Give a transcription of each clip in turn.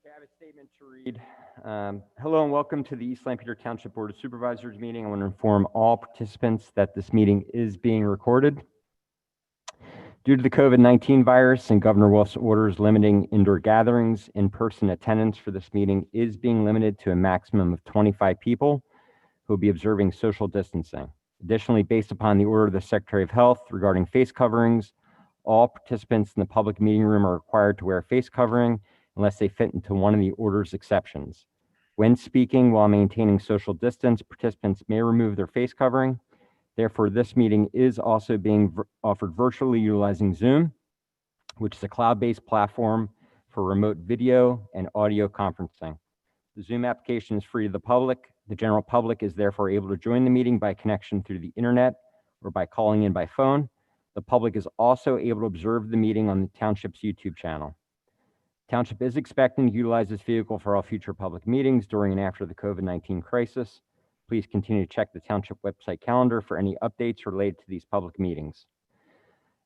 Okay, I have a statement to read. Hello and welcome to the East Lampeter Township Board of Supervisors meeting. I want to inform all participants that this meeting is being recorded. Due to the COVID-19 virus and Governor Wolf's orders limiting indoor gatherings, in-person attendance for this meeting is being limited to a maximum of 25 people who will be observing social distancing. Additionally, based upon the order of the Secretary of Health regarding face coverings, all participants in the public meeting room are required to wear a face covering unless they fit into one of the order's exceptions. When speaking while maintaining social distance, participants may remove their face covering. Therefore, this meeting is also being offered virtually utilizing Zoom, which is a cloud-based platform for remote video and audio conferencing. The Zoom application is free to the public. The general public is therefore able to join the meeting by connection through the internet or by calling in by phone. The public is also able to observe the meeting on the Township's YouTube channel. Township is expecting to utilize this vehicle for all future public meetings during and after the COVID-19 crisis. Please continue to check the Township website calendar for any updates related to these public meetings.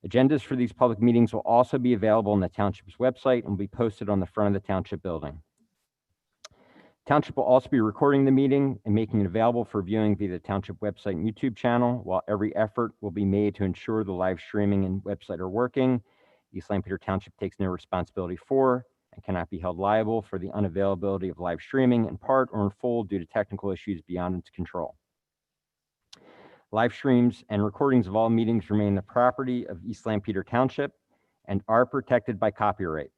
Agendas for these public meetings will also be available on the Township's website and will be posted on the front of the Township building. Township will also be recording the meeting and making it available for viewing via the Township website and YouTube channel. While every effort will be made to ensure the live streaming and website are working, East Lampeter Township takes no responsibility for and cannot be held liable for the unavailability of live streaming in part or in full due to technical issues beyond its control. Live streams and recordings of all meetings remain the property of East Lampeter Township and are protected by copyright.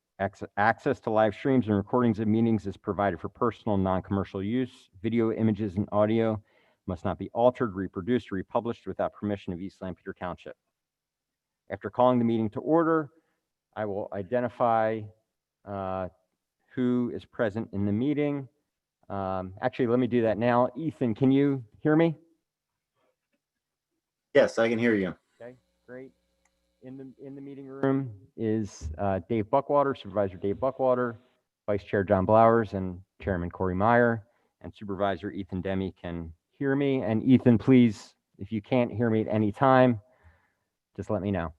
Access to live streams and recordings of meetings is provided for personal and non-commercial use. Video, images, and audio must not be altered, reproduced, or republished without permission of East Lampeter Township. After calling the meeting to order, I will identify who is present in the meeting. Actually, let me do that now. Ethan, can you hear me? Yes, I can hear you. Okay, great. In the meeting room is Dave Buckwater, Supervisor Dave Buckwater, Vice Chair John Blowers, and Chairman Corey Meyer, and Supervisor Ethan Demme can hear me. And Ethan, please, if you can't hear me at any time, just let me know.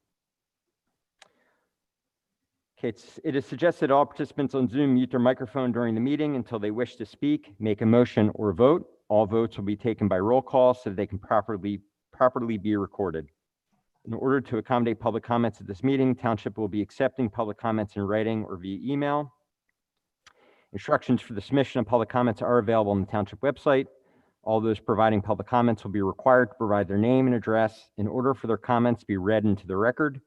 Okay, it is suggested all participants on Zoom mute their microphone during the meeting until they wish to speak, make a motion, or vote. All votes will be taken by roll call so that they can properly be recorded. In order to accommodate public comments at this meeting, Township will be accepting public comments in writing or via email. Instructions for the submission of public comments are available on the Township website. All those providing public comments will be required to provide their name and address in order for their comments to be read into the record.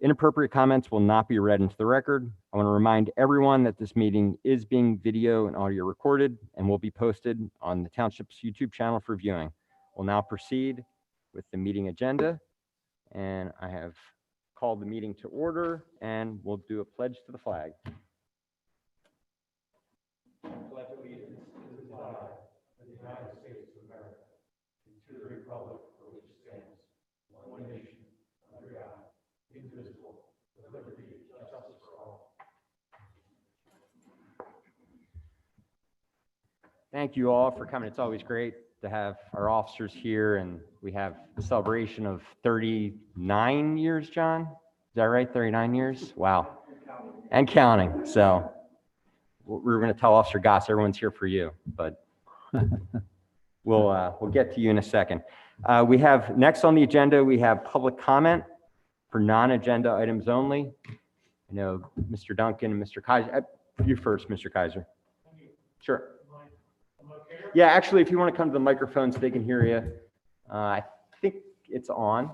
Inappropriate comments will not be read into the record. I want to remind everyone that this meeting is being video and audio recorded and will be posted on the Township's YouTube channel for viewing. We'll now proceed with the meeting agenda. And I have called the meeting to order, and we'll do a pledge to the flag. Pledge allegiance to the flag of the United States of America, and to the republic for which it stands, one nation, under God, indivisible, with liberty and justice for all. Thank you all for coming. It's always great to have our officers here, and we have the celebration of 39 years, John? Is that right? 39 years? Wow. And counting. So we're going to tell Officer Goss everyone's here for you, but we'll get to you in a second. We have next on the agenda, we have public comment for non-agenda items only. I know Mr. Duncan and Mr. Kaiser. You first, Mr. Kaiser. Sure. Yeah, actually, if you want to come to the microphone so they can hear you, I think it's on.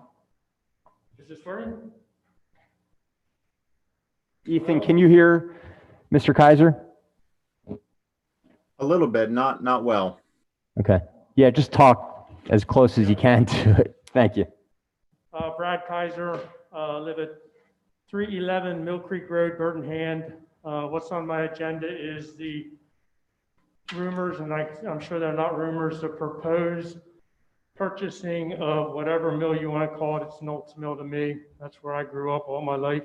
Is this working? Ethan, can you hear Mr. Kaiser? A little bit, not well. Okay. Yeah, just talk as close as you can to it. Thank you. Brad Kaiser, live at 311 Mill Creek Road, Burton Hand. What's on my agenda is the rumors, and I'm sure they're not rumors, the proposed purchasing of whatever mill you want to call it. It's an old mill to me. That's where I grew up all my life.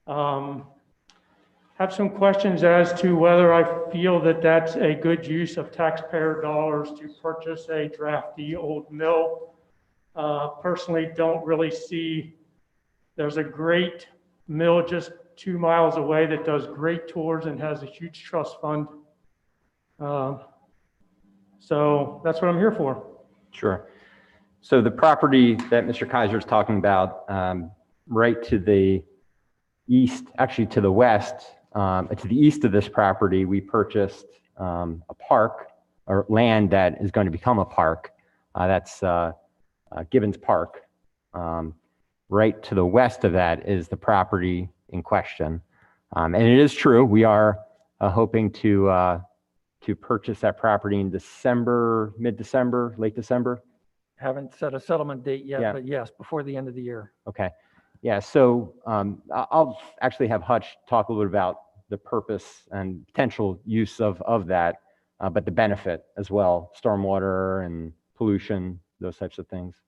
Have some questions as to whether I feel that that's a good use of taxpayer dollars to purchase a drafty old mill. Personally, don't really see there's a great mill just 2 miles away that does great tours and has a huge trust fund. So that's what I'm here for. Sure. So the property that Mr. Kaiser is talking about, right to the east, actually to the west, to the east of this property, we purchased a park or land that is going to become a park. That's Gibbons Park. Right to the west of that is the property in question. And it is true, we are hoping to purchase that property in December, mid-December, late December. Haven't set a settlement date yet, Yeah. but yes, before the end of the year. Okay. Yeah, so I'll actually have Hutch talk a little bit about the purpose and potential use of that, but the benefit as well, stormwater and pollution, those types of things.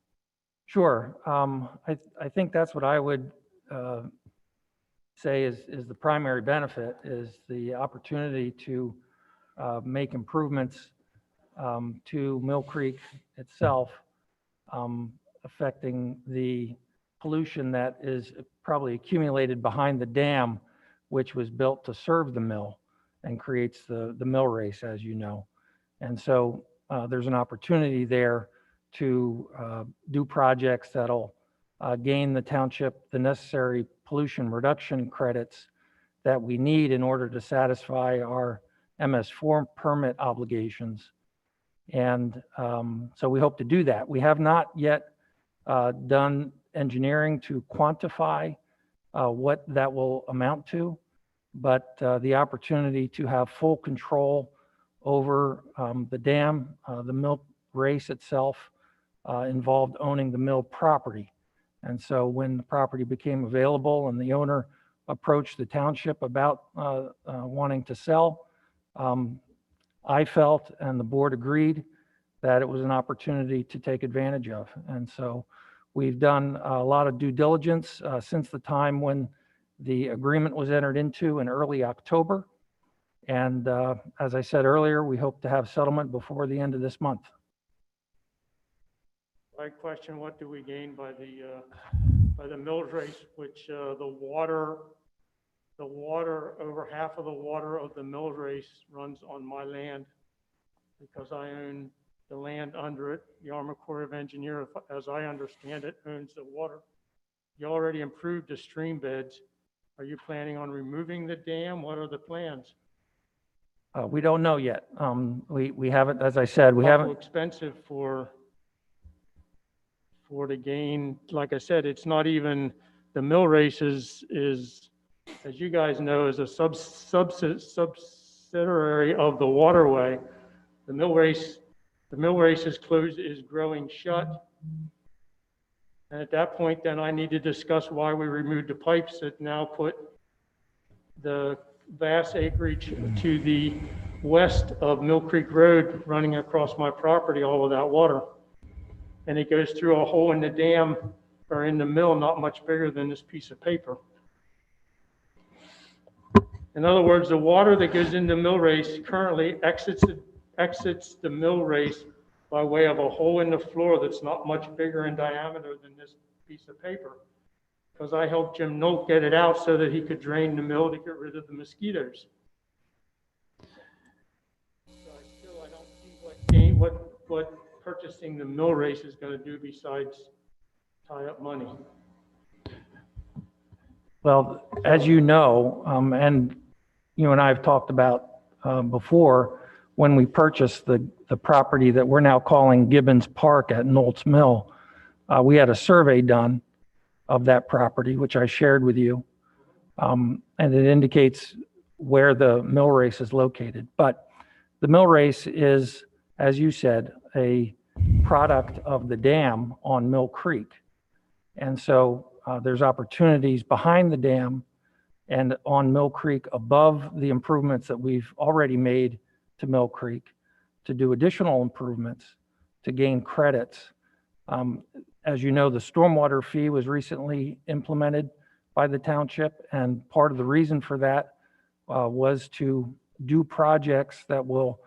Sure. I think that's what I would say is the primary benefit, is the opportunity to make improvements to Mill Creek itself, affecting the pollution that is probably accumulated behind the dam, which was built to serve the mill and creates the mill race, as you know. And so there's an opportunity there to do projects that'll gain the township the necessary pollution reduction credits that we need in order to satisfy our MS4 permit obligations. And so we hope to do that. We have not yet done engineering to quantify what that will amount to, but the opportunity to have full control over the dam, the mill race itself involved owning the mill property. And so when the property became available and the owner approached the township about wanting to sell, I felt, and the board agreed, that it was an opportunity to take advantage of. And so we've done a lot of due diligence since the time when the agreement was entered into in early October. And as I said earlier, we hope to have settlement before the end of this month. I question, what do we gain by the mill race, which the water, over half of the water of the mill race runs on my land, because I own the land under it. The Army Corps of Engineers, as I understand it, owns the water. You already improved the stream beds. Are you planning on removing the dam? What are the plans? We don't know yet. We haven't, as I said, we haven't. Expensive for the gain. Like I said, it's not even, the mill race is as you guys know, is a subsidiary of the waterway. The mill race is closed, is growing shut. And at that point, then I need to discuss why we removed the pipes that now put the vast acreage to the west of Mill Creek Road running across my property, all of that water. And it goes through a hole in the dam or in the mill, not much bigger than this piece of paper. In other words, the water that goes into mill race currently exits the mill race by way of a hole in the floor that's not much bigger in diameter than this piece of paper. Because I helped Jim Nolt get it out so that he could drain the mill to get rid of the mosquitoes. So I don't see what purchasing the mill race is going to do besides tie up money. Well, as you know, and you and I have talked about before, when we purchased the property that we're now calling Gibbons Park at Knowles Mill, we had a survey done of that property, which I shared with you, and it indicates where the mill race is located. But the mill race is, as you said, a product of the dam on Mill Creek. And so there's opportunities behind the dam and on Mill Creek above the improvements that we've already made to Mill Creek to do additional improvements to gain credits. As you know, the stormwater fee was recently implemented by the township, and part of the reason for that was to do projects that will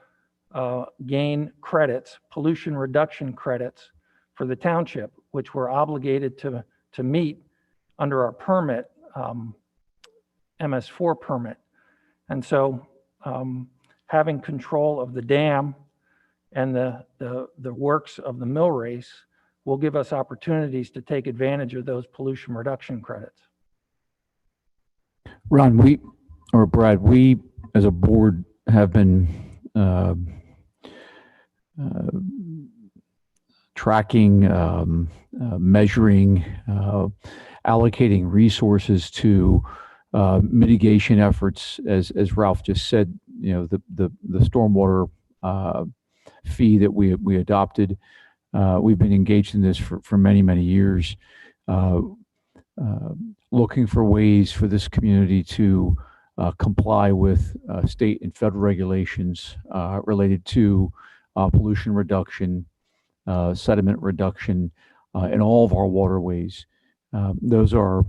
gain credits, pollution reduction credits for the township, which we're obligated to meet under our permit MS4 permit. And so having control of the dam and the works of the mill race will give us opportunities to take advantage of those pollution reduction credits. Ron, Brad, we as a board have been tracking, measuring, allocating resources to mitigation efforts. As Ralph just said, the stormwater fee that we adopted. We've been engaged in this for many years, looking for ways for this community to comply with state and federal regulations related to pollution reduction, sediment reduction in all of our waterways. Those are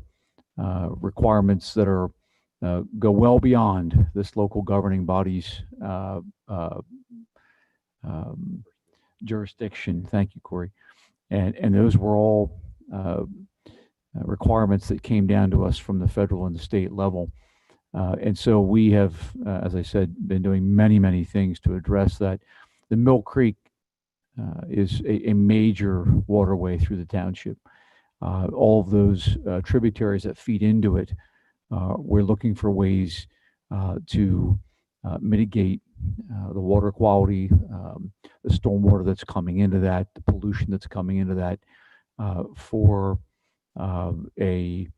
requirements that are go well beyond this local governing body's jurisdiction. Thank you, Corey. And those were all requirements that came down to us from the federal and the state level. And so we have, as I said, been doing many things to address that. The Mill Creek is a major waterway through the township. All of those tributaries that feed into it, we're looking for ways to mitigate the water quality, the stormwater that's coming into that, the pollution that's coming into that, for I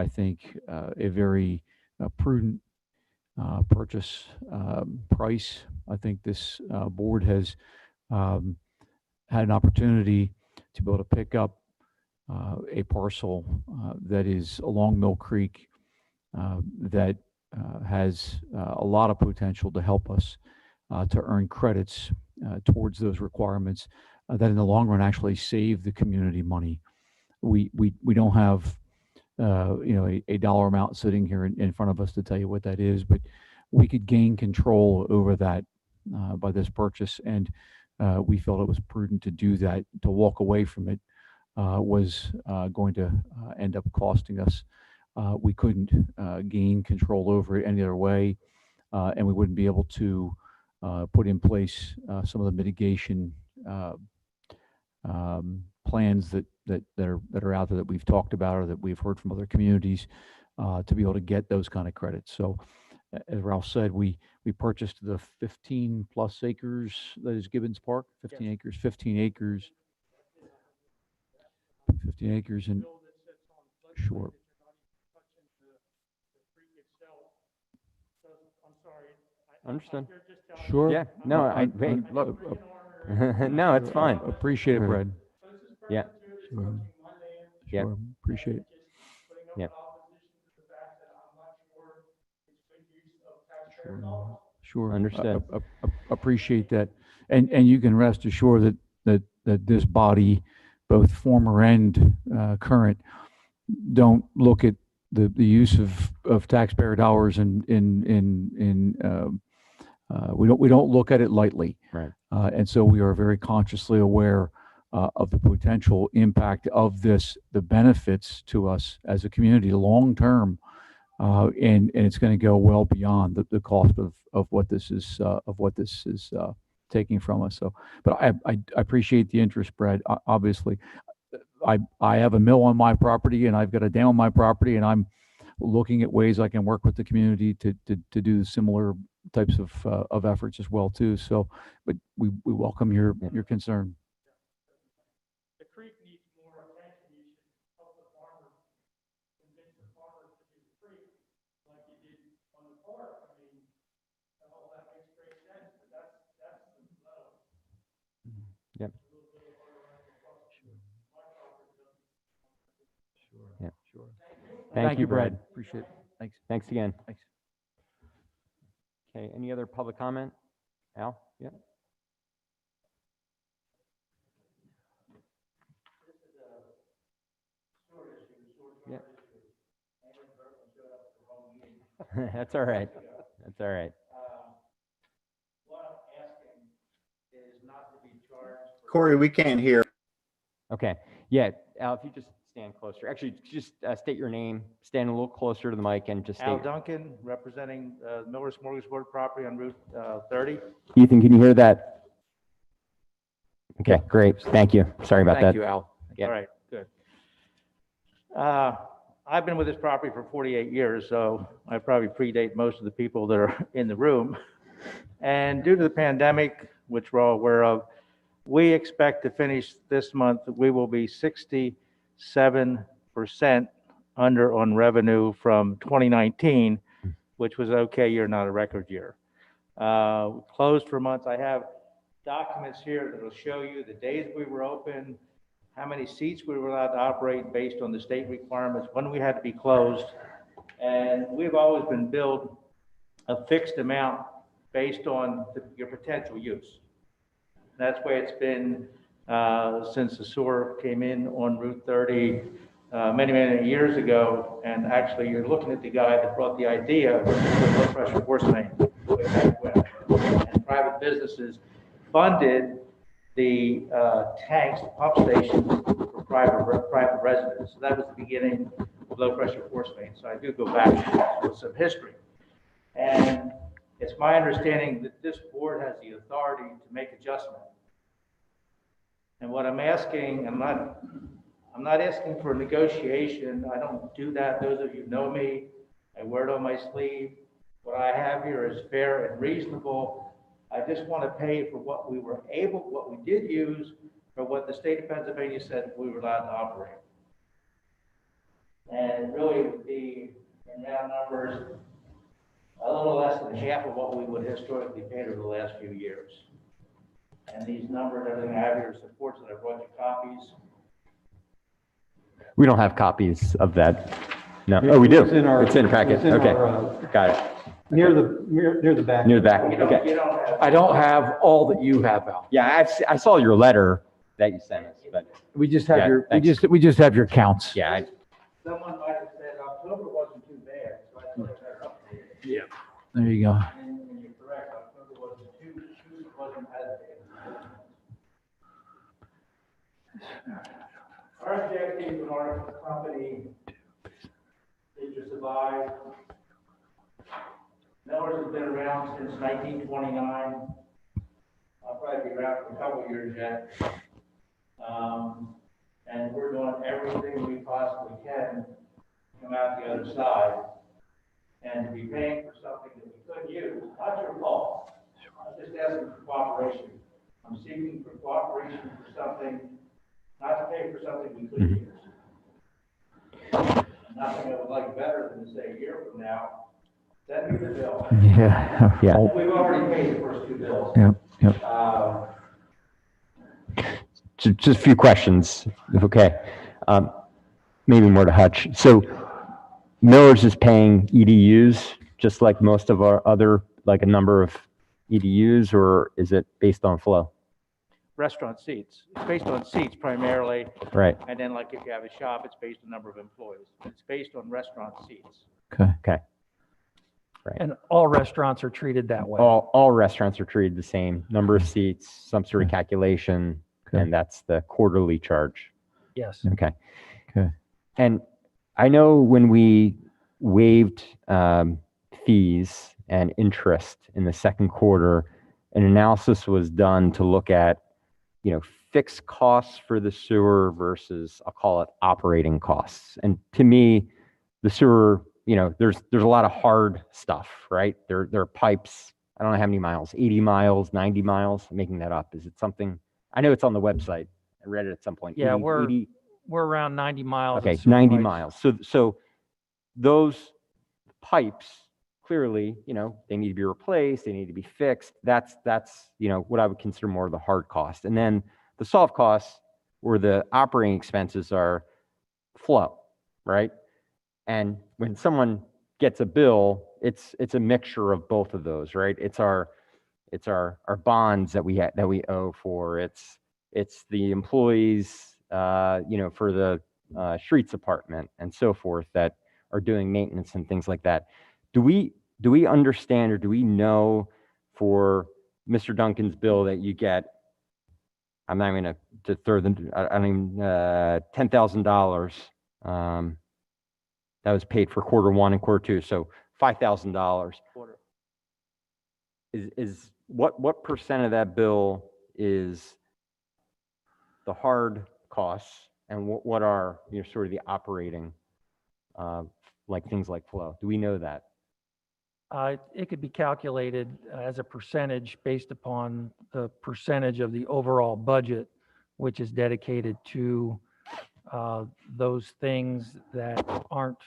think, a very prudent purchase price. I think this board has had an opportunity to be able to pick up a parcel that is along Mill Creek that has a lot of potential to help us to earn credits towards those requirements that in the long run actually save the community money. We don't have a dollar amount sitting here in front of us to tell you what that is, but we could gain control over that by this purchase, and we felt it was prudent to do that. To walk away from it was going to end up costing us. We couldn't gain control over it any other way, and we wouldn't be able to put in place some of the mitigation plans that are out there that we've talked about or that we've heard from other communities to be able to get those kind of credits. So, as Ralph said, we purchased the 15 plus acres that is Gibbons Park, 15 acres, 15 acres, 15 acres, and sure. Understood. Sure. Yeah. No, look. No, it's fine. Appreciate it, Brad. Yeah. Sure. Yeah. Sure. Appreciate it. Yeah. Sure. Understood. Appreciate that. And you can rest assured that this body, both former and current, don't look at the use of taxpayer dollars we don't look at it lightly. Right. And so we are very consciously aware of the potential impact of this, the benefits to us as a community long term, and it's going to go well beyond the cost of what this is taking from us. So, but I appreciate the interest, Brad. Obviously, I have a mill on my property and I've got a dam on my property, and I'm looking at ways I can work with the community to do similar types of efforts as well too. So, but we welcome your concern. The creek needs more attention. You should help the farmers, convince the farmers to do the creek like you did on the park. I mean, all that makes great sense, but that's the low. Yep. Yeah. Sure. Thank you, Brad. Appreciate it. Thanks. Thanks again. Thanks. Okay. Any other public comment? Al? Yeah. Yeah. That's all right. That's all right. Corey, we can't hear. Okay. Yeah. Al, if you just stand closer. Actually, just state your name, stand a little closer to the mic and just Al state. Duncan, representing Miller's Smorgasbord property on Route 30. Ethan, can you hear that? Okay, great. Thank you. Sorry about that. Thank you, Al. Yeah. All right, good. I've been with this property for 48 years, so I probably predate most of the people that are in the room. And due to the pandemic, which we're all aware of, we expect to finish this month, we will be 67% under on revenue from 2019, which was okay year, not a record year. Closed for months. I have documents here that will show you the days we were open, how many seats we were allowed to operate based on the state requirements, when we had to be closed. And we've always been billed a fixed amount based on your potential use. That's the way it's been since the sewer came in on Route 30 many, many years ago. And actually, you're looking at the guy that brought the idea of the low pressure force main way back when. And private businesses funded the tanks, the pump stations for private residents. So that was the beginning of low pressure force main. So I do go back with some history. And it's my understanding that this board has the authority to make adjustment. And what I'm asking, I'm not asking for negotiation. I don't do that. Those of you know me, I wear it on my sleeve. What I have here is fair and reasonable. I just want to pay for what we did use, for what the state of Pennsylvania said we were allowed to operate. And it really would be, in round numbers, a little less than half of what we would historically pay over the last few years. And these numbers, everything I have here supports that. I brought you copies. We don't have copies of that. No. Oh, we do. It's in our- It's in packet. it's in Okay. our, Got it. near the back. Near the back. You don't, Okay. you don't have. I don't have all that you have, Al. Yeah, I saw your letter that you sent us, but We just have Yeah, your, thanks. we just have your counts. yeah, Someone might have said October wasn't too bad, so I thought I better update it. There you go. And you're correct, October wasn't as bad. Our objective in our company is to survive. Millers has been around since 1929. I'll probably be around for a couple of years yet. And we're doing everything we possibly can to come out the other side. And to be paying for something that we couldn't use, not your fault. I'm just asking for cooperation. I'm seeking for cooperation for something, not to pay for something we couldn't use. Nothing I would like better than to say a year from now, send me the bill. Yeah. yeah. We've already paid the first two bills. Yep, yep. Just a few questions, if okay. Maybe more to Hutch. So Miller's is paying EDUs, just like most of our other, like a number of EDUs, or is it based on flow? Restaurant seats. It's based on seats primarily, Right. and then like if you have a shop, it's based on number of employees. It's based on restaurant seats. Okay. Okay. And all restaurants are treated that way. All restaurants are treated the same, number of seats, some sort of calculation, Okay. and that's the quarterly charge. Yes. Okay. Okay. And I know when we waived fees and interest in the second quarter, an analysis was done to look at, fixed costs for the sewer versus, I'll call it operating costs. And to me, the sewer, there's a lot of hard stuff, right? There are pipes, I don't know how many miles, 80 miles, 90 miles, I'm making that up. Is it something? I know it's on the website. I read it at some point. Yeah, 80, we're around 90 miles. of okay, sewer 90 pipes. miles. So those pipes, clearly, they need to be replaced, they need to be fixed. That's what I would consider more of the hard cost. And then the soft costs, or the operating expenses, are flow, right? And when someone gets a bill, it's a mixture of both of those, right? It's our bonds that we owe for. It's the employees, for the streets department and so forth that are doing maintenance and things like that. Do we understand, or do we know for Mr. Duncan's bill that you get, I'm not going to throw them, I don't even, $10,000. That was paid for quarter one and quarter two, so $5,000. Quarter. Is what percent of that bill is the hard costs, and what are, you know, sort of the operating, like things like flow? Do we know that? It could be calculated as a percentage based upon the percentage of the overall budget, which is dedicated to those things that aren't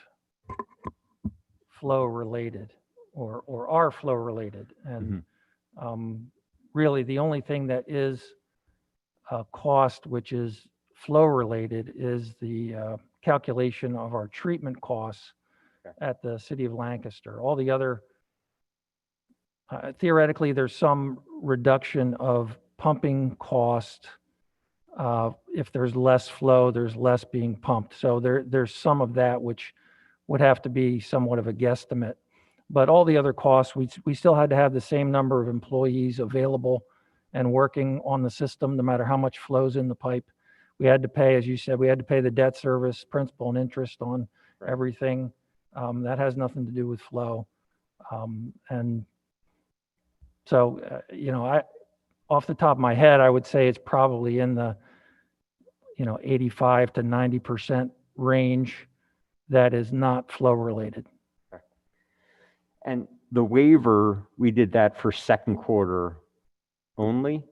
flow related or are flow related. And really, the only thing that is a cost which is flow related is the calculation of our treatment costs at the city of Lancaster. All the other theoretically, there's some reduction of pumping cost. If there's less flow, there's less being pumped. So there's some of that which would have to be somewhat of a guesstimate. But all the other costs, we still had to have the same number of employees available and working on the system, no matter how much flows in the pipe. We had to pay, as you said, we had to pay the debt service, principal and interest on everything. That has nothing to do with flow. And so, you know, off the top of my head, I would say it's probably in the, you know, 85 to 90% range that is not flow related. And the waiver, we did that for second quarter only,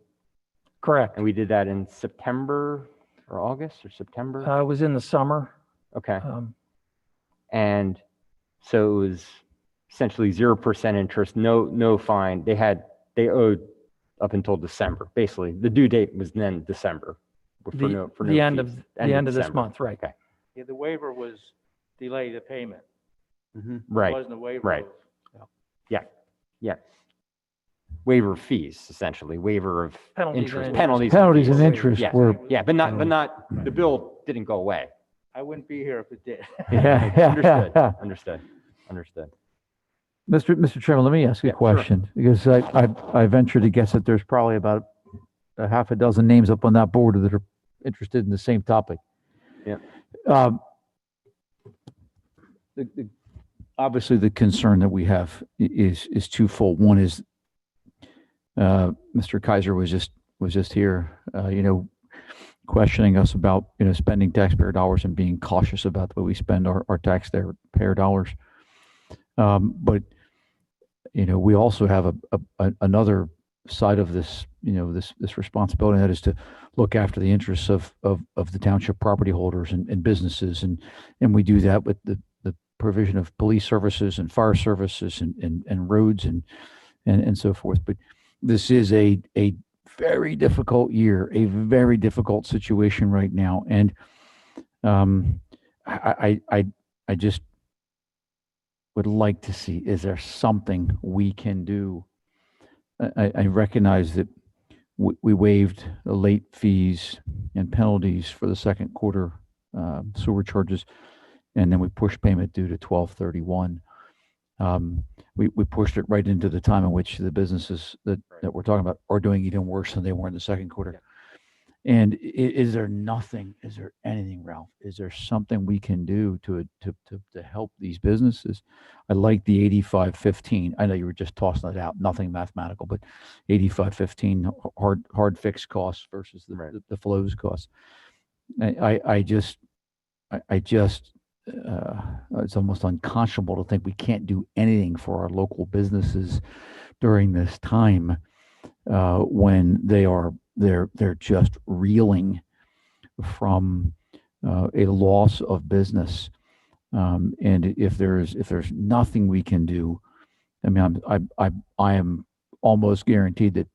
Correct. and we did that in September or August or September? It was in the summer. Okay. And so it was essentially 0% interest, no fine. They owed up until December. Basically, the due date was then December. The end of this December. month, right? Okay. Yeah, the waiver was delay the payment. It Right. wasn't a waiver. Right. of- Yeah. Waiver of fees, essentially. Waiver of Penalties and interest, interest. penalties. Penalties and fees. interest Yes. were, Yeah, but not, the bill didn't go away. I wouldn't be here if it did. Understood. Mr. Chairman, let me ask you Yeah, a sure. question, because I venture to guess that there's probably about a half a dozen names up on that board that are interested in the same topic. Yeah. Obviously, the concern that we have is twofold. One is, Mr. Kaiser was just here, questioning us about, spending taxpayer dollars and being cautious about the way we spend our taxpayer dollars. But, we also have another side of this, this responsibility, and that is to look after the interests of the township property holders and businesses. And we do that with the provision of police services and fire services and roads and so forth. But this is a very difficult year, a very difficult situation right now. And I just would like to see, is there something we can do? I recognize that we waived the late fees and penalties for the second quarter sewer charges, and then we pushed payment due to 12/31. We pushed it right into the time in which the businesses that we're talking about are doing even worse than they were in the second quarter. And is there anything, Ralph? Is there something we can do to help these businesses? I like the 85/15. I know you were just tossing it out, nothing mathematical, but 85/15 hard fixed costs versus the flows costs. I just it's almost unconscionable to think we can't do anything for our local businesses during this time when they're just reeling from a loss of business. And if there's nothing we can do, I mean, I am almost guaranteed that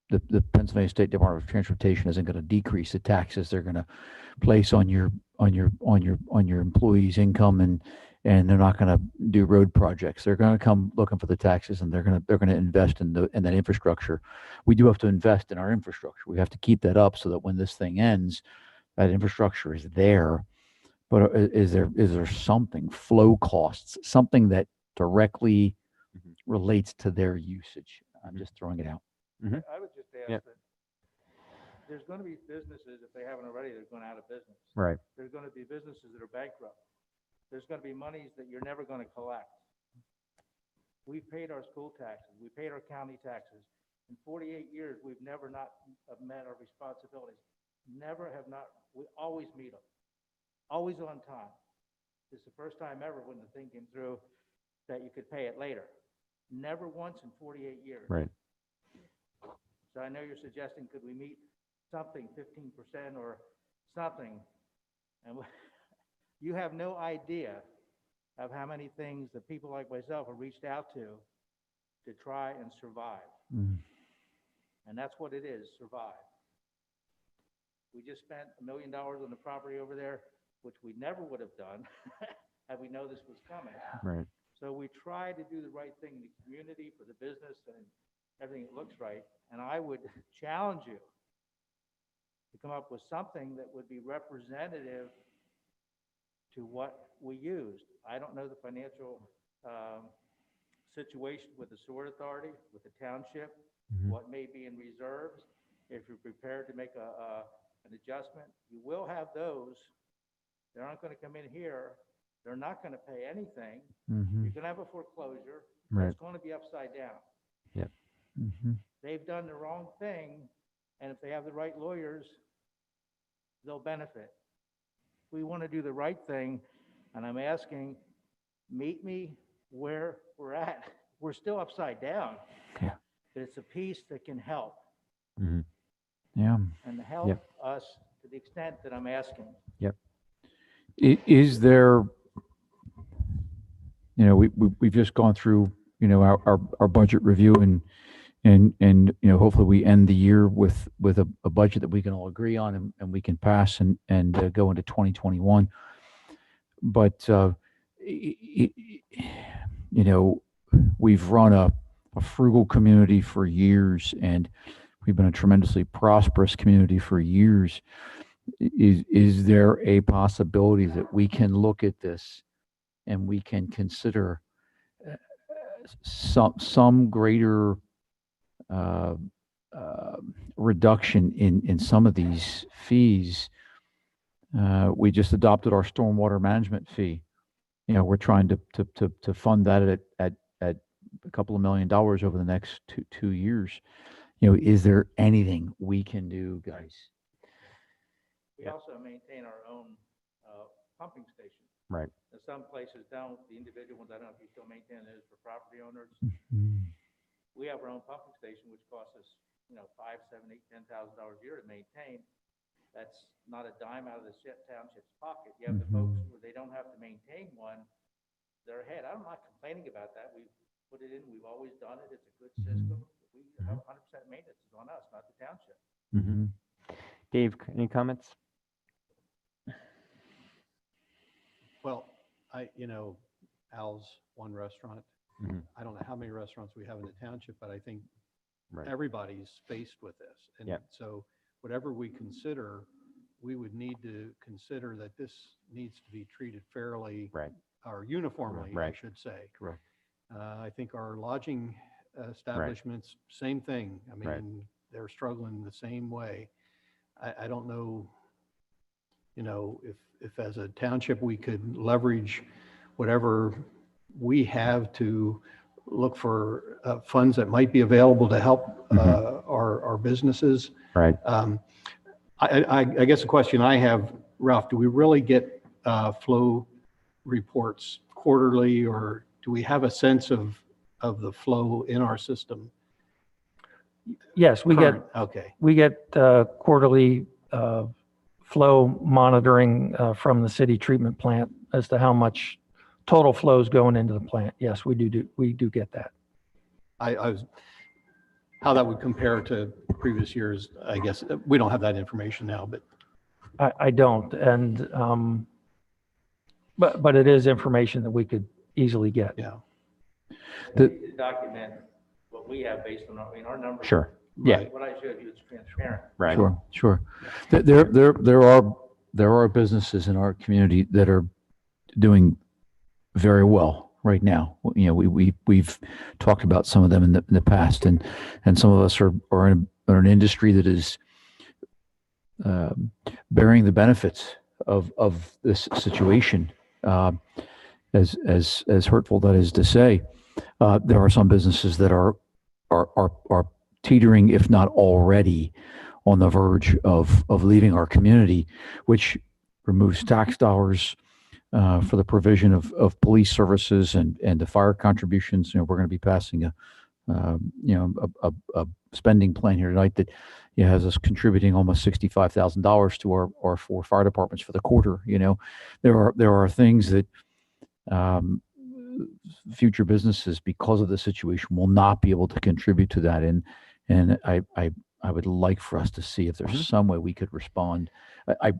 the Pennsylvania State Department of Transportation isn't going to decrease the taxes they're going to place on your employees' income, and they're not going to do road projects. They're going to come looking for the taxes, and they're going to invest in that infrastructure. We do have to invest in our infrastructure. We have to keep that up so that when this thing ends, that infrastructure is there. But is there something, flow costs, something that directly relates to their usage? I'm just throwing it out. I would just ask Yeah. that there's going to be businesses, if they haven't already, they're going out of business. Right. There's going to be businesses that are bankrupt. There's going to be monies that you're never going to collect. We've paid our school taxes. We paid our county taxes. In 48 years, we've never not met our responsibilities. Never have not, we always meet them. Always on time. It's the first time ever when the thing came through that you could pay it later. Never once in 48 years. Right. So I know you're suggesting, could we meet something, 15% or something? And you have no idea of how many things that people like myself have reached out to try and survive. Mm. And that's what it is, survive. We just spent $1 million on the property over there, which we never would have done had we known this was coming. Right. So we try to do the right thing in the community for the business and everything that looks right. And I would challenge you to come up with something that would be representative to what we used. I don't know the financial situation with the sewer authority, with the township, what may be in reserves. If you're prepared to make an adjustment, you will have those. They aren't going to come in here. They're not going to pay anything. Mm-hmm. You're going to have a foreclosure. Right. It's going to be upside down. Yep. Mm-hmm. They've done the wrong thing, and if they have the right lawyers, they'll benefit. We want to do the right thing, and I'm asking, meet me where we're at. We're still upside down. Yeah. But it's a piece that can help, Mm-hmm. Yeah. and help Yep. us to the extent that I'm asking. Is there, we've just gone through, our budget review and hopefully we end the year with a budget that we can all agree on and we can pass and go into 2021. But, we've run a frugal community for years and we've been a tremendously prosperous community for years. Is there a possibility that we can look at this and we can consider some greater reduction in some of these fees? We just adopted our stormwater management fee. We're trying to fund that at a couple of $1 million over the next two years. Is there anything we can do, guys? We also maintain our own pumping station. Right. And some places don't, the individual ones, I don't know if you still maintain those for property owners. Mhm. We have our own pumping station, which costs us, $5, $7, $8, $10,000 a year to maintain. That's not a dime out of the township's pocket. You have the folks where they don't have to maintain one, they're ahead. I'm not complaining about that. We've put it in, we've always done it. It's a good system. We have 100% maintenance is on us, not the township. Mhm. Dave, any comments? Well, Al's one restaurant. Mhm. I don't know how many restaurants we have in the township, but I think Right. everybody's faced with this. And Yep. so whatever we consider, we would need to consider that this needs to be treated fairly Right. or uniformly, I Right. should say. Correct. I think our lodging establishments, same thing. I mean, Right. they're struggling the same way. I don't know, if as a township, we could leverage whatever we have to look for funds that might be available to help our businesses. Right. I guess the question I have, Ralph, do we really get flow reports quarterly, or do we have a sense of the flow in our system? Yes, Current? Okay. we get quarterly flow monitoring from the city treatment plant as to how much total flow is going into the plant. Yes, we do get that. I was, how that would compare to previous years, I guess, we don't have that information now, but I don't, and but it is information that we could easily get. yeah. We need to document what we have based on our numbers. Sure. Yeah. Right. What I showed you is transparent. Right. Sure. There are businesses in our community that are doing very well right now. We've talked about some of them in the past, and some of us are in an industry that is bearing the benefits of this situation. As hurtful that is to say, there are some businesses that are teetering, if not already, on the verge of leaving our community, which removes tax dollars for the provision of police services and the fire contributions. We're going to be passing a spending plan here tonight that has us contributing almost $65,000 to our 4 fire departments for the quarter. There are things that future businesses, because of the situation, will not be able to contribute to that. And I would like for us to see if there's some way we could respond. I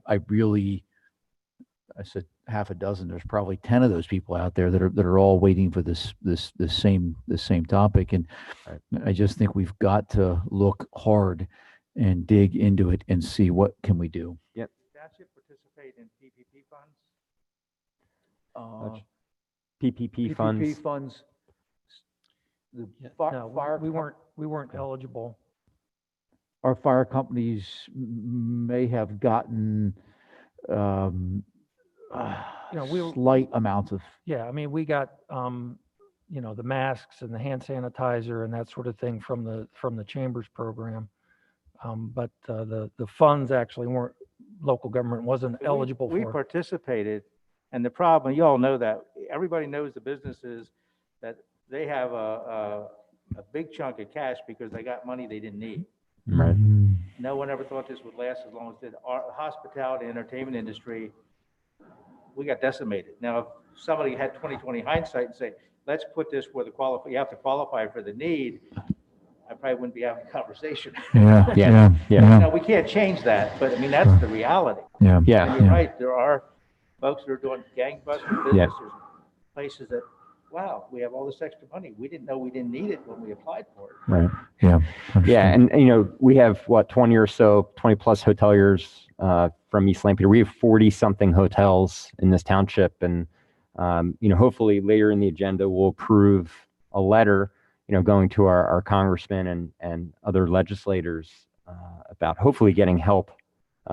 said half a dozen. There's probably 10 of those people out there that are all waiting for this same topic. And I just think we've got to look hard and dig into it and see what can we do. Yep. Township participate in PPP funds? PPP funds. funds. The No, we weren't eligible. Our fire companies may have gotten slight amounts of. Yeah, I mean, we got, the masks and the hand sanitizer and that sort of thing from the Chambers program. But the funds actually weren't, local government wasn't eligible We for. participated, and the problem, you all know that, everybody knows the businesses that they have a big chunk of cash because they got money they didn't need. Right. No one ever thought this would last as long as it did. Our hospitality entertainment industry, we got decimated. Now, if somebody had 20/20 hindsight and say, let's put this where you have to qualify for the need, I probably wouldn't be having a conversation. Yeah. No, we can't change that, but I mean, that's the reality. Yeah. And Yeah. you're right, there are folks that are doing gangbusters business. Yeah. There's places that, wow, we have all this extra money. We didn't know we didn't need it when we applied for it. Right. Yeah. Yeah. And, we have 20 or so, 20 plus hoteliers from East Lampere. We have 40 something hotels in this township. And, hopefully later in the agenda, we'll approve a letter, going to our congressmen and other legislators about hopefully getting help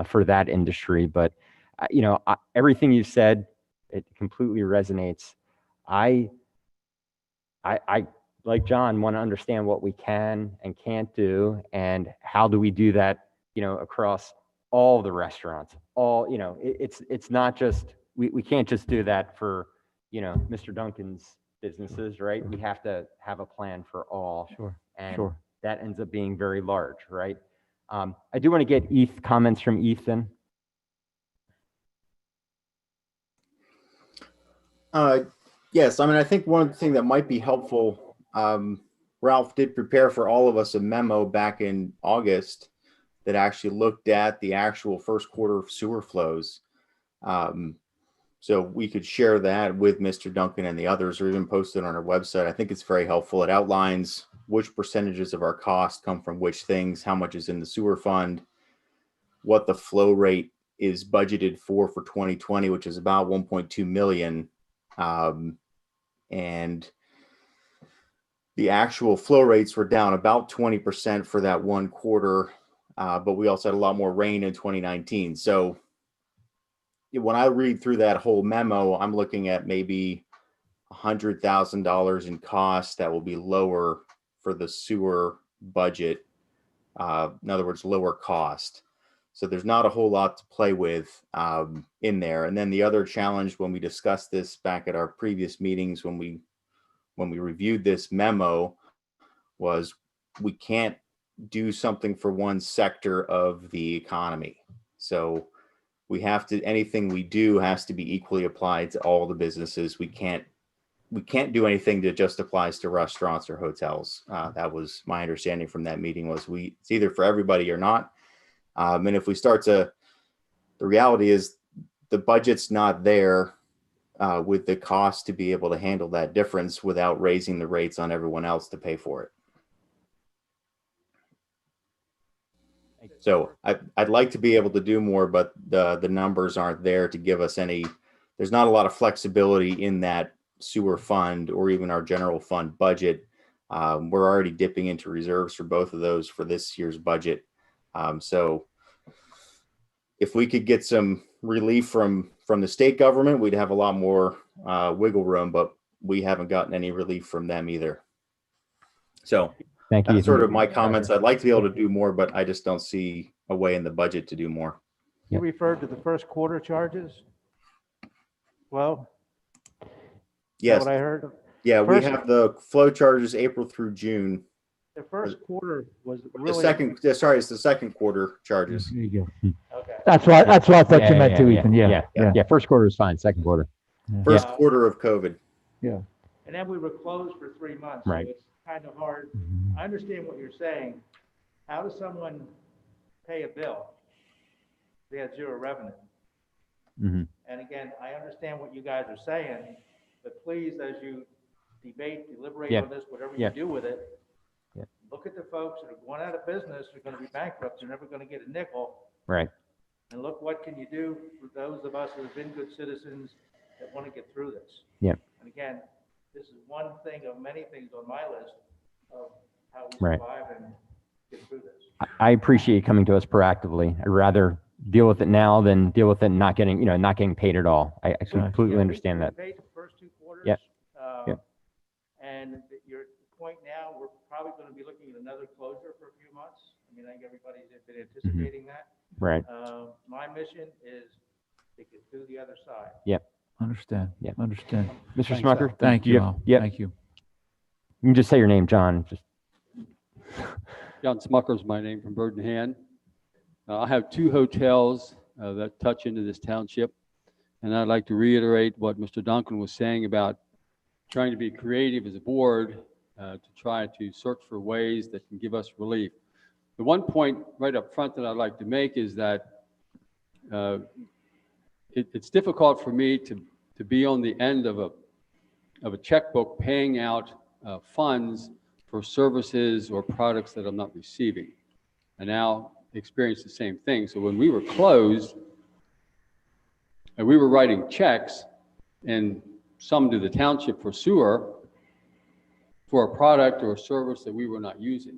for that industry. But, everything you said, it completely resonates. I like John, want to understand what we can and can't do, and how do we do that, across all the restaurants. It's not just, we can't just do that for, Mr. Duncan's businesses, right? We have to have a plan for all. Sure. And Sure. that ends up being very large, right? I do want to get comments from Ethan. Yes, I mean, I think one thing that might be helpful, Ralph did prepare for all of us a memo back in August that actually looked at the actual first quarter of sewer flows. So we could share that with Mr. Duncan and the others, or even post it on our website. I think it's very helpful. It outlines which percentages of our cost come from which things, how much is in the sewer fund, what the flow rate is budgeted for 2020, which is about 1.2 million. And the actual flow rates were down about 20% for that one quarter. But we also had a lot more rain in 2019. So when I read through that whole memo, I'm looking at maybe $100,000 in costs that will be lower for the sewer budget. In other words, lower cost. So there's not a whole lot to play with in there. And then the other challenge when we discussed this back at our previous meetings, when we reviewed this memo, was we can't do something for one sector of the economy. So we have to, anything we do has to be equally applied to all the businesses. We can't do anything that just applies to restaurants or hotels. That was my understanding from that meeting, was it's either for everybody or not. And if we start to, the reality is the budget's not there with the cost to be able to handle that difference without raising the rates on everyone else to pay for it. So I'd like to be able to do more, but the numbers aren't there to give us any, there's not a lot of flexibility in that sewer fund or even our general fund budget. We're already dipping into reserves for both of those for this year's budget. So if we could get some relief from the state government, we'd have a lot more wiggle room, but we haven't gotten any relief from them either. So Thank you. that's sort of my comments. I'd like to be able to do more, but I just don't see a way in the budget to do more. You referred to the first quarter charges? Well, is that Yes. what I heard? Yeah, we First- have the flow charges April through June. The first quarter was The really. sorry, it's the second quarter charges. There you go. Okay. That's what I thought you meant too, Ethan. Yeah. Yeah. Yeah. First quarter is fine. Second quarter. First quarter of COVID. And then we were closed for 3 months. Right. So it's kind of hard. I understand what you're saying. How does someone pay a bill? They have zero revenue. Mhm. And again, I understand what you guys are saying, but please, as you deliberate Yeah. on this, whatever Yeah. you do with it, Yeah. look at the folks that are going out of business, they're going to be bankrupt, they're never going to get a nickel. Right. And look, what can you do for those of us that have been good citizens that want to get through this? Yeah. And again, this is one thing of many things on my list of how we Right. survive and get through this. I appreciate you coming to us proactively. I'd rather deal with it now than deal with it and not getting paid at all. I completely Yeah, understand we that. paid the first 2 quarters. Yep. Yep. And your point now, we're probably going to be looking at another closure for a few months. I mean, I think everybody's been anticipating that. Right. My mission is to get through the other side. Understand. Yeah. Understand. Mr. Thanks, Smucker? Al. Thank you, Al. Yeah. Thank you. You can just say your name, John. Just John Smucker's my name from Bird in Hand. I have 2 hotels that touch into this township, and I'd like to reiterate what Mr. Duncan was saying about trying to be creative as a board to try to search for ways that can give us relief. The one point right up front that I'd like to make is that it's difficult for me to be on the end of a checkbook paying out funds for services or products that I'm not receiving. I now experience the same thing. So when we were closed, and we were writing checks, and some to the township for sewer, for a product or a service that we were not using.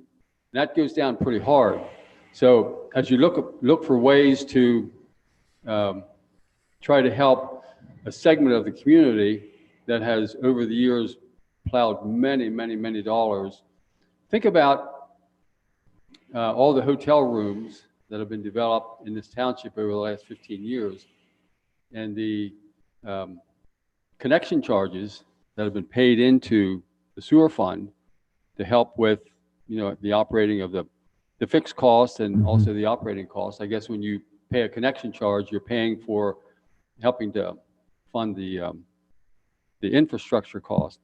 And that goes down pretty hard. So as you look for ways to try to help a segment of the community that has over the years plowed many, many, many dollars, think about all the hotel rooms that have been developed in this township over the last 15 years and the connection charges that have been paid into the sewer fund to help with, the operating of the fixed costs and also the operating costs. I guess when you pay a connection charge, you're paying for helping to fund the infrastructure cost.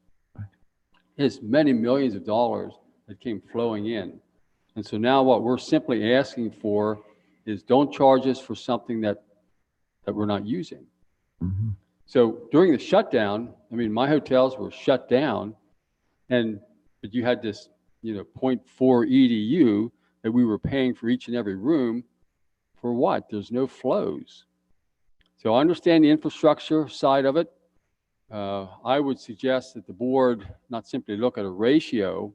There's many millions of dollars that came flowing in. And so now what we're simply asking for is don't charge us for something that we're not using. So during the shutdown, I mean, my hotels were shut down, but you had this, 0.4 EDU that we were paying for each and every room for what? There's no flows. So I understand the infrastructure side of it. I would suggest that the board not simply look at a ratio,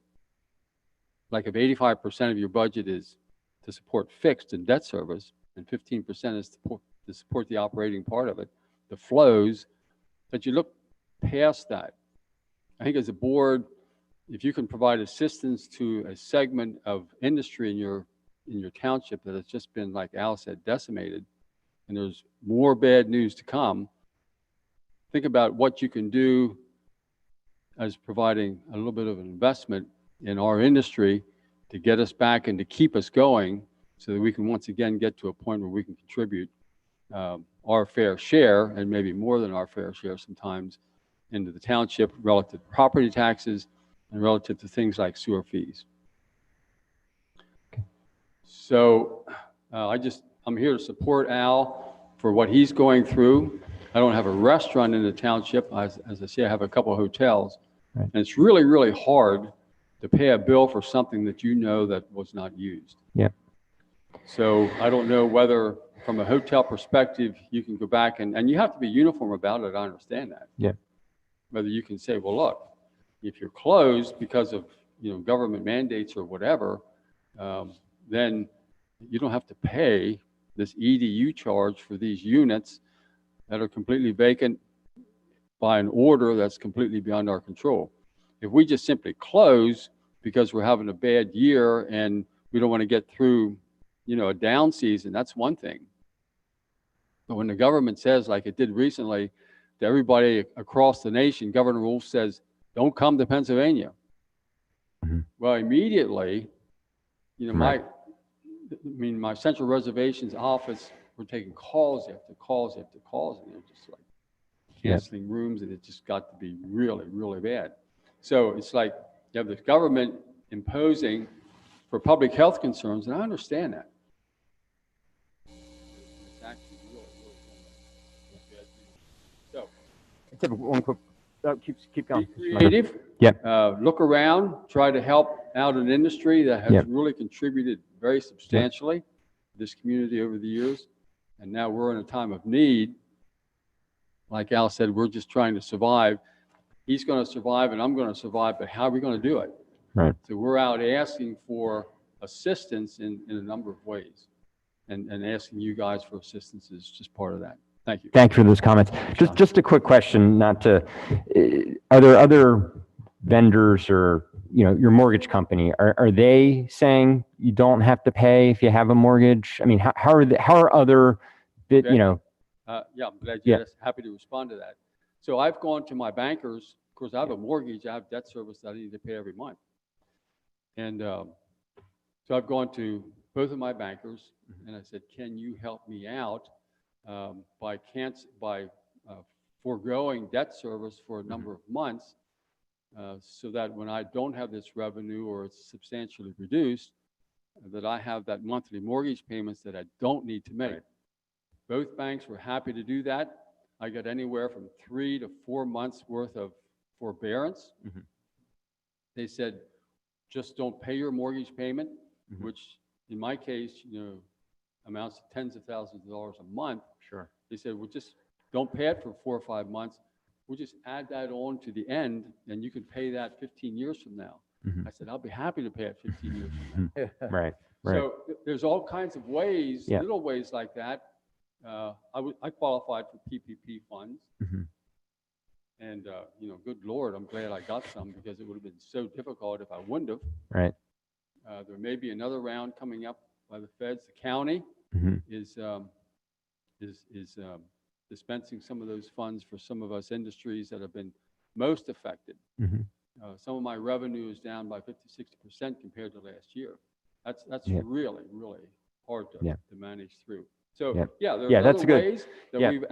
like if 85% of your budget is to support fixed and debt service, and 15% is to support the operating part of it, the flows, that you look past that. I think as a board, if you can provide assistance to a segment of industry in your township that has just been, like Al said, decimated, and there's more bad news to come, think about what you can do as providing a little bit of an investment in our industry to get us back and to keep us going so that we can once again get to a point where we can contribute our fair share, and maybe more than our fair share sometimes, into the township relative to property taxes and relative to things like sewer fees. So I'm here to support Al for what he's going through. I don't have a restaurant in the township. As I say, I have a couple of hotels. Right. And it's really, really hard to pay a bill for something that that was not used. Yeah. So I don't know whether, from a hotel perspective, you can go back and you have to be uniform about it. I understand that. Yeah. Whether you can say, well, look, if you're closed because of government mandates or whatever, then you don't have to pay this EDU charge for these units that are completely vacant by an order that's completely beyond our control. If we just simply close because we're having a bad year and we don't want to get through, a down season, that's one thing. But when the government says, like it did recently, to everybody across the nation, Governor Wolf says, don't come to Pennsylvania. Mhm. Well, immediately, Right. my central reservations office, we're taking calls after calls after calls, and they're just like canceling rooms, and it just got to be really, really bad. So it's like you have the government imposing for public health concerns, and I understand that. It's actually really, really bad. So Let's have one quick, keep going. be creative. Yep. Look around, try to help out an industry that has Yep. really contributed very substantially to this community over the years. And now we're in a time of need. Like Al said, we're just trying to survive. He's going to survive and I'm going to survive, but how are we going to do it? Right. So we're out asking for assistance in a number of ways. And asking you guys for assistance is just part of that. Thank you. Thank you for those comments. Just a quick question, not to, are there other vendors or, your mortgage company, are they saying you don't have to pay if you have a mortgage? I mean, how are other, Yeah, I'm glad you Yeah. asked. Happy to respond to that. So I've gone to my bankers. Of course, I have a mortgage. I have debt service that I need to pay every month. And so I've gone to both of my bankers and I said, can you help me out by foregoing debt service for a number of months so that when I don't have this revenue or it's substantially reduced, that I have that monthly mortgage payments that I don't need to make. Right. Both banks were happy to do that. I got anywhere from 3 to 4 months worth of forbearance. Mhm. They said, just don't pay your mortgage payment, Mhm. which in my case, amounts to tens of thousands of dollars a month. Sure. They said, well, just don't pay it for 4 or 5 months. We'll just add that on to the end and you can pay that 15 years from now. Mhm. I said, I'll be happy to pay it 15 years from now. Right. Right. So there's all kinds of ways, Yeah. little ways like that. I qualified for PPP funds. Mhm. And, good Lord, I'm glad I got some because it would have been so difficult if I wouldn't have. Right. There may be another round coming up by the feds. The county Mhm. is dispensing some of those funds for some of us industries that have been most affected. Mhm. Some of my revenue is down by 50, 60% compared to last year. That's Yeah. really, really hard to, Yeah. to manage through. So, Yeah. there's Yeah, that's other good. ways that Yeah. we've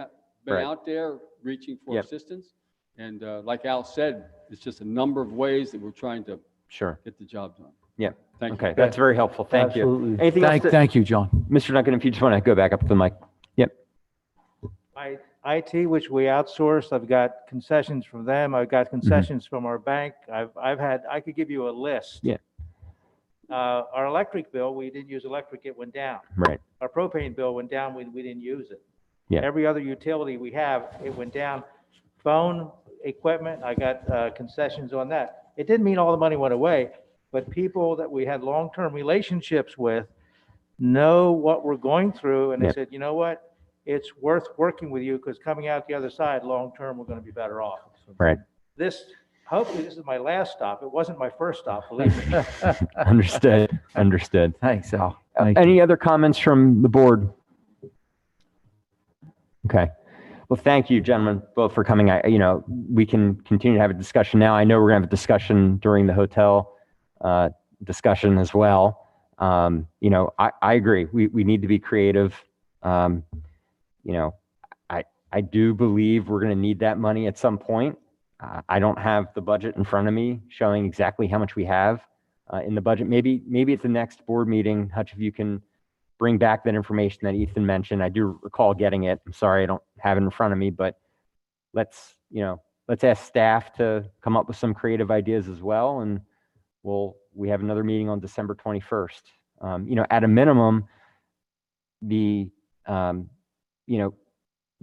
been Right. out there reaching for Yep. assistance. And like Al said, it's just a number of ways that we're trying to Sure. get the job done. Yeah. Thank you. Okay. That's very helpful. Thank you. Absolutely. Anything else? Thank you, John. Mr. Duncan, if you just want to go back up to the mic. Yep. IT, which we outsourced, I've got concessions from them. I've got concessions from our bank. I could give you a list. Yeah. Our electric bill, we didn't use electric, it went down. Right. Our propane bill went down, we didn't use it. Yeah. Every other utility we have, it went down. Phone, equipment, I got concessions on that. It didn't mean all the money went away, but people that we had long-term relationships with know what we're going through, and they Yeah. said, you know what? It's worth working with you because coming out the other side, long-term, we're going to be better off. Right. Hopefully this is my last stop. It wasn't my first stop, believe me. Understood. Understood. Thanks, Al. Any other comments from the board? Okay. Well, thank you, gentlemen, both for coming. We can continue to have a discussion now. I know we're gonna have a discussion during the hotel discussion as well. I agree. We need to be creative. I do believe we're gonna need that money at some point. I don't have the budget in front of me showing exactly how much we have in the budget. Maybe at the next board meeting, Hutch, if you can bring back that information that Ethan mentioned. I do recall getting it. I'm sorry, I don't have it in front of me, but let's ask staff to come up with some creative ideas as well. And we have another meeting on December 21st. At a minimum,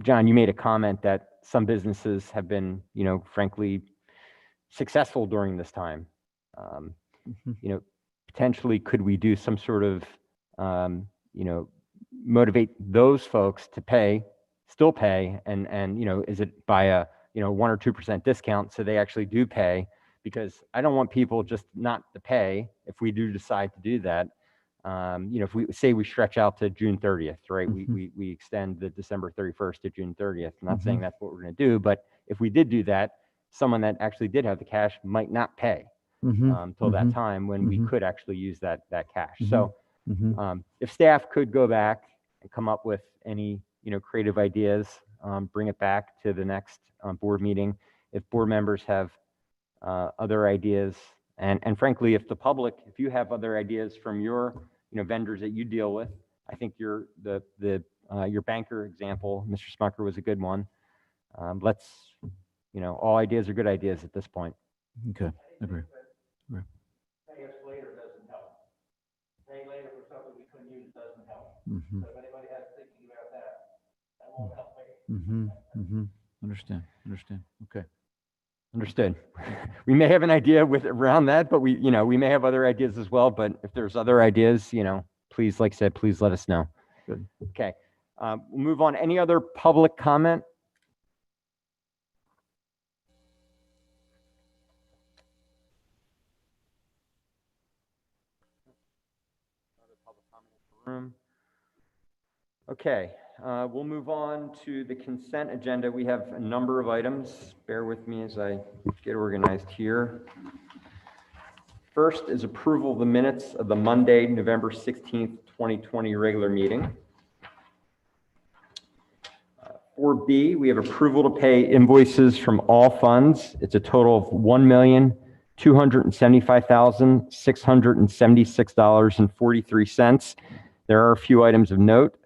John, you made a comment that some businesses have been, frankly, successful during this time. Potentially, could we do some sort of, motivate those folks to pay, still pay, and, you know, is it by a, you know, 1 or 2% discount so they actually do pay? Because I don't want people just not to pay if we do decide to do that. You know, if we say we stretch out to June 30th, right? We extend the December 31st to June 30th. I'm not saying that's what we're going to do, but if we did do that, someone that actually did have the cash might not pay till that time when we could actually use that cash. So if staff could go back and come up with any, you know, creative ideas, bring it back to the next board meeting. If board members have other ideas, and frankly, if the public, if you have other ideas from your, you know, vendors that you deal with, I think your banker example, Mr. Smucker, was a good one. Let's, you know, all ideas are good ideas at this point. Okay, agree. Pay us later doesn't help. Pay later for something we couldn't use doesn't help. Mm-hmm. So if anybody has thinking about that won't help me. Understand. Okay. Understood. We may have an idea with around that, but we, you know, we may have other ideas as well. But if there's other ideas, you know, please, like I said, please let us know. Good. Okay. We'll move on. Any other public comment? Room. Okay, we'll move on to the consent agenda. We have a number of items. Bear with me as I get organized here. First is approval of the minutes of the Monday, November 16th, 2020 regular meeting. 4B, we have approval to pay invoices from all funds. It's a total of $1,275,676.43. There are a few items of note.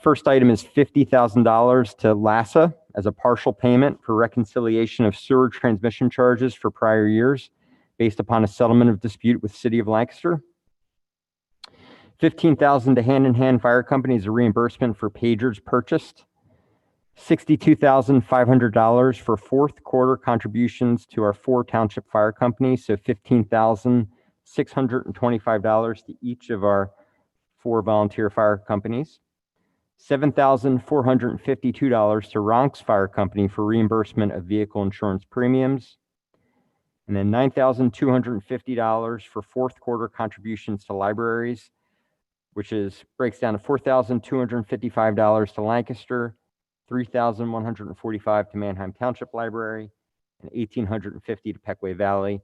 First item is $50,000 to LASA as a partial payment for reconciliation of sewer transmission charges for prior years based upon a settlement of dispute with City of Lancaster. $15,000 to Hand in Hand Fire Company as a reimbursement for pagers purchased. $62,500 for fourth quarter contributions to our 4 township fire companies, so $15,625 to each of our 4 volunteer fire companies. $7,452 to Ronks Fire Company for reimbursement of vehicle insurance premiums. And then $9,250 for fourth quarter contributions to libraries, which breaks down to $4,255 to Lancaster, $3,145 to Manheim Township Library, and $1,850 to Peckway Valley.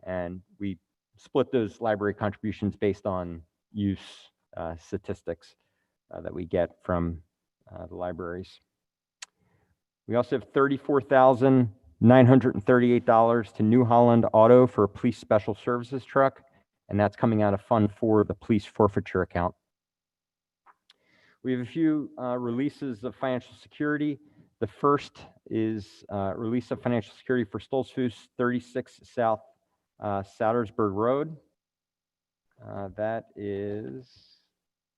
And we split those library contributions based on use statistics that we get from the libraries. We also have $34,938 to New Holland Auto for a police special services truck, and that's coming out of Fund 4, the police forfeiture account. We have a few releases of financial security. The first is release of financial security for Stolzfus 36 South Soudersburg Road. That is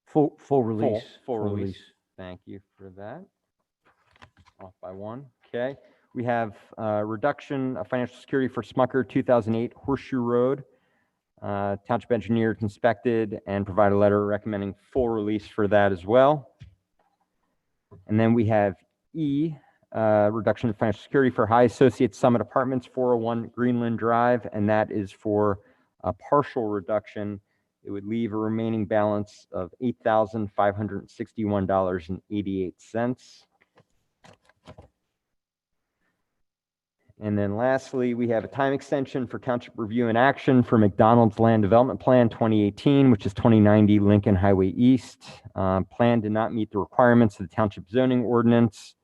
Full release. Full release. Thank you for that. Off by 1. Okay. We have reduction of financial security for Smucker 2008 Horseshoe Road. Township engineer inspected and provided a letter recommending full release for that as well. And then we have E, reduction of financial security for High Associates Summit Apartments 401 Greenland Drive, and that is for a partial reduction. It would leave a remaining balance of $8,561.88. And then lastly, we have a time extension for Township Review and Action for McDonald's Land Development Plan 2018, which is 2090 Lincoln Highway East. Plan did not meet the requirements of the Township Zoning Ordinance.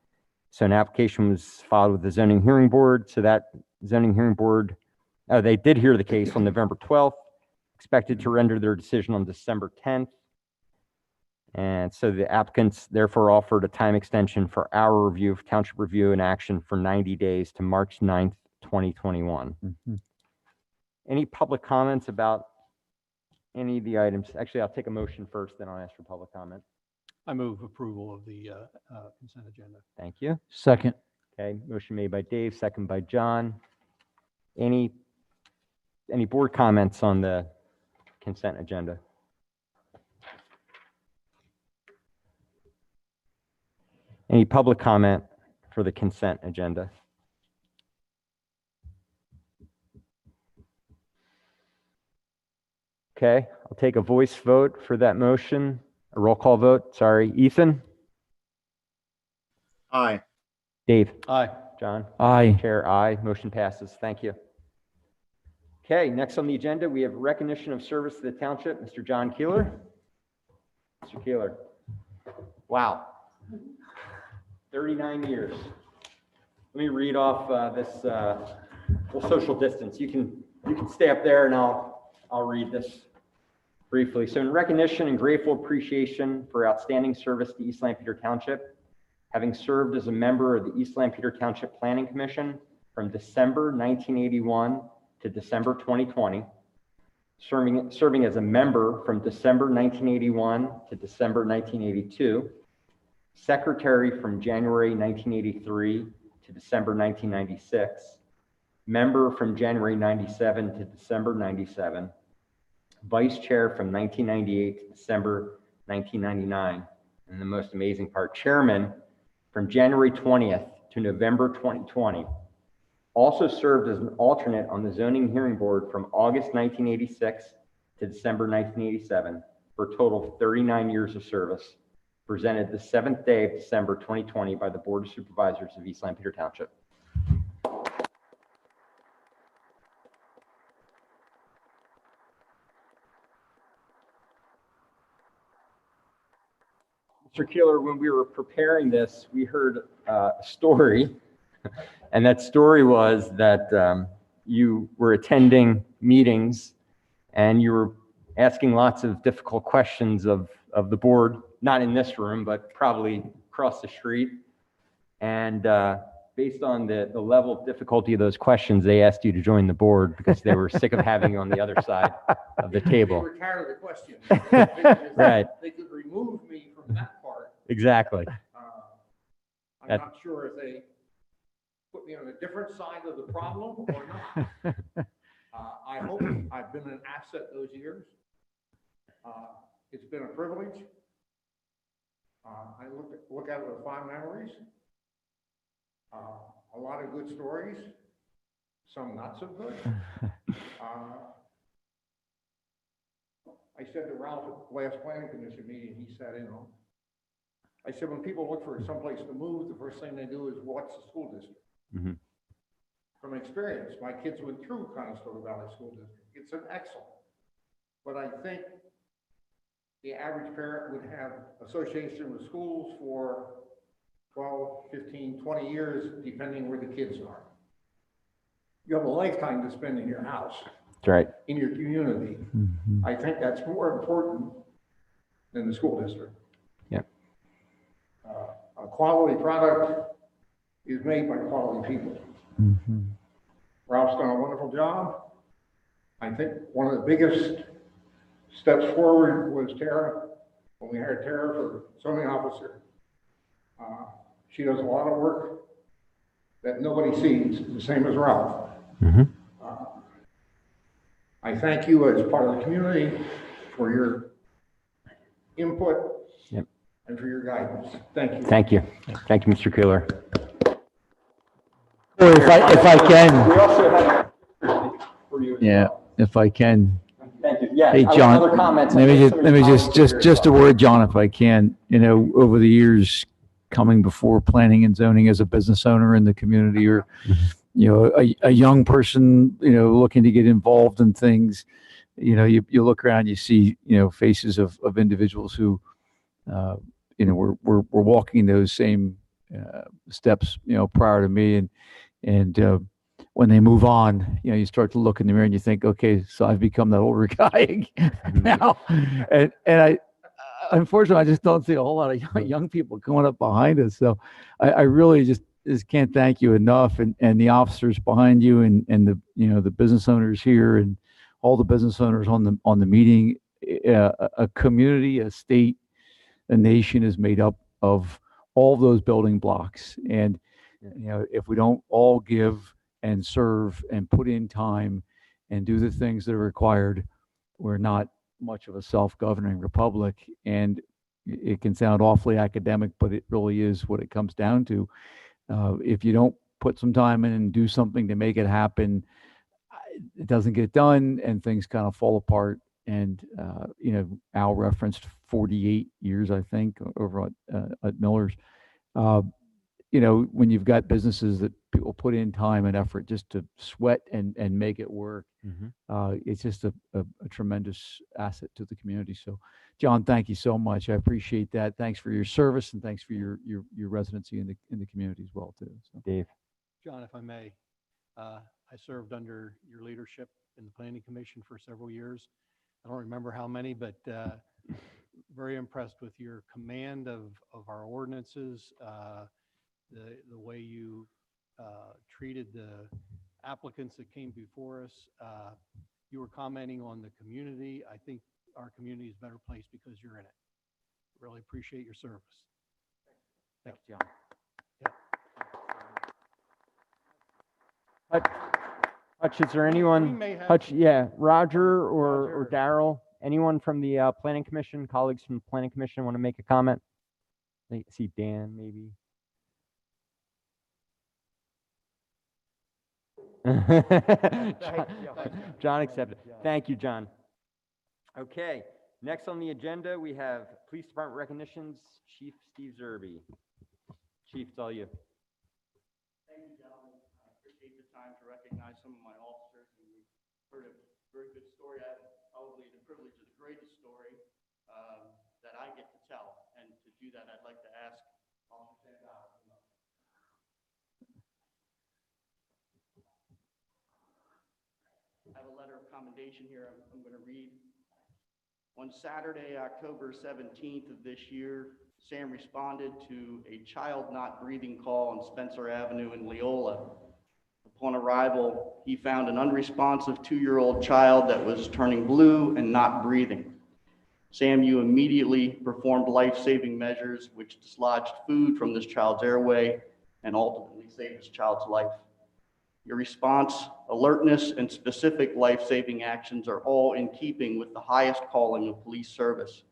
So an application was filed with the Zoning Hearing Board. So that Zoning Hearing Board, they did hear the case on November 12th. Expected to render their decision on December 10th. And so the applicants therefore offered a time extension for our review of Township Review and Action for 90 days to March 9th, 2021. Any public comments about any of the items? Actually, I'll take a motion first, then I'll ask for public comment. I move approval of the consent agenda. Thank you. Second. Okay, motion made by Dave, second by John. Any board comments on the consent agenda? Any public comment for the consent agenda? Okay, I'll take a voice vote for that motion, a roll call vote. Sorry, Ethan? Aye. Dave? Aye. John? Aye. Chair, aye. Motion passes. Thank you. Okay, next on the agenda, we have recognition of service to the township. Mr. John Keeler. Mr. Keeler. Wow. 39 years. Let me read off this, well, social distance. You can stay up there and I'll read this briefly. So in recognition and grateful appreciation for outstanding service to East Lampeter Township, having served as a member of the East Lampeter Township Planning Commission from December 1981 to December 2020, serving as a member from December 1981 to December 1982, secretary from January 1983 to December 1996, member from January 97 to December 97, vice chair from 1998 to December 1999, and the most amazing part, chairman from January 20th to November 2020. Also served as an alternate on the zoning hearing board from August 1986 to December 1987 for a total of 39 years of service. Presented the 7th day of December 2020 by the Board of Supervisors of East Lampeter Township. Mr. Keeler, when we were preparing this, we heard a story, and that story was that you were attending meetings and you were asking lots of difficult questions of the board, not in this room, but probably across the street. And based on the level of difficulty of those questions, they asked you to join the board because they were sick of having you on the other side of the They table. were tired of the questions. Right. They could remove me from that part. Exactly. I'm That- not sure if they put me on a different side of the problem or not. I hope I've been an asset those years. It's been a privilege. I look at it with fond memories. A lot of good stories, some not so good. I said to Ralph at the last planning commission meeting, he sat in on. I said, when people look for someplace to move, the first thing they do is what's the school district? Mm-hmm. From experience, my kids went through Conestoga Valley School District. It's an excellent. But I think the average parent would have association with schools for 12, 15, 20 years, depending where the kids are. You have a lifetime to spend in your house, That's right. in your community. Mhm. I think that's more important than the school district. Yep. A quality product is made by quality people. Mhm. Ralph's done a wonderful job. I think one of the biggest steps forward was Tara, when we hired Tara for zoning officer. She does a lot of work that nobody sees, the same as Ralph. Mm-hmm. I thank you as part of the community for your input. Yep. And for your guidance. Thank you. Thank you. Thank you, Mr. Keeler. Or if I can, We also have for you as Yeah, well. if I can. Thank you. Yeah. Hey, I- John, Other comments? let I me think just, some let of me your just, colleagues are just here a as well. word, John, if I can. You know, over the years, coming before planning and zoning as a business owner in the community, or, you know, a young person, you know, looking to get involved in things, you know, you look around, you see, you know, faces of individuals who, you know, were walking those same steps, you know, prior to me. And when they move on, you know, you start to look in the mirror and you think, okay, so I've become that older guy now. And I, unfortunately, I just don't see a whole lot of young people coming up behind us. So I really just can't thank you enough, and the officers behind you, and the, you know, the business owners here, and all the business owners on the meeting. A community, a state, a nation is made up of all those building blocks. And, you know, if we don't all give and serve and put in time and do the things that are required, we're not much of a self-governing republic. And it can sound awfully academic, but it really is what it comes down to. If you don't put some time in and do something to make it happen, it doesn't get done and things kind of fall apart. And, Al referenced 48 years, I think, over at Miller's. When you've got businesses that people put in time and effort just to sweat and make it work, it's just a tremendous asset to the community. So, John, thank you so much. I appreciate that. Thanks for your service and thanks for your residency in the community as well too. So. Dave. John, if I may, I served under your leadership in the Planning Commission for several years. I don't remember how many, but very impressed with your command of our ordinances, the way you treated the applicants that came before us. You were commenting on the community. I think our community is a better place because you're in it. Really appreciate your service. Thanks, John. Yeah. Hutch, is there anyone? Hutch, yeah, Roger or Daryl, anyone from the Planning Commission, colleagues from the Planning Commission want to make a comment? I see Dan, maybe. John accepted. Thank you, John. Okay, next on the agenda, we have Police Department recognitions, Chief Steve Zerby. Chief, it's all you. Thank you, gentlemen. I appreciate the time to recognize some of my officers. And we heard a very good story. I have probably the privilege of the greatest story that I get to tell. And to do that, I'd like to ask Officer Sandowell. I have a letter of commendation here I'm going to read. On Saturday, October 17th of this year, Sam responded to a child not breathing call on Spencer Avenue in Leola. Upon arrival, he found an unresponsive 2-year-old child that was turning blue and not breathing. Sam, you immediately performed life-saving measures which dislodged food from this child's airway and ultimately saved this child's life. Your response, alertness, and specific life-saving actions are all in keeping with the highest calling of police service.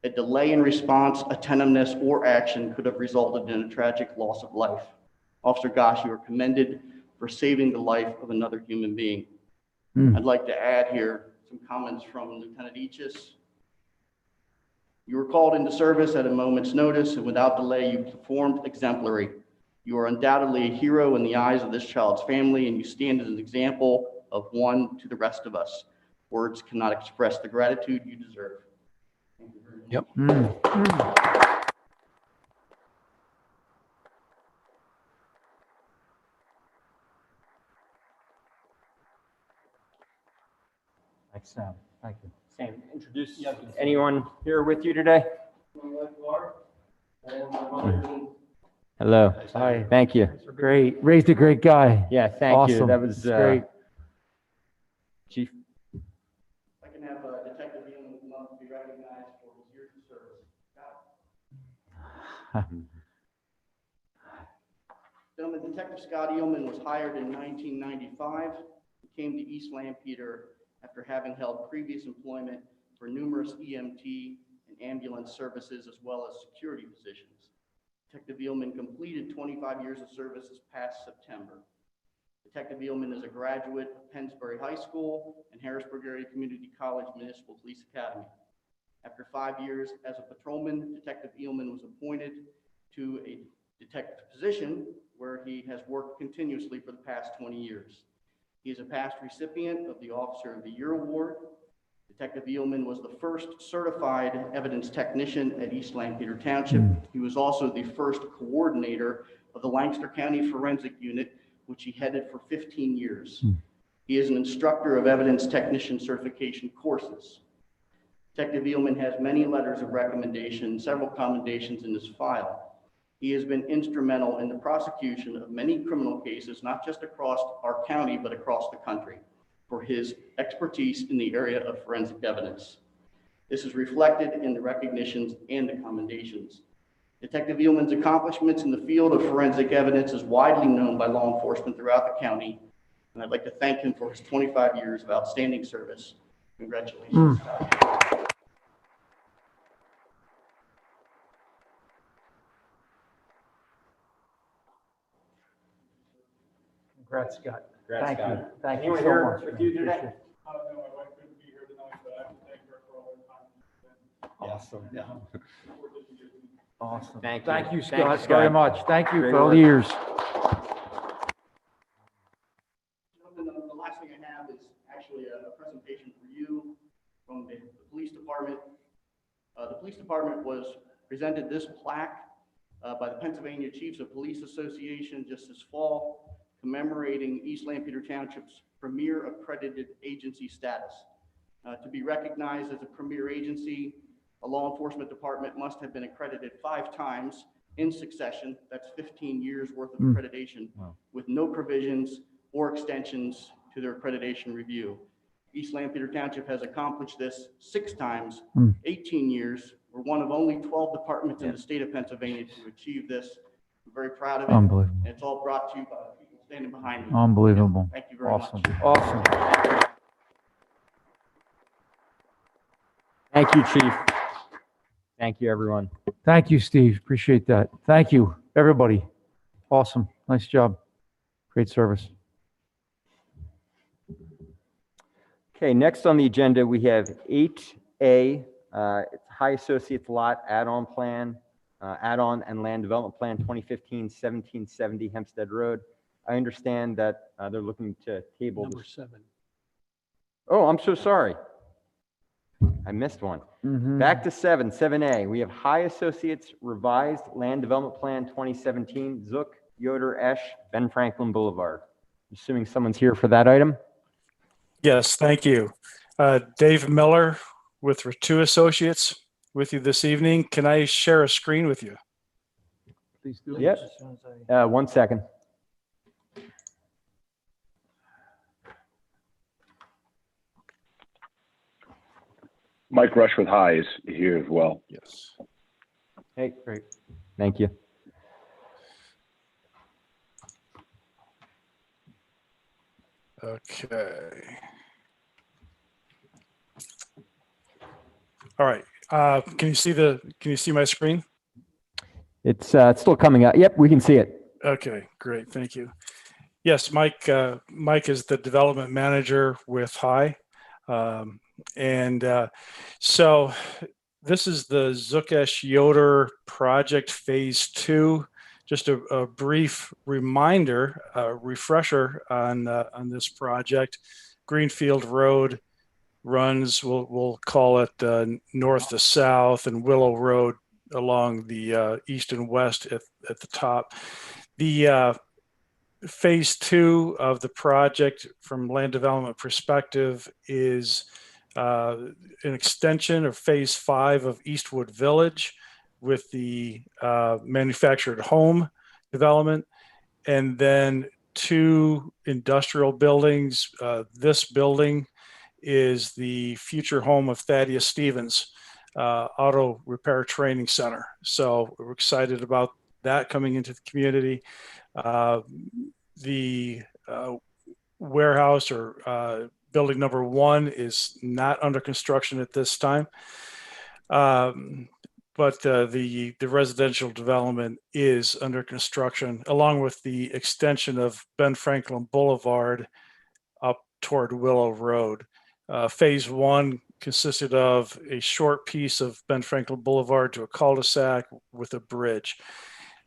A delay in response, attentiveness, or action could have resulted in a tragic loss of life. Officer Gosh, you are commended for saving the life of another human being. I'd like to add here some comments from Lieutenant Eachis. You were called into service at a moment's notice, and without delay, you performed exemplary. You are undoubtedly a hero in the eyes of this child's family, and you stand as an example of one to the rest of us. Words cannot express the gratitude you deserve. Thank you very much. Yep. Thanks, Sam. Thank you. Sam, introduce anyone here with you today? Hello. Hi. Thank you. Great. Raised a great guy. Yeah, thank you. Awesome. That was Great. Chief. I can have Detective Ewan come up to be recognized for his years of service. Gentlemen, Detective Scott Eelman was hired in 1995. He came to East Lampeter after having held previous employment for numerous EMT and ambulance services as well as security positions. Detective Eelman completed 25 years of service this past September. Detective Eelman is a graduate of Pennsbury High School and Harrisburg Area Community College Municipal Police Academy. After 5 years as a patrolman, Detective Eelman was appointed to a detective position where he has worked continuously for the past 20 years. He is a past recipient of the Officer of the Year Award. Detective Eelman was the first certified evidence technician at East Lampeter Township. He was also the first coordinator of the Lancaster County Forensic Unit, which he headed for 15 years. He is an instructor of evidence technician certification courses. Detective Eelman has many letters of recommendation, several commendations in his file. He has been instrumental in the prosecution of many criminal cases, not just across our county, but across the country, for his expertise in the area of forensic evidence. This is reflected in the recognitions and the commendations. Detective Eelman's accomplishments in the field of forensic evidence is widely known by law enforcement throughout the county, and I'd like to thank him for his 25 years of outstanding service. Congratulations. Congrats, Scott. Congrats, Thank you. Scott. Thank you Anyone so here much. with man. you today? Appreciate it. No, my wife couldn't be here tonight, but I have to thank her for all her time. Awesome. Awesome. Thank you. Thank you, Thank Scott, you, very Scott. much. Thank you Great for all the work. years. Gentlemen, the last thing I have is actually a presentation for you from the police department. The police department was presented this plaque by the Pennsylvania Chiefs of Police Association just this fall, commemorating East Lampeter Township's premier accredited agency status. To be recognized as a premier agency, a law enforcement department must have been accredited 5 times in succession. That's 15 years worth of accreditation, with no provisions or extensions to their accreditation review. East Lampeter Township has accomplished this 6 times, 18 years. We're one of only 12 departments in the state of Pennsylvania to achieve this. I'm very proud of it. Unbelievable. And it's all brought to you by the people standing behind me. Unbelievable. Thank you very Awesome. much. Awesome. Thank you, Chief. Thank you, everyone. Thank you, Steve. Appreciate that. Thank you, everybody. Awesome. Nice job. Great service. Okay, next on the agenda, we have 8A, it's High Associates Lot Add-on Plan, Add-on and Land Development Plan 2015-1770 Hempstead Road. I understand that they're looking to table Number this. 7. Oh, I'm so sorry. I missed one. Back to 7A. We have High Associates Revised Land Development Plan 2017, Zook, Yoder, Esch, Ben Franklin Boulevard. Assuming someone's here for that item. Yes, thank you. Dave Miller with Ritu Associates with you this evening. Can I share a screen with you? Please do. Yep. 1 second. Mike Rush with High is here as well. Yes. Hey, great. Thank you. Okay. All right. Can you see my screen? It's still coming out. Yep, we can see it. Okay, great. Thank you. Yes, Mike is the development manager with High. So this is the Zukesh Yoder project phase 2. Just a brief reminder, refresher on this project. Greenfield Road runs, we'll call it north to south, and Willow Road along the east and west at the top. The phase 2 of the project from land development perspective is an extension of phase 5 of Eastwood Village with the manufactured home development, and then 2 industrial buildings. This building is the future home of Thaddeus Stevens Auto Repair Training Center. So we're excited about that coming into the community. The warehouse or building number 1 is not under construction at this time. But the residential development is under construction, along with the extension of Ben Franklin Boulevard up toward Willow Road. Phase 1 consisted of a short piece of Ben Franklin Boulevard to a cul-de-sac with a bridge.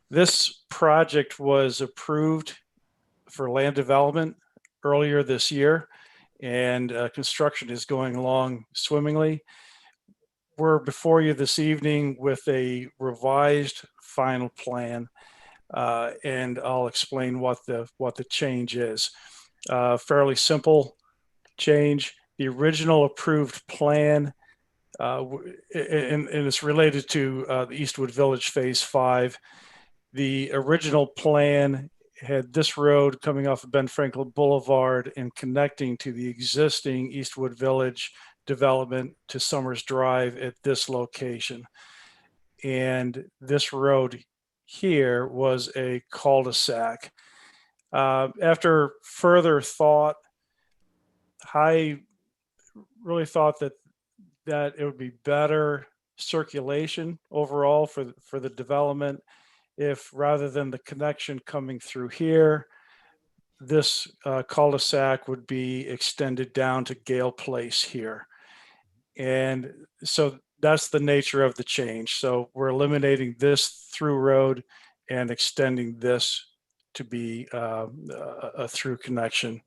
This project was approved for land development earlier this year, and construction is going along swimmingly. We're before you this evening with a revised final plan, and I'll explain what the change is. Fairly simple change. The original approved plan, and it's related to the Eastwood Village Phase 5. The original plan had this road coming off of Ben Franklin Boulevard and connecting to the existing Eastwood Village development to Summers Drive at this location. And this road here was a cul-de-sac. After further thought, I really thought that it would be better circulation overall for the development if, rather than the connection coming through here, this cul-de-sac would be extended down to Gale Place here. And so that's the nature of the change. So we're eliminating this through road and extending this to be a through connection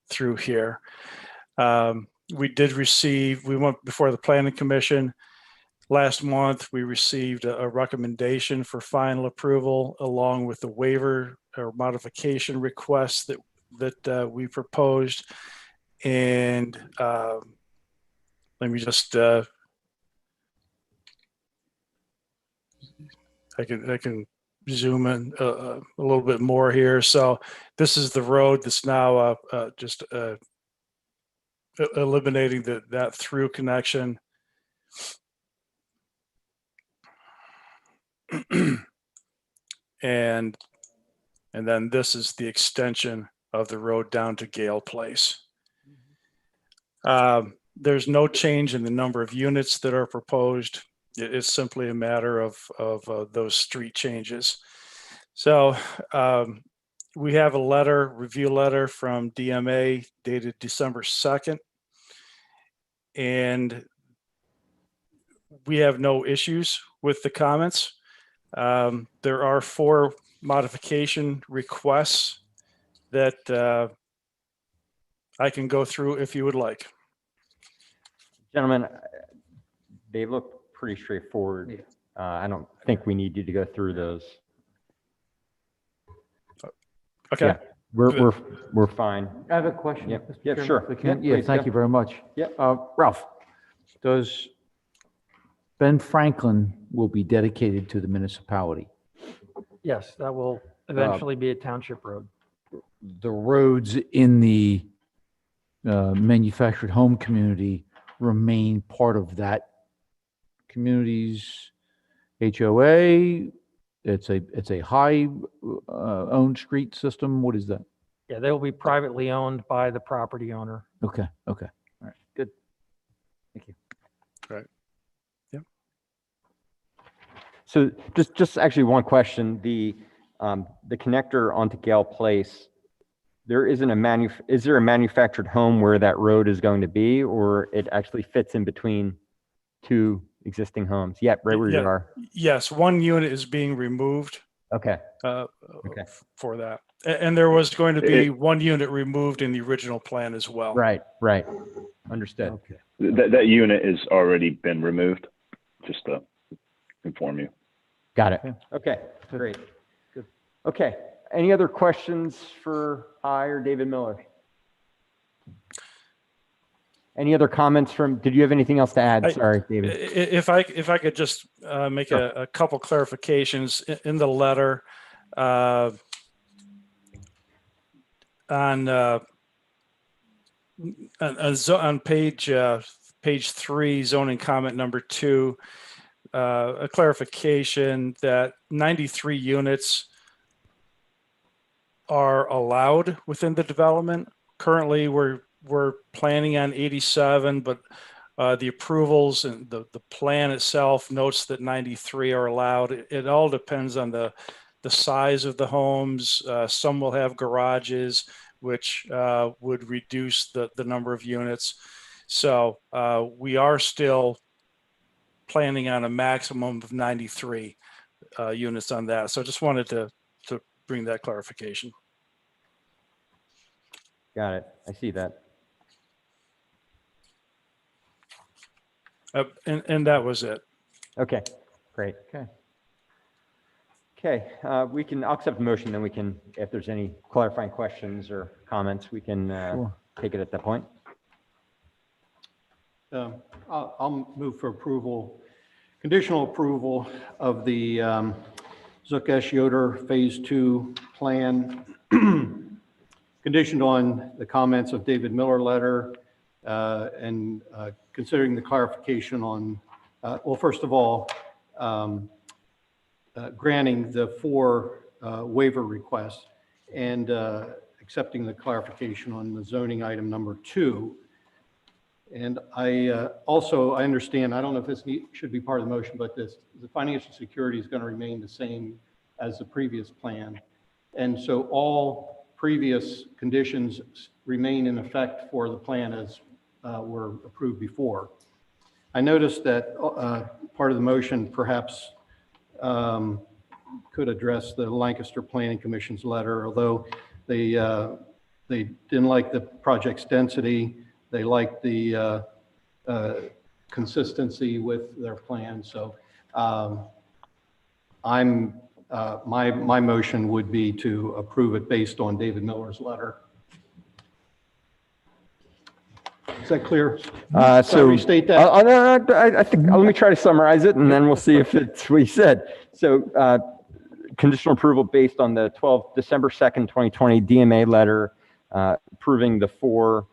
through here. We went before the Planning Commission. Last month, we received a recommendation for final approval along with the waiver or modification request that we proposed. And let me just, I can zoom in a little bit more here. So this is the road that's now just eliminating that through connection. and then this is the extension of the road down to Gale Place. There's no change in the number of units that are proposed. It's simply a matter of those street changes. So we have a review letter from DMA dated December 2nd. And we have no issues with the comments. There are 4 modification requests that I can go through if you would like. Gentlemen, they look pretty straightforward. I don't think we need you to go through those. Okay. Yeah, we're fine. I have a question. Yep. Mr. Yeah, Chairman, sure. if I can. Yeah, Yeah, please thank go. you very much. Yep. Ralph, does Ben Franklin will be dedicated to the municipality? Yes, that will eventually be a township road. The roads in the manufactured home community remain part of that community's HOA. It's a high owned street system. What is that? Yeah, they will be privately owned by the property owner. Okay. All right. Good. Thank you. Right. Yep. So just actually one question, the connector onto Gale Place, is there a manufactured home where that road is going to be, or it actually fits in between 2 existing homes? Yep, right where you are. Yes, 1 unit is being removed Okay. for that. And there was going to be 1 unit removed in the original plan as well. Right. Understood. Okay. That unit has already been removed, just to inform you. Got it. Okay, great. Good. Okay, any other questions for I or David Miller? Any other comments did you have anything else to add? Sorry, David. If I could just make a couple clarifications in the letter on page 3, zoning comment number 2, a clarification that 93 units are allowed within the development. Currently, we're planning on 87, but the approvals and the plan itself notes that 93 are allowed. It all depends on the size of the homes. Some will have garages, which would reduce the number of units. So we are still planning on a maximum of 93 units on that. So I just wanted to bring that clarification. Got it. I see that. And that was it. Okay, great. Okay, I'll accept the motion, then we can, if there's any clarifying questions or comments, we can take it at that point. I'll move for approval, conditional approval of the Zuckesh Yoder Phase 2 plan, conditioned on the comments of David Miller letter, and considering the clarification on, well, first of all, granting the 4 waiver requests and accepting the clarification on the zoning item number 2. And I understand, I don't know if this should be part of the motion, but the financial security is going to remain the same as the previous plan. And so all previous conditions remain in effect for the plan as were approved before. I noticed that part of the motion perhaps could address the Lancaster Planning Commission's letter, although they didn't like the project's density. They liked the consistency with their plan. So my motion would be to approve it based on David Miller's letter. Is that clear? So restate that? I think, let me try to summarize it and then we'll see if it's what he said. So conditional approval based on the December 2nd, 2020 DMA letter approving the four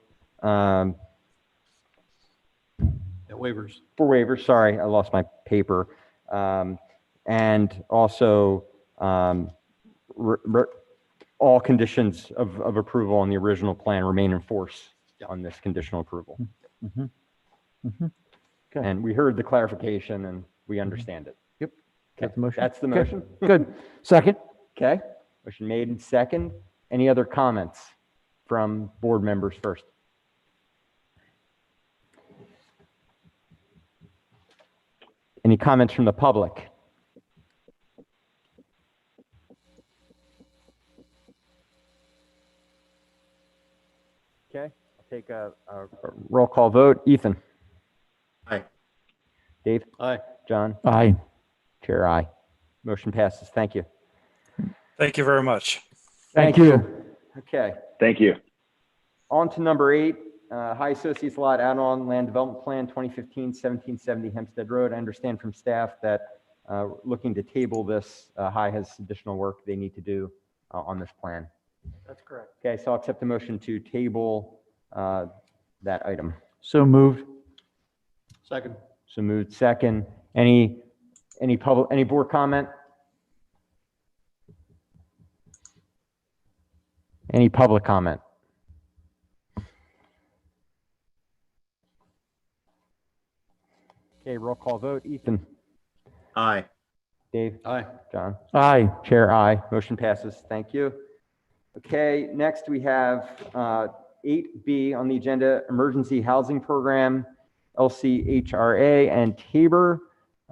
waivers. Four waivers, sorry, I lost my paper. And also all conditions of approval on the original plan remain in force on this conditional approval. Mhm. Mhm. Okay. And we heard the clarification and we understand it. Yep. Okay, That's the motion. that's the Okay. motion. Good. Second? Okay, motion made and second. Any other comments from board members first? Any comments from the public? Okay, I'll take a roll call vote. Ethan? Aye. Dave? Aye. John? Aye. Chair, aye. Motion passes. Thank you. Thank you very much. Thank you. Okay, Thank you. on to number 8, High Associates Lot Add-on Land Development Plan 2015-1770 Hempstead Road. I understand from staff that looking to table this, High has additional work they need to do on this plan. That's correct. Okay, so I'll accept the motion to table that item. So moved. Second. So moved second. Any board comment? Any public comment? Okay, roll call vote. Ethan? Aye. Dave? Aye. John? Aye. Chair, aye. Motion passes. Thank you. Okay, next we have 8B on the agenda, Emergency Housing Program, LCHRA and Tabor.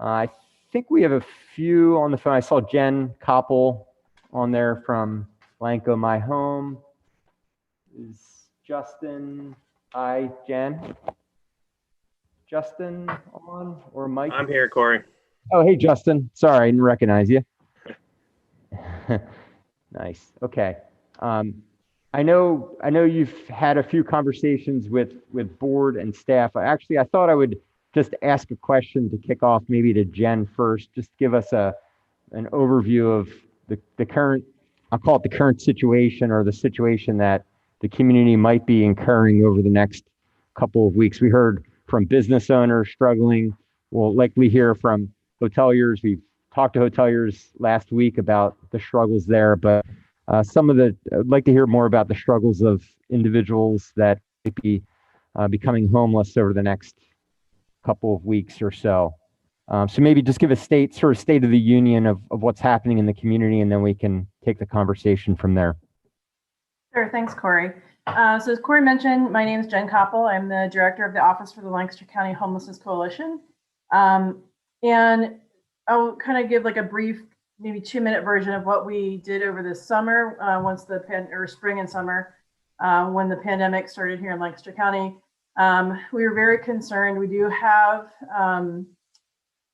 I think we have a few on the phone. I saw Jen Koppel on there from Blanco My Home. Is Justin? Hi, Jen. Justin on or Mike? I'm here, Corey. Oh, hey, Justin. Sorry, I didn't recognize you. Nice. Okay. I know you've had a few conversations with board and staff. Actually, I thought I would just ask a question to kick off, maybe to Jen first. Just give us an overview of the current, I'll call it the current situation, or the situation that the community might be incurring over the next couple of weeks. We heard from business owners struggling. We'll likely hear from hoteliers. We've talked to hoteliers last week about the struggles there, but I'd like to hear more about the struggles of individuals that might be becoming homeless over the next couple of weeks or so. So maybe just give a state of the union of what's happening in the community, and then we can take the conversation from there. Sure, thanks, Corey. So as Corey mentioned, my name is Jen Koppel. I'm the director of the Office for the Lancaster County Homelessness Coalition. And I'll kind of give like a brief, maybe 2-minute version of what we did over the summer, spring and summer, when the pandemic started here in Lancaster County. We were very concerned. We do have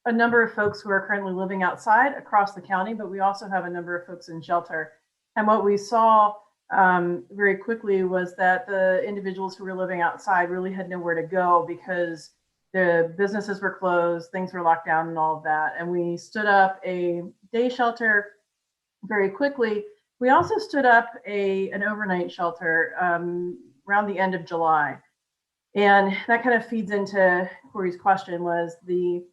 a number of folks who are currently living outside across the county, but we also have a number of folks in shelter. And what we saw very quickly was that the individuals who were living outside really had nowhere to go because the businesses were closed, things were locked down and all of that. And we stood up a day shelter very quickly. We also stood up an overnight shelter around the end of July. And that kind of feeds into Corey's question. Was the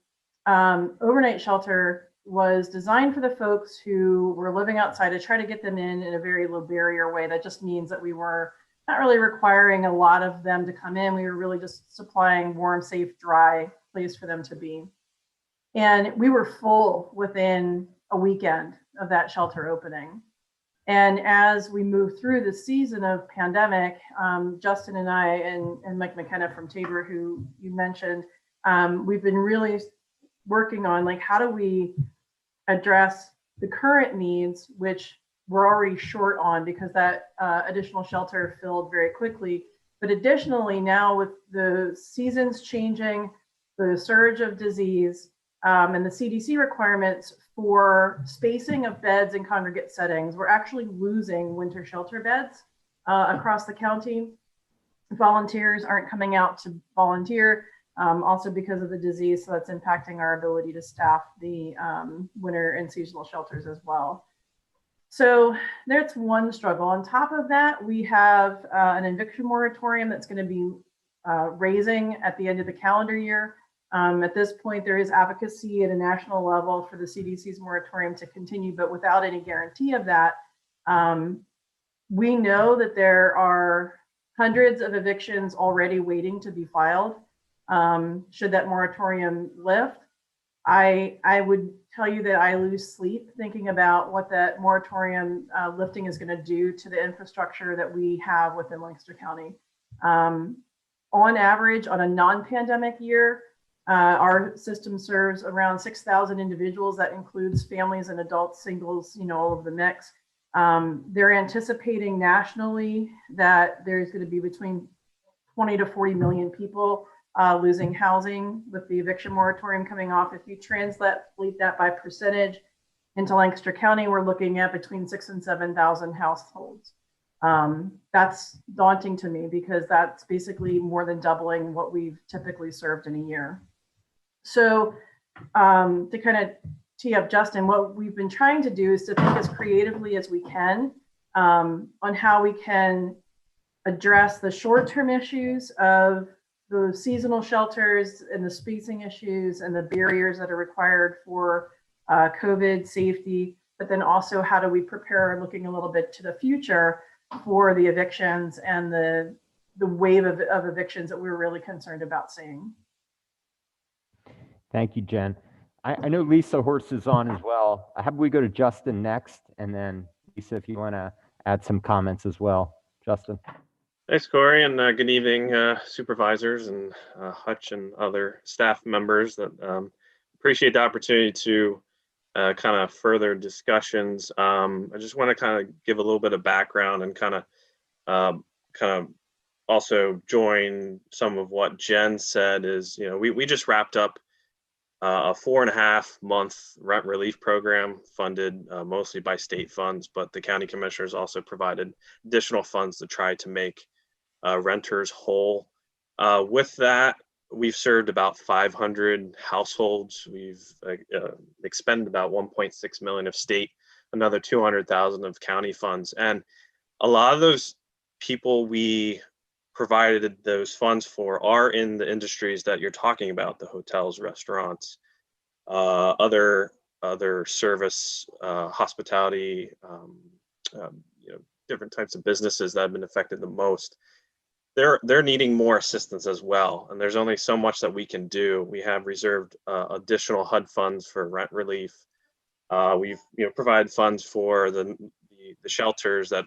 overnight shelter was designed for the folks who were living outside to try to get them in a very low barrier way. That just means that we were not really requiring a lot of them to come in. We were really just supplying warm, safe, dry place for them to be. And we were full within a weekend of that shelter opening. And as we move through the season of pandemic, Justin and I and Mike McKenna from Tabor, who you mentioned, we've been really working on like, how do we address the current needs, which we're already short on because that additional shelter filled very quickly. But additionally, now with the seasons changing, the surge of disease, and the CDC requirements for spacing of beds in congregate settings, we're actually losing winter shelter beds across the county. Volunteers aren't coming out to volunteer, also because of the disease, so that's impacting our ability to staff the winter and seasonal shelters as well. So that's one struggle. On top of that, we have an eviction moratorium that's going to be raising at the end of the calendar year. At this point, there is advocacy at a national level for the CDC's moratorium to continue, but without any guarantee of that. We know that there are hundreds of evictions already waiting to be filed. Should that moratorium lift, I would tell you that I lose sleep thinking about what that moratorium lifting is going to do to the infrastructure that we have within Lancaster County. On average, on a non-pandemic year, our system serves around 6,000 individuals. That includes families and adults, singles, all of the mix. They're anticipating nationally that there's going to be between 20 to 40 million people losing housing with the eviction moratorium coming off. If you translate that by percentage into Lancaster County, we're looking at between 6,000 and 7,000 households. That's daunting to me because that's basically more than doubling what we've typically served in a year. So to kind of tee up Justin, what we've been trying to do is to think as creatively as we can on how we can address the short-term issues of the seasonal shelters and the spacing issues and the barriers that are required for COVID safety, but then also how do we prepare looking a little bit to the future for the evictions and the wave of evictions that we're really concerned about seeing. Thank you, Jen. I know Lisa Horst is on as well. How about we go to Justin next, and then Lisa, if you want to add some comments as well. Justin. Thanks, Corey, and good evening, supervisors and Hutch and other staff members. That appreciate the opportunity to kind of further discussions. I just want to kind of give a little bit of background and kind of also join some of what Jen said. Is we just wrapped up a 4.5 month rent relief program funded mostly by state funds, but the county commissioners also provided additional funds to try to make renters whole. With that, we've served about 500 households. We've expended about 1.6 million of state, another 200,000 of county funds. And a lot of those people we provided those funds for are in the industries that you're talking about, the hotels, restaurants, other service, hospitality, different types of businesses that have been affected the most. They're needing more assistance as well, and there's only so much that we can do. We have reserved additional HUD funds for rent relief. We've provided funds for the shelters that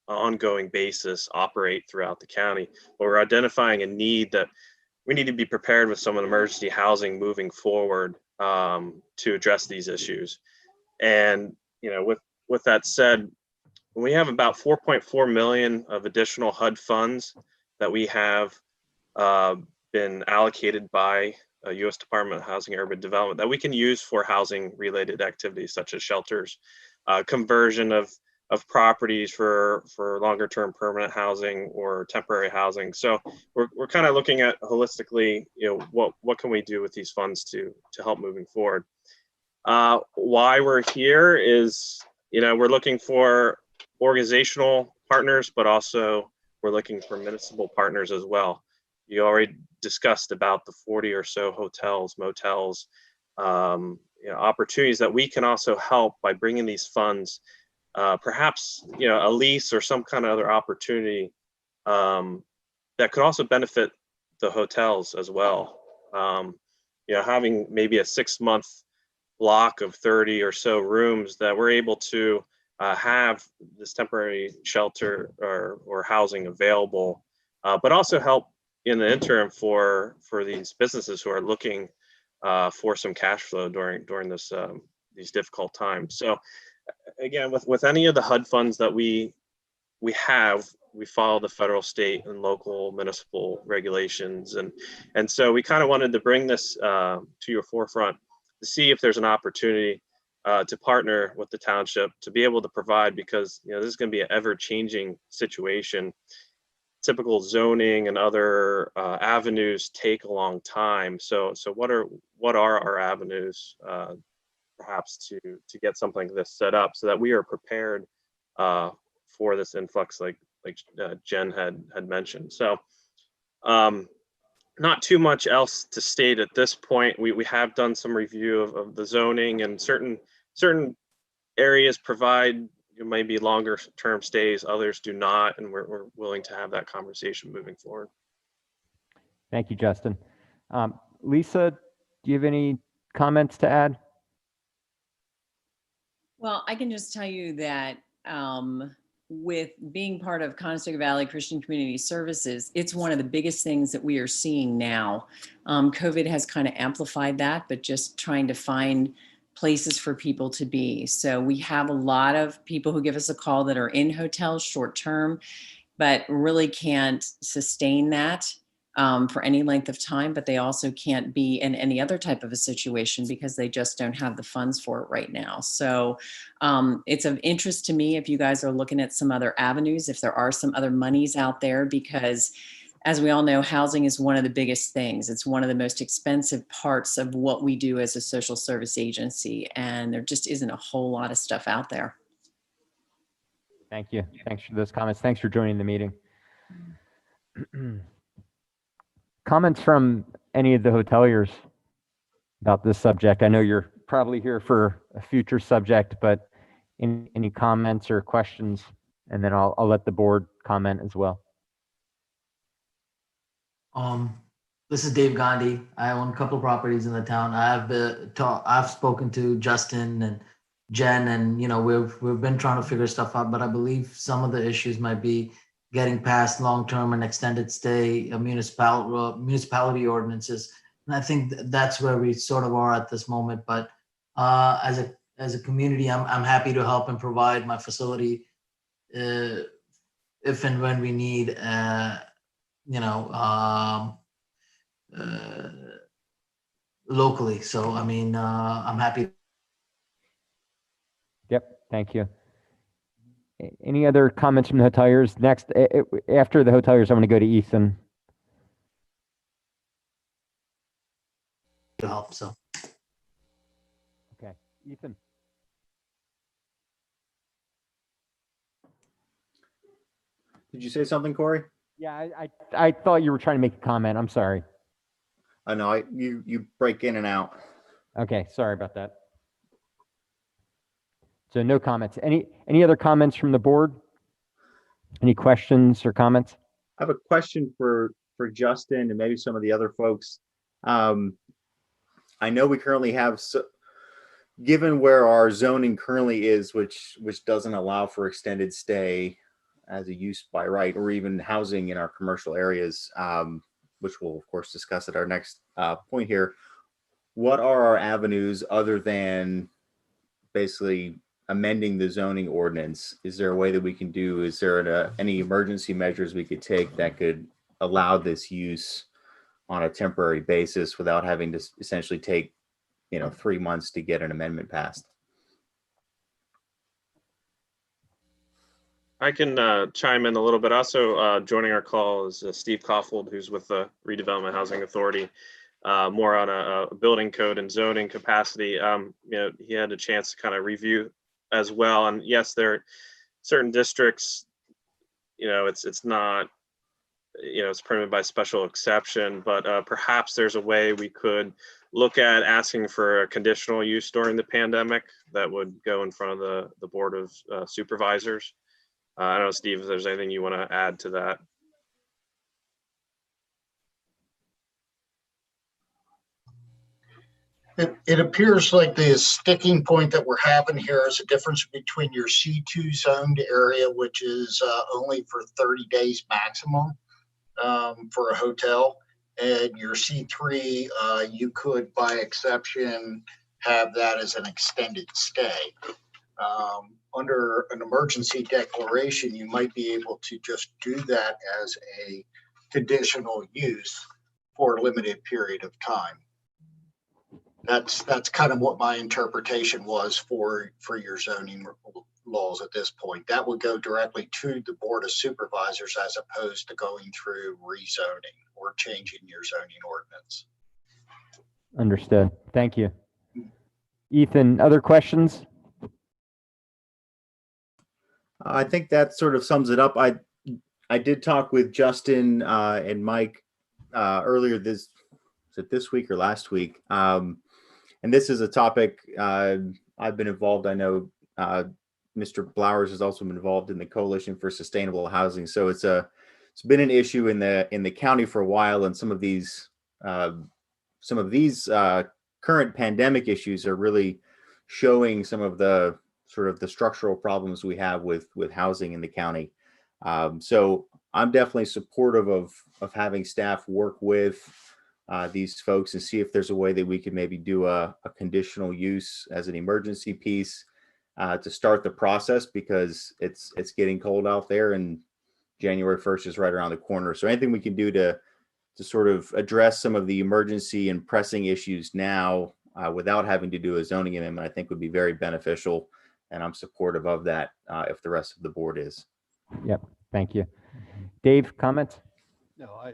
ongoing basis operate throughout the county. But we're identifying a need that we need to be prepared with some emergency housing moving forward to address these issues. And with that said, we have about 4.4 million of additional HUD funds that we have been allocated by U.S. Department of Housing and Urban Development that we can use for housing related activities such as shelters, conversion of properties for longer term permanent housing or temporary housing. So we're kind of looking at holistically, what can we do with these funds to help moving forward. Why we're here is, we're looking for organizational partners, but also we're looking for municipal partners as well. You already discussed about the 40 or so hotels, motels, opportunities that we can also help by bringing these funds, perhaps a lease or some kind of other opportunity that could also benefit the hotels as well. Having maybe a 6-month block of 30 or so rooms that we're able to have this temporary shelter or housing available, but also help in the interim for these businesses who are looking for some cash flow during this these difficult times. So again, with any of the HUD funds that we have, we follow the federal, state, and local municipal regulations, and so we kind of wanted to bring this to your forefront to see if there's an opportunity to partner with the township to be able to provide, because this is going to be an ever-changing situation. Typical zoning and other avenues take a long time. So what are our avenues perhaps to get something like this set up so that we are prepared for this influx, like Jen had mentioned. So not too much else to state at this point. We have done some review of the zoning, and certain areas provide maybe longer term stays, others do not, and we're willing to have that conversation moving forward. Thank you, Justin. Lisa, do you have any comments to add? Well, I can just tell you that with being part of Conestoga Valley Christian Community Services, it's one of the biggest things that we are seeing now. COVID has kind of amplified that, but just trying to find places for people to be. So we have a lot of people who give us a call that are in hotels short term, but really can't sustain that for any length of time, but they also can't be in any other type of a situation because they just don't have the funds for it right now. So it's of interest to me if you guys are looking at some other avenues, if there are some other monies out there, because as we all know, housing is one of the biggest things. It's one of the most expensive parts of what we do as a social service agency, and there just isn't a whole lot of stuff out there. Thank you. Thanks for those comments. Thanks for joining the meeting. Comments from any of the hoteliers about this subject? I know you're probably here for a future subject, but any comments or questions? And then I'll let the board comment as well. This is Dave Gandhi. I own a couple of properties in the town. I've spoken to Justin and Jen, and we've been trying to figure stuff out. But I believe some of the issues might be getting past long-term and extended stay municipality ordinances, and I think that's where we sort of are at this moment. But as a community, I'm happy to help and provide my facility if and when we need. Locally. So, I mean, I'm happy. Yep. Thank you. Any other comments from the hoteliers? Next, after the hoteliers, I'm going to go to Ethan. To help. So. Okay. Ethan. Did you say something, Corey? Yeah, I thought you were trying to make a comment. I'm sorry. No, you break in and out. Okay, sorry about that. So no comments. Any other comments from the board? Any questions or comments? I have a question for Justin and maybe some of the other folks. I know we currently have, given where our zoning currently is, which doesn't allow for extended stay as a use by right, or even housing in our commercial areas, which we'll of course discuss at our next point here. What are our avenues other than basically amending the zoning ordinance? Is there a way that we can do? Is there any emergency measures we could take that could allow this use on a temporary basis without having to essentially take 3 months to get an amendment passed? I can chime in a little bit. Also joining our call is Steve Kauffold, who's with the Redevelopment Housing Authority, more on a building code and zoning capacity. He had a chance to kind of review as well. And yes, there are certain districts, it's not, it's permitted by special exception, but perhaps there's a way we could look at asking for a conditional use during the pandemic that would go in front of the Board of Supervisors. I don't know, Steve, if there's anything you want to add to that. It appears like the sticking point that we're having here is a difference between your C2 zoned area, which is only for 30 days maximum for a hotel, and your C3, you could, by exception, have that as an extended stay. Under an emergency declaration, you might be able to just do that as a conditional use for a limited period of time. That's kind of what my interpretation was for your zoning laws at this point. That would go directly to the Board of Supervisors as opposed to going through rezoning or changing your zoning ordinance. Understood. Thank you. Ethan, other questions? I think that sort of sums it up. I did talk with Justin and Mike earlier was it this week or last week? And this is a topic I've been involved. I know Mr. Blowers has also been involved in the Coalition for Sustainable Housing. So it's been an issue in the county for a while, and some of these current pandemic issues are really showing some of the sort of the structural problems we have with housing in the county. So I'm definitely supportive of having staff work with these folks and see if there's a way that we could maybe do a conditional use as an emergency piece to start the process, because it's getting cold out there and January 1st is right around the corner. So anything we can do to sort of address some of the emergency and pressing issues now without having to do a zoning amendment, I think would be very beneficial. And I'm supportive of that if the rest of the board is. Yep. Thank you. Dave, comments? No,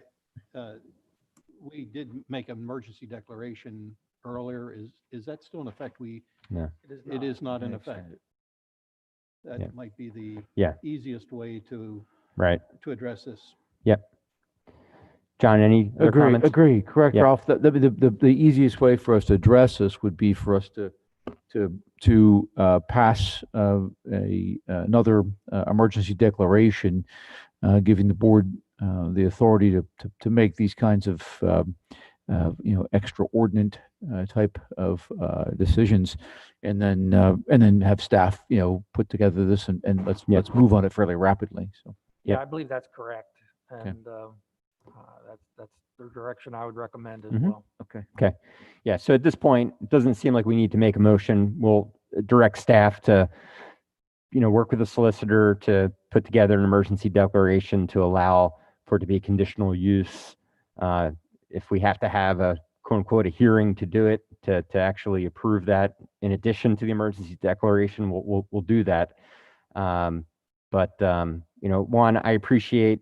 we did make an emergency declaration earlier. Is that still in effect? No. It is not in effect. That Yeah. might be the Yeah. easiest way to address this. Yep. John, any other comments? Agree. Correct, Yeah. Ralph. The easiest way for us to address this would be for us to pass another emergency declaration, giving the board the authority to make these kinds of extraordinary type of decisions, and then have staff put together this and let's move on it fairly rapidly. So Yeah, I believe that's correct. And that's the direction I would recommend as well. Okay. Yeah. So at this point, it doesn't seem like we need to make a motion. We'll direct staff to, work with the solicitor to put together an emergency declaration to allow for it to be a conditional use. If we have to have a quote unquote a hearing to do it, to actually approve that in addition to the emergency declaration, we'll do that. But one, I appreciate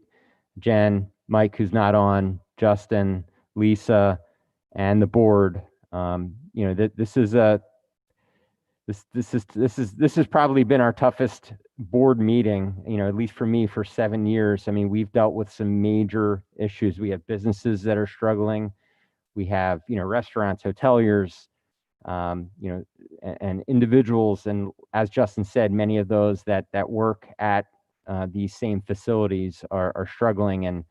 Jen, Mike, who's not on, Justin, Lisa, and the board. This has probably been our toughest board meeting, at least for me, for 7 years. I mean, we've dealt with some major issues. We have businesses that are struggling. We have, restaurants, hoteliers, and individuals. And as Justin said, many of those that work at these same facilities are struggling, and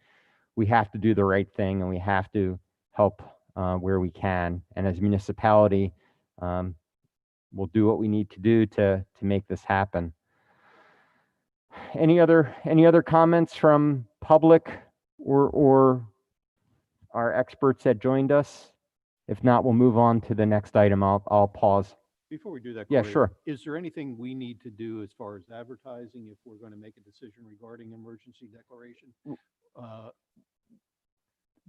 we have to do the right thing, and we have to help where we can. And as a municipality, we'll do what we need to do to make this happen. Any other comments from public or our experts that joined us? If not, we'll move on to the next item. I'll pause. Before we do that, Yeah, Corey, sure. Is there anything we need to do as far as advertising if we're going to make a decision regarding emergency declaration?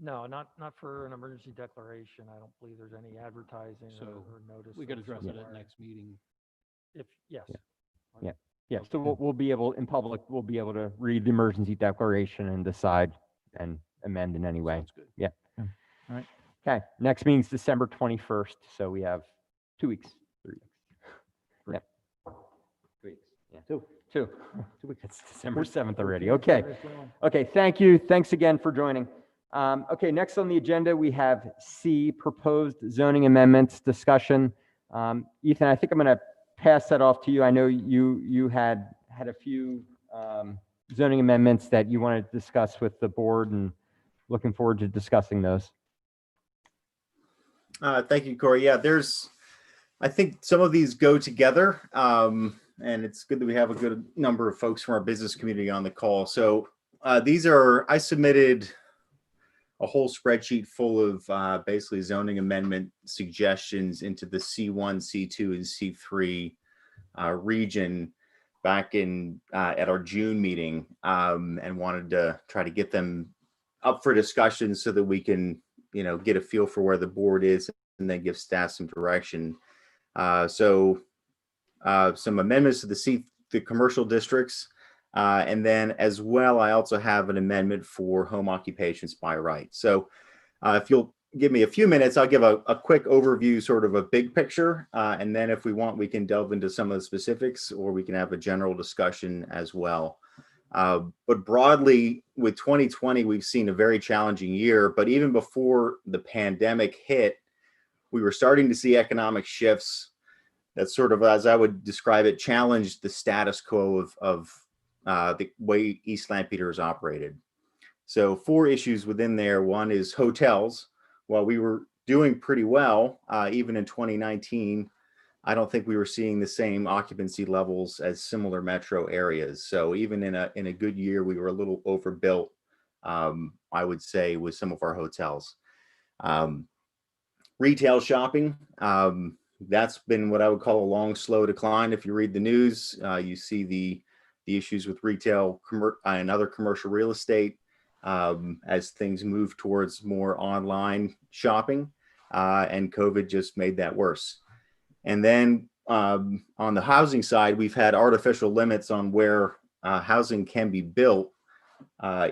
No, not for an emergency declaration. I don't believe there's any advertising or notice. We could address it at required. next meeting. Yes. Yeah. So we'll be able, in public, we'll be able to read the emergency declaration and decide and amend in any way. Sounds good. Yeah. all right. Okay. Next meeting's December 21st. So we have 2 weeks, 3 weeks. Yep. 2 weeks. Yeah. Two. 2 weeks. It's December 7th already. Okay. Okay. Thank you. Thanks again for joining. Okay. Next on the agenda, we have C, proposed zoning amendments discussion. Ethan, I think I'm going to pass that off to you. I know you had a few zoning amendments that you wanted to discuss with the board, and looking forward to discussing those. Thank you, Corey. Yeah, I think some of these go together, and it's good that we have a good number of folks from our business community on the call. So I submitted a whole spreadsheet full of basically zoning amendment suggestions into the C1, C2, and C3 region back in at our June meeting, and wanted to try to get them up for discussion so that we can, get a feel for where the board is and then give staff some direction. So some amendments to the commercial districts. And then as well, I also have an amendment for home occupations by right. So if you'll give me a few minutes, I'll give a quick overview, sort of a big picture. And then if we want, we can delve into some of the specifics, or we can have a general discussion as well. But broadly, with 2020, we've seen a very challenging year. But even before the pandemic hit, we were starting to see economic shifts that sort of, as I would describe it, challenged the status quo of the way East Lampeter is operated. So 4 issues within there. One is hotels. While we were doing pretty well, even in 2019, I don't think we were seeing the same occupancy levels as similar metro areas. So even in a good year, we were a little overbuilt, I would say, with some of our hotels. Retail shopping, that's been what I would call a long, slow decline. If you read the news, you see the issues with retail and other commercial real estate as things move towards more online shopping, and COVID just made that worse. And then on the housing side, we've had artificial limits on where housing can be built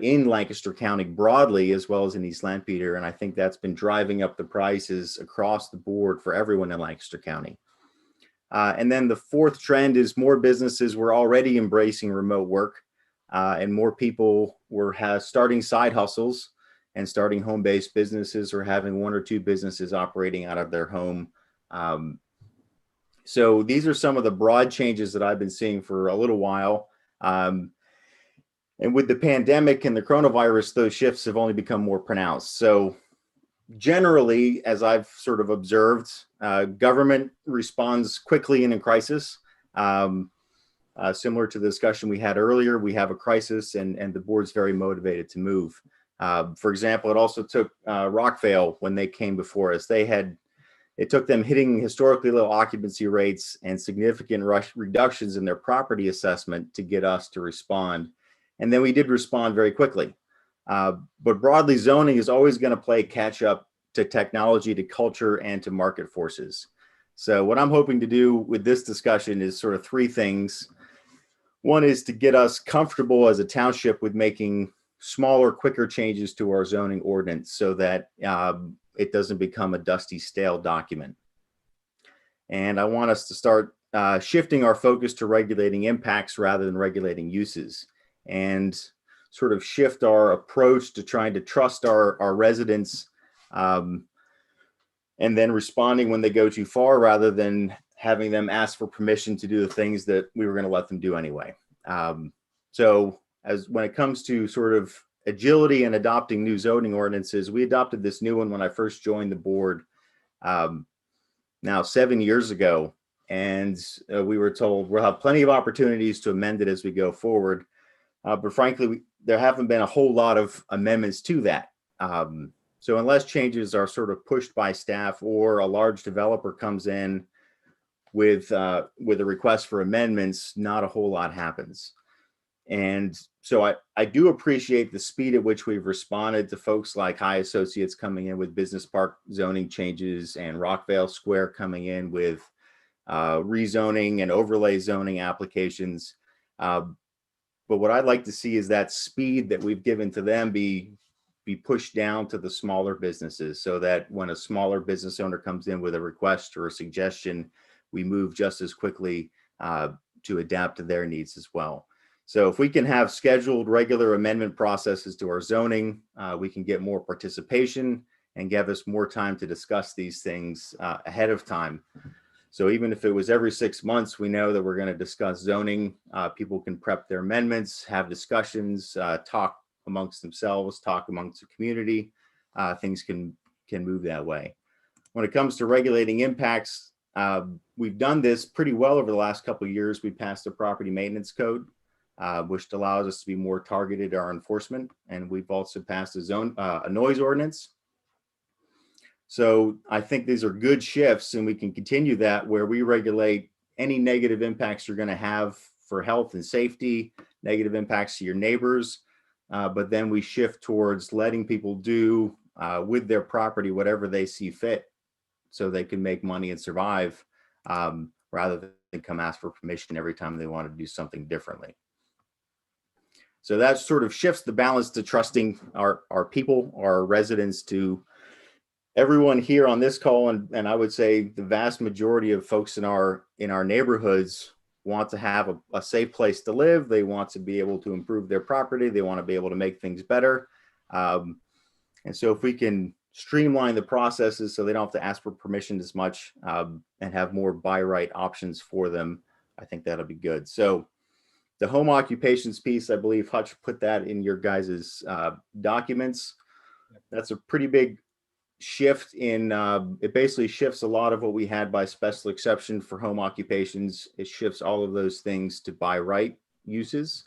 in Lancaster County broadly, as well as in East Lampeter. And I think that's been driving up the prices across the board for everyone in Lancaster County. And then the fourth trend is more businesses were already embracing remote work, and more people were starting side hustles and starting home-based businesses, or having 1 or 2 businesses operating out of their home. So these are some of the broad changes that I've been seeing for a little while. And with the pandemic and the coronavirus, those shifts have only become more pronounced. So generally, as I've sort of observed, government responds quickly in a crisis. Similar to the discussion we had earlier, we have a crisis, and the board's very motivated to move. For example, it also took Rockvale, when they came before us, it took them hitting historically low occupancy rates and significant reductions in their property assessment to get us to respond. And then we did respond very quickly. But broadly, zoning is always going to play catch up to technology, to culture, and to market forces. So what I'm hoping to do with this discussion is sort of 3 things. One is to get us comfortable as a township with making smaller, quicker changes to our zoning ordinance so that it doesn't become a dusty, stale document. And I want us to start shifting our focus to regulating impacts rather than regulating uses, and sort of shift our approach to trying to trust our residents, and then responding when they go too far, rather than having them ask for permission to do the things that we were going to let them do anyway. So when it comes to sort of agility and adopting new zoning ordinances, we adopted this new one when I first joined the board now 7 years ago. And we were told we'll have plenty of opportunities to amend it as we go forward. But frankly, there haven't been a whole lot of amendments to that. So unless changes are sort of pushed by staff, or a large developer comes in with a request for amendments, not a whole lot happens. And so I do appreciate the speed at which we've responded to folks like High Associates coming in with business park zoning changes, and Rockvale Square coming in with rezoning and overlay zoning applications. But what I'd like to see is that speed that we've given to them be pushed down to the smaller businesses, so that when a smaller business owner comes in with a request or a suggestion, we move just as quickly to adapt to their needs as well. So if we can have scheduled regular amendment processes to our zoning, we can get more participation and give us more time to discuss these things ahead of time. So even if it was every 6 months, we know that we're going to discuss zoning. People can prep their amendments, have discussions, talk amongst themselves, talk amongst the community. Things can move that way. when it comes to regulating impacts, we've done this pretty well over the last couple of years. We passed a property maintenance code, which allows us to be more targeted in our enforcement. And we've also passed a noise ordinance. So I think these are good shifts, and we can continue that where we regulate any negative impacts you're going to have for health and safety, negative impacts to your neighbors. But then we shift towards letting people do with their property whatever they see fit, so they can make money and survive, rather than come ask for permission every time they want to do something differently. So that sort of shifts the balance to trusting our people, our residents, to everyone here on this call. And I would say the vast majority of folks in our neighborhoods want to have a safe place to live. They want to be able to improve their property. They want to be able to make things better. And so if we can streamline the processes so they don't have to ask for permission as much, and have more by right options for them, I think that'll be good. So the home occupations piece, I believe Hutch put that in your guys's documents. That's a pretty big shift in, it basically shifts a lot of what we had by special exception for home occupations. It shifts all of those things to by right uses,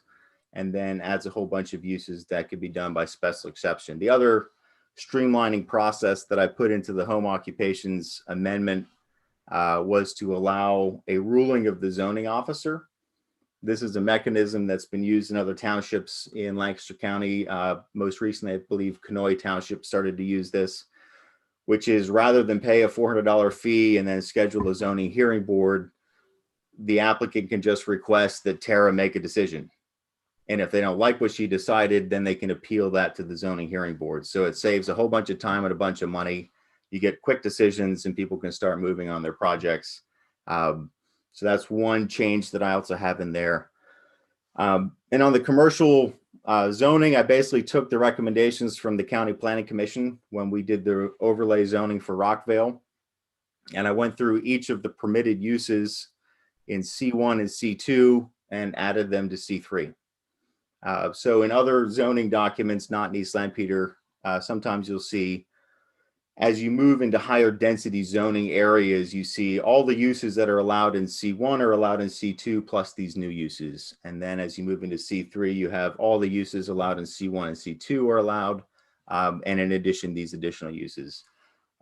and then adds a whole bunch of uses that could be done by special exception. The other streamlining process that I put into the home occupations amendment was to allow a ruling of the zoning officer. This is a mechanism that's been used in other townships in Lancaster County. Most recently, I believe Conoy Township started to use this, which is rather than pay a $400 fee and then schedule a zoning hearing board, the applicant can just request that Tara make a decision. And if they don't like what she decided, then they can appeal that to the zoning hearing board. So it saves a whole bunch of time and a bunch of money. You get quick decisions and people can start moving on their projects. So that's one change that I also have in there. And on the commercial zoning, I basically took the recommendations from the County Planning Commission when we did the overlay zoning for Rockville. And I went through each of the permitted uses in C1 and C2 and added them to C3. So in other zoning documents, not in East Lampeter, sometimes you'll see, as you move into higher density zoning areas, you see all the uses that are allowed in C1 are allowed in C2 plus these new uses. And then as you move into C3, you have all the uses allowed in C1 and C2 are allowed. And in addition, these additional uses.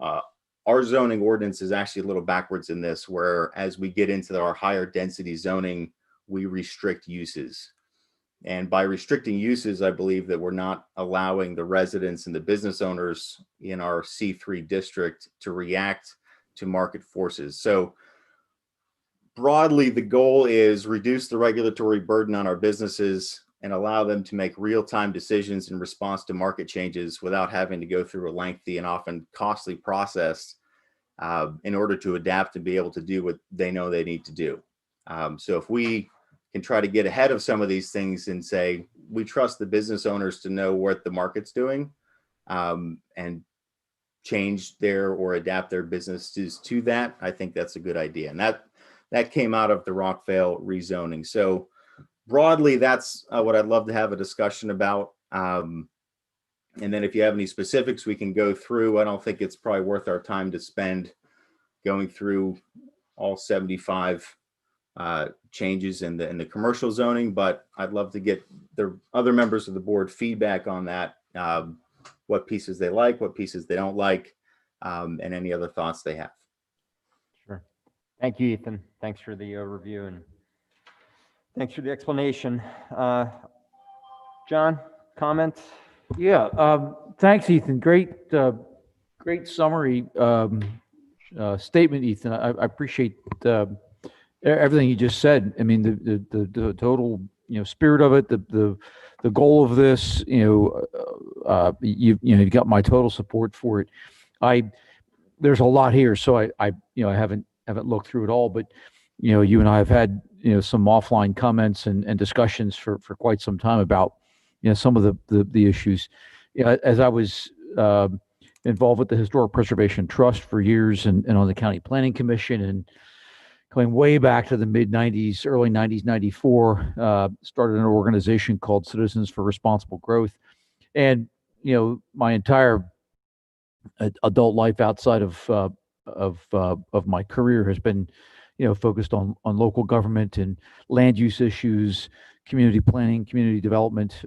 Our zoning ordinance is actually a little backwards in this, where as we get into our higher density zoning, we restrict uses. And by restricting uses, I believe that we're not allowing the residents and the business owners in our C3 district to react to market forces. So broadly, the goal is reduce the regulatory burden on our businesses and allow them to make real-time decisions in response to market changes without having to go through a lengthy and often costly process in order to adapt and be able to do what they know they need to do. So if we can try to get ahead of some of these things and say, we trust the business owners to know what the market's doing, and change their or adapt their businesses to that, I think that's a good idea. And that came out of the Rockville rezoning. So broadly, that's what I'd love to have a discussion about. And then if you have any specifics, we can go through. I don't think it's probably worth our time to spend going through all 75 changes in the commercial zoning, but I'd love to get the other members of the board feedback on that, what pieces they like, what pieces they don't like, and any other thoughts they have. Sure. Thank you, Ethan. Thanks for the overview and thanks for the explanation. John, comments? Yeah, thanks, Ethan. Great summary statement, Ethan. I appreciate everything you just said. I mean, the total, spirit of it, the goal of this, you've got my total support for it. There's a lot here, so I haven't looked through it all, but you and I have had some offline comments and discussions for quite some time about some of the issues. As I was involved with the Historic Preservation Trust for years and on the County Planning Commission, and going way back to the mid 90s, early 90s, 94, started an organization called Citizens for Responsible Growth. And, my entire adult life outside of of my career has been, focused on local government and land use issues, community planning, community development,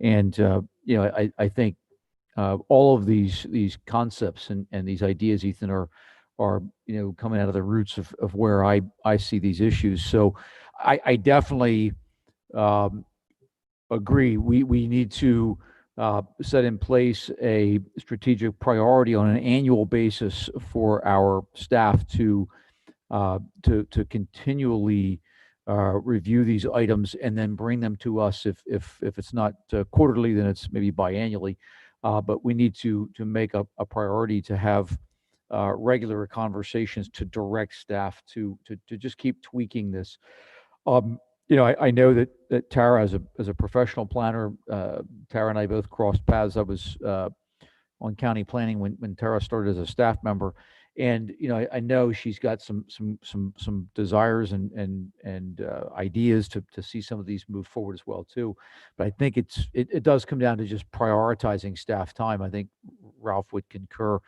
and I think all of these concepts and these ideas, Ethan, are coming out of the roots of where I see these issues. So I definitely agree. We need to set in place a strategic priority on an annual basis for our staff to continually review these items and then bring them to us. If it's not quarterly, then it's maybe biannually. But we need to make a priority to have regular conversations to direct staff to just keep tweaking this. I know that Tara, as a professional planner, Tara and I both crossed paths. I was on county planning when Tara started as a staff member, and I know she's got some desires and ideas to see some of these move forward as well too. But I think it does come down to just prioritizing staff time. I think Ralph would concur.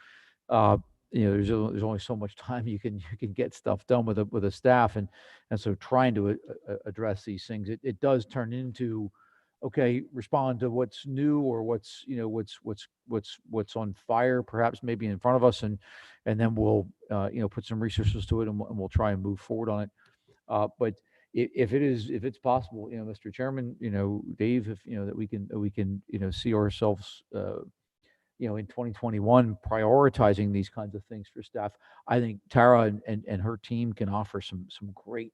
There's only so much time you can get stuff done with a staff, and so trying to address these things, it does turn into, okay, respond to what's new or what's on fire, perhaps maybe in front of us, and then we'll put some resources to it, and we'll try and move forward on it. But if it's possible, Mr. Chairman, Dave, if that we can see ourselves in 2021 prioritizing these kinds of things for staff, I think Tara and her team can offer some great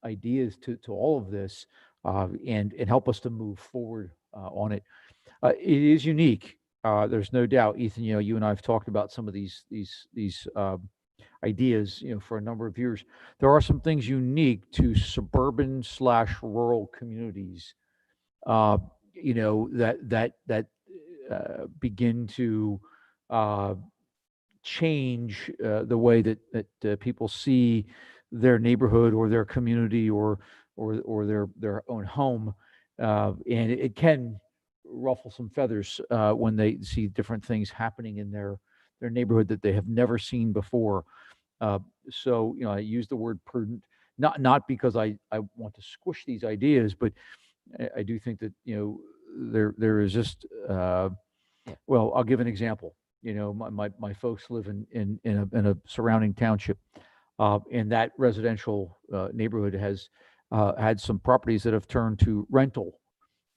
ideas to all of this, and help us to move forward on it. It is unique. There's no doubt, Ethan. You and I have talked about some of these ideas, for a number of years. There are some things unique to suburban/rural communities, that begin to change the way that people see their neighborhood or their community or their own home, and it can ruffle some feathers when they see different things happening in their neighborhood that they have never seen before. So I use the word prudent, not because I want to squish these ideas, but I do think that there is just well, I'll give an example. My folks live in a surrounding township, and that residential neighborhood has had some properties that have turned to rental,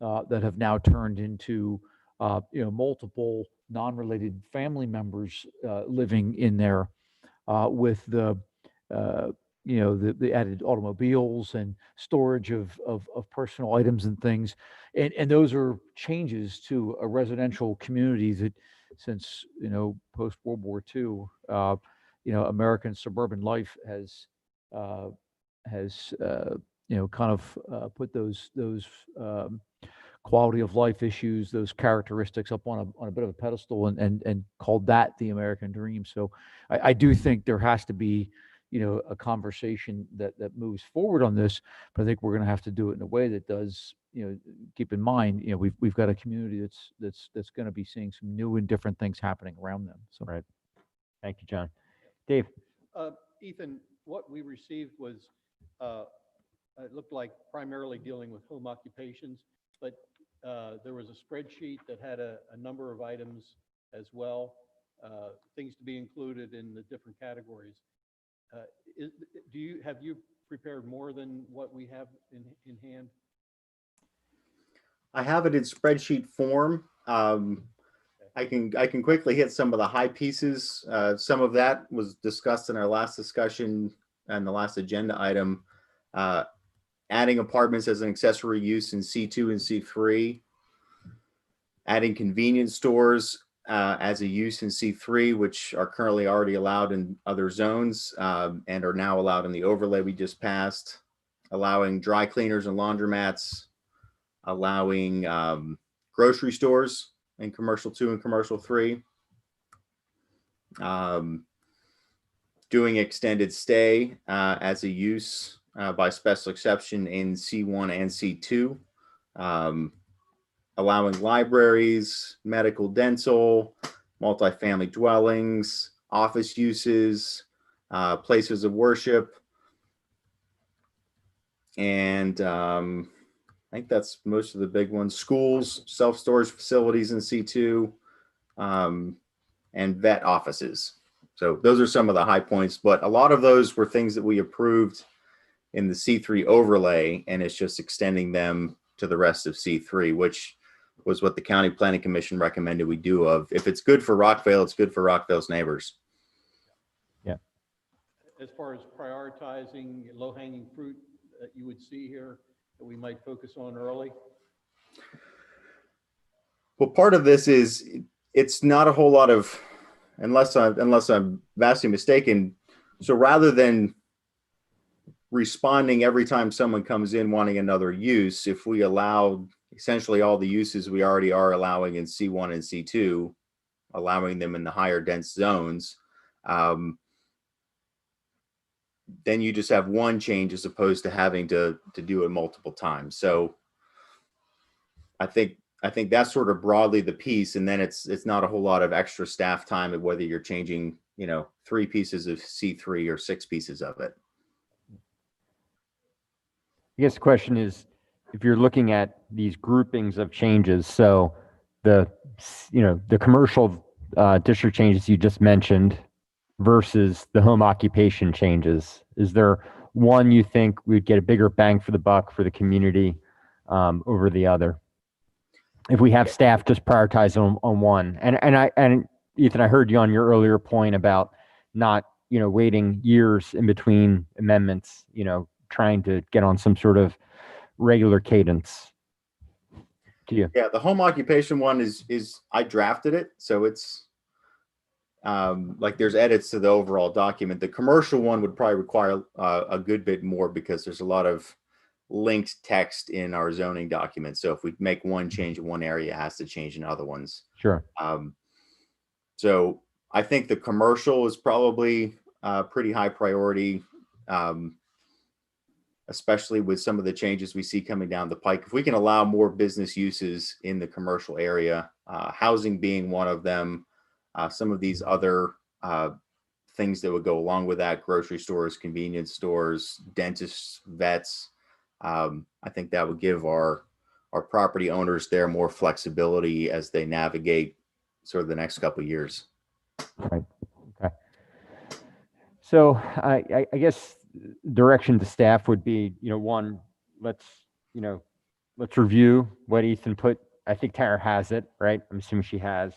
that have now turned into multiple non-related family members living in there, with the added automobiles and storage of personal items and things. And those are changes to a residential community that since, post World War II, American suburban life has kind of put those quality of life issues, those characteristics up on a bit of a pedestal and called that the American dream. So I do think there has to be, a conversation that moves forward on this, but I think we're going to have to do it in a way that does, keep in mind, we've got a community that's going to be seeing some new and different things happening around them. So, right. Thank you, John. Dave. Ethan, what we received was, it looked like primarily dealing with home occupations, but there was a spreadsheet that had a number of items as well, things to be included in the different categories. Have you prepared more than what we have in hand? I have it in spreadsheet form. I can quickly hit some of the high pieces. Some of that was discussed in our last discussion and the last agenda item. Adding apartments as an accessory use in C2 and C3. Adding convenience stores as a use in C3, which are currently already allowed in other zones and are now allowed in the overlay we just passed. Allowing dry cleaners and laundromats. Allowing grocery stores in commercial 2 and commercial 3. Doing extended stay as a use by special exception in C1 and C2. Allowing libraries, medical, dental, multifamily dwellings, office uses, places of worship. And I think that's most of the big ones. Schools, self-storage facilities in C2, and vet offices. So those are some of the high points, but a lot of those were things that we approved in the C3 overlay, and it's just extending them to the rest of C3, which was what the County Planning Commission recommended we do. Of if it's good for Rockville, it's good for Rockville's neighbors. Yeah. As far as prioritizing low-hanging fruit that you would see here that we might focus on early? Well, part of this is it's not a whole lot of, unless I'm vastly mistaken. So rather than responding every time someone comes in wanting another use, if we allowed essentially all the uses we already are allowing in C1 and C2, allowing them in the higher dense zones, then you just have one change as opposed to having to do it multiple times. So I think that's sort of broadly the piece, and then it's not a whole lot of extra staff time at whether you're changing, 3 pieces of C3 or 6 pieces of it. I guess the question is, if you're looking at these groupings of changes, so the commercial district changes you just mentioned versus the home occupation changes, is there one you think we'd get a bigger bang for the buck for the community over the other? If we have staff just prioritize on one, and Ethan, I heard you on your earlier point about not waiting years in between amendments, trying to get on some sort of regular cadence. To you. Yeah, the home occupation one is I drafted it, so it's like there's edits to the overall document. The commercial one would probably require a good bit more because there's a lot of linked text in our zoning document. So if we make one change in one area, it has to change in other ones. Sure. So I think the commercial is probably pretty high priority, especially with some of the changes we see coming down the pike. If we can allow more business uses in the commercial area, housing being one of them, some of these other things that would go along with that, grocery stores, convenience stores, dentists, vets, I think that would give our property owners there more flexibility as they navigate sort of the next couple of years. Right. Okay. So I guess direction to staff would be, one, let's review what Ethan put. I think Tara has it, right? I'm assuming she has.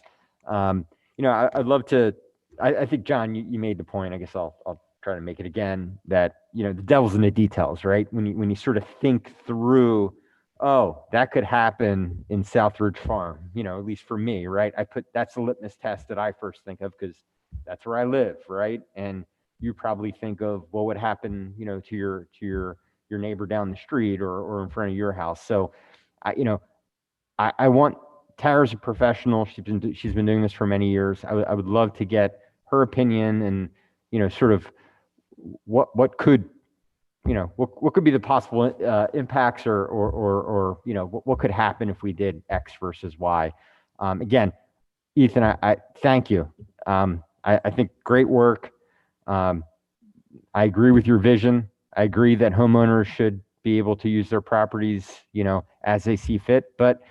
I'd love to. I think John, you made the point. I guess I'll try to make it again. That the devil's in the details, right? When you sort of think through, oh, that could happen in Southridge Farm. At least for me, right? That's the litmus test that I first think of because that's where I live, right? And you probably think of what would happen, to your neighbor down the street or in front of your house. So, I want Tara's a professional. She's been doing this for many years. I would love to get her opinion and sort of what could what could be the possible impacts or what could happen if we did X versus Y. Again, Ethan, I thank you. I think great work. I agree with your vision. I agree that homeowners should be able to use their properties, as they see fit. But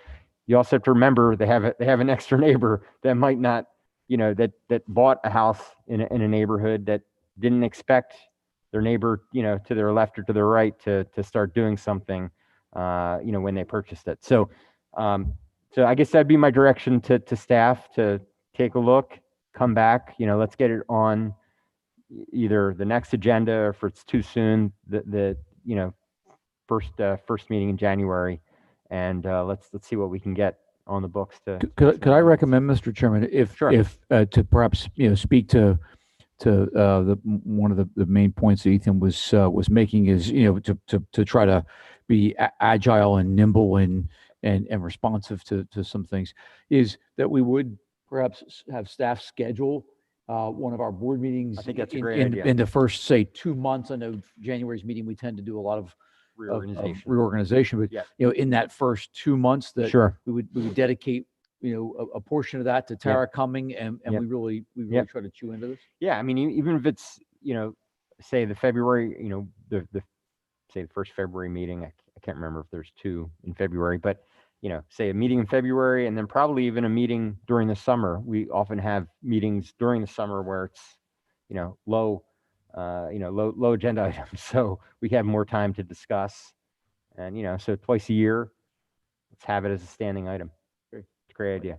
you also have to remember they have an extra neighbor that might not, that bought a house in a neighborhood that didn't expect their neighbor, to their left or to their right to start doing something, when they purchased it. So I guess that'd be my direction to staff to take a look, come back, let's get it on either the next agenda or if it's too soon, the first meeting in January, and let's see what we can get on the books to. Could I recommend, Mr. Chairman, if to perhaps speak to the one of the main points that Ethan was making is to try to be agile and nimble and responsive to some things, is that we would perhaps have staff schedule one of our board meetings. I think that's a great idea. In the first, say, 2 months. I know January's meeting, we tend to do a lot of reorganization, but in that first 2 months that sure. we would dedicate a portion of that to Tara coming and Yep. we really Yep. try to chew into this? Yeah, I mean, even if it's, say the February, the say the first February meeting, I can't remember if there's two in February, but, say a meeting in February and then probably even a meeting during the summer. We often have meetings during the summer where it's, low agenda items. So we have more time to discuss. And, so twice a year, let's have it as a standing item. It's a great idea.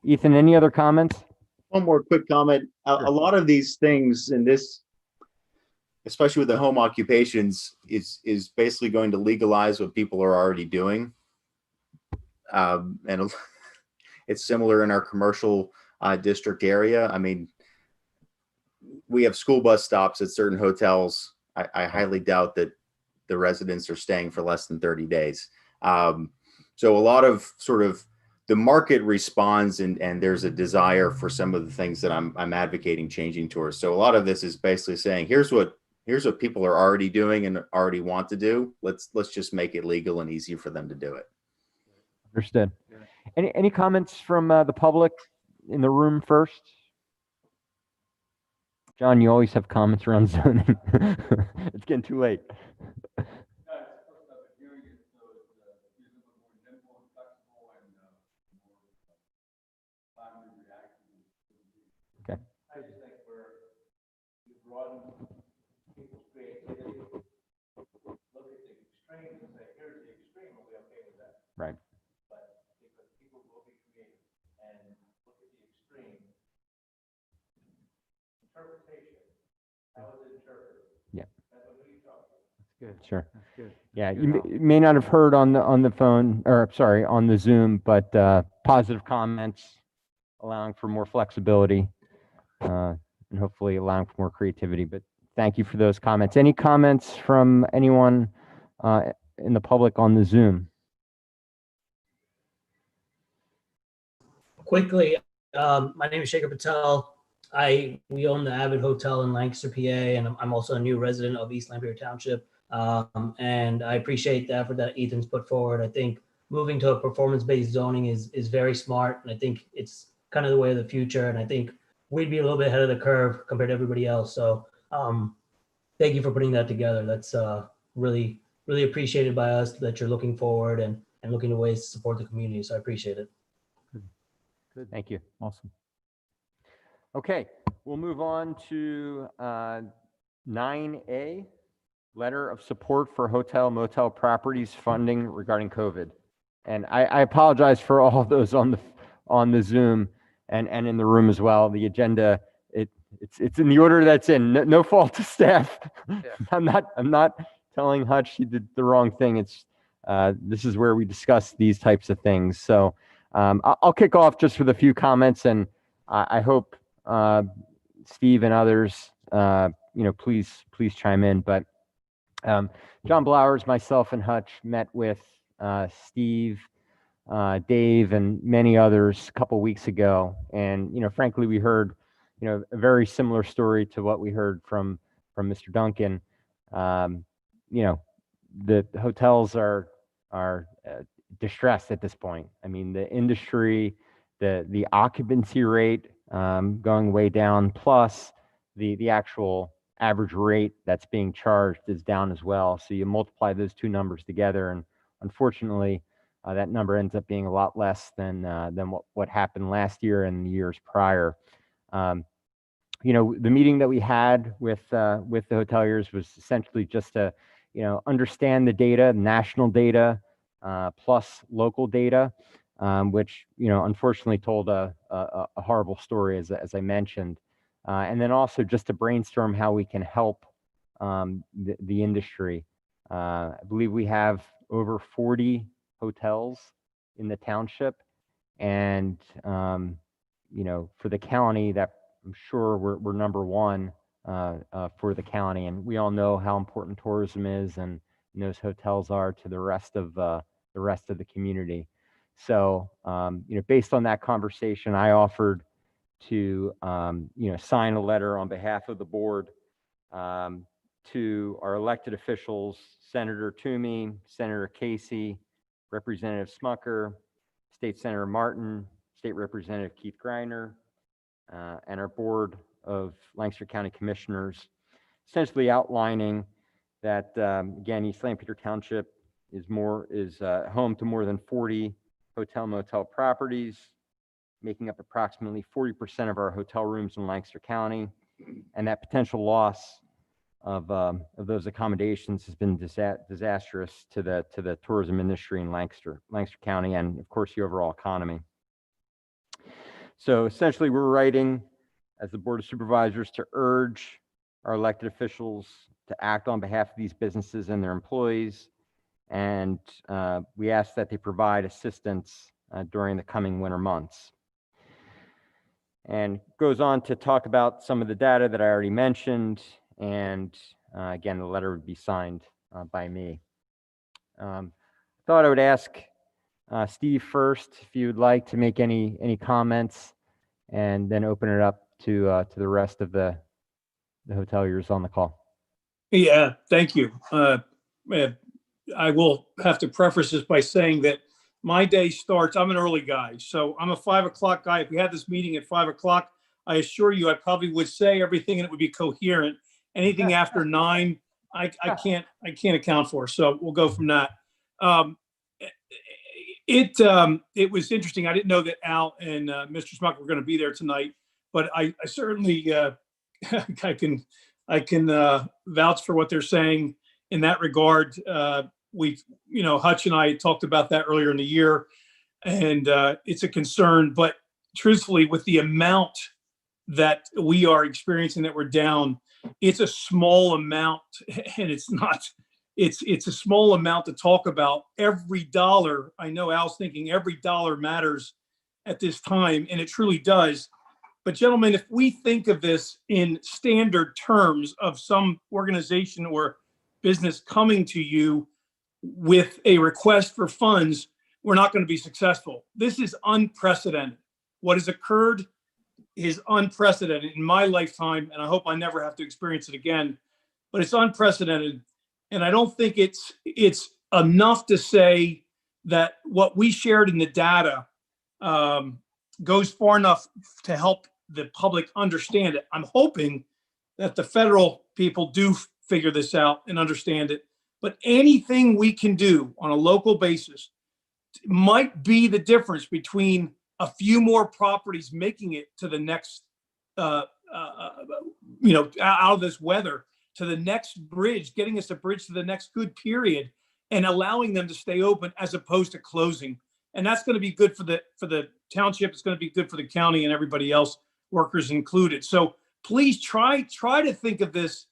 Ethan, any other comments? One more quick comment. A lot of these things in this, especially with the home occupations, is basically going to legalize what people are already doing. And it's similar in our commercial district area. I mean, we have school bus stops at certain hotels. I highly doubt that the residents are staying for less than 30 days. So a lot of sort of the market responds and there's a desire for some of the things that I'm advocating changing towards. So a lot of this is basically saying, here's what people are already doing and already want to do. Let's just make it legal and easy for them to do it. Understood. Any comments from the public in the room first? John, you always have comments around zoning. It's getting too late. Okay. I just think we broaden people's creativity, look at the extremes and say, here's the extreme, are we okay with that? Right. But because people will be creative and look at the extreme. Interpretation, how is it interpreted? Yeah. That's what we talk about. That's good. Sure. That's good. Yeah, you may not have heard on the phone, or sorry, on the Zoom, but positive comments, allowing for more flexibility, and hopefully allowing for more creativity. But thank you for those comments. Any comments from anyone in the public on the Zoom? Quickly, my name is Shaker Patel. We own the Avid Hotel in Lancaster, PA, and I'm also a new resident of East Lampeter Township. And I appreciate the effort that Ethan's put forward. I think moving to a performance-based zoning is very smart, and I think it's kind of the way of the future. And I think we'd be a little bit ahead of the curve compared to everybody else. So thank you for putting that together. That's really, really appreciated by us that you're looking forward and looking to ways to support the community. So I appreciate it. Good. Thank you. Awesome. Okay, we'll move on to 9A, letter of support for hotel motel properties funding regarding COVID. And I apologize for all of those on the Zoom and in the room as well. The agenda, it's in the order that's in. No fault to staff. Yeah. I'm not telling Hutch he did the wrong thing. It's this is where we discuss these types of things. So I'll kick off just with a few comments, and I hope Steve and others, please chime in. But John Blowers, myself, and Hutch met with Steve, Dave, and many others a couple weeks ago, and frankly, we heard a very similar story to what we heard from Mr. Duncan. The hotels are distressed at this point. I mean, the industry, the occupancy rate going way down, plus the actual average rate that's being charged is down as well. So you multiply those two numbers together, and unfortunately, that number ends up being a lot less than what happened last year and the years prior. The meeting that we had with the hoteliers was essentially just to understand the data, national data, plus local data, which unfortunately told a horrible story, as I mentioned, and then also just to brainstorm how we can help the industry. I believe we have over 40 hotels in the township, and for the county, that I'm sure we're number one for the county, and we all know how important tourism is and those hotels are to the rest of the community. So based on that conversation, I offered to sign a letter on behalf of the board to our elected officials, Senator Toomey, Senator Casey, Representative Smucker, State Senator Martin, State Representative Keith Greiner, and our Board of Lancaster County Commissioners, essentially outlining that, again, East Lampeter Township is home to more than 40 hotel motel properties, making up approximately 40% of our hotel rooms in Lancaster County, and that potential loss of those accommodations has been disastrous to the tourism industry in Lancaster County, and of course the overall economy. So essentially, we're writing as the Board of Supervisors to urge our elected officials to act on behalf of these businesses and their employees, and we ask that they provide assistance during the coming winter months. And goes on to talk about some of the data that I already mentioned, and again, the letter would be signed by me. Thought I would ask Steve first if you would like to make any comments, and then open it up to the rest of the hoteliers on the call. Yeah, thank you. I will have to preface this by saying that my day starts, I'm an early guy, so I'm a 5 o'clock guy. If we had this meeting at 5 o'clock, I assure you, I probably would say everything and it would be coherent. Anything after 9, I can't account for. So we'll go from that. It was interesting. I didn't know that Al and Mr. Smuck were going to be there tonight, but I certainly I can vouch for what they're saying in that regard. Hutch and I talked about that earlier in the year, and it's a concern. But truthfully, with the amount that we are experiencing that we're down, it's a small amount, and it's a small amount to talk about. Every dollar, I know Al's thinking every dollar matters at this time, and it truly does. But gentlemen, if we think of this in standard terms of some organization or business coming to you with a request for funds, we're not going to be successful. This is unprecedented. What has occurred is unprecedented in my lifetime, and I hope I never have to experience it again, but it's unprecedented. And I don't think it's enough to say that what we shared in the data goes far enough to help the public understand it. I'm hoping that the federal people do figure this out and understand it. But anything we can do on a local basis might be the difference between a few more properties making it to the next, out of this weather, to the next bridge, getting us a bridge to the next good period, and allowing them to stay open as opposed to closing. And that's going to be good for the township. It's going to be good for the county and everybody else, workers included. So please try to think of this.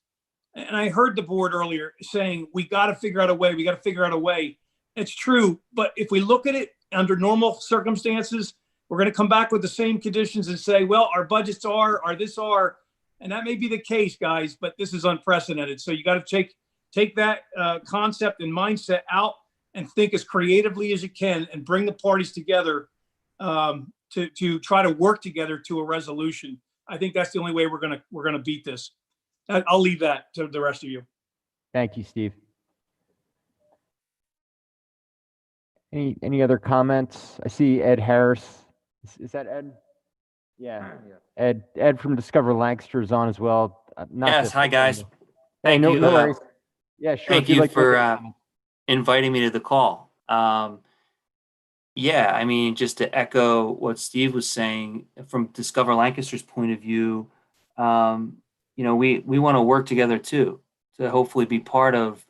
And I heard the board earlier saying, we got to figure out a way. We got to figure out a way. It's true. But if we look at it under normal circumstances, we're going to come back with the same conditions and say, well, our budgets are this are, and that may be the case, guys, but this is unprecedented. So you got to take that concept and mindset out and think as creatively as you can and bring the parties together to try to work together to a resolution. I think that's the only way we're gonna beat this. I'll leave that to the rest of you. Thank you, Steve. Any other comments? I see Ed Harris. Is that Ed? Yeah. Ed from Discover Lancaster is on as well. Yes. Hi, guys. Hey, no worries. Yeah, sure. Thank you for inviting me to the call. Yeah, I mean, just to echo what Steve was saying, from Discover Lancaster's point of view, we want to work together too, to hopefully be part of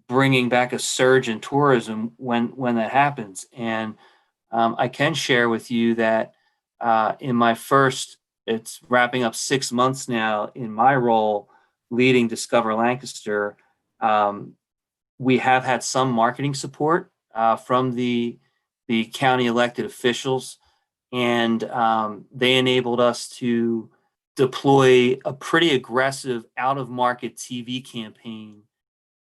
bringing back a surge in tourism when that happens. And I can share with you that in my it's wrapping up 6 months now in my role leading Discover Lancaster, we have had some marketing support from the county elected officials, and they enabled us to deploy a pretty aggressive out-of-market TV campaign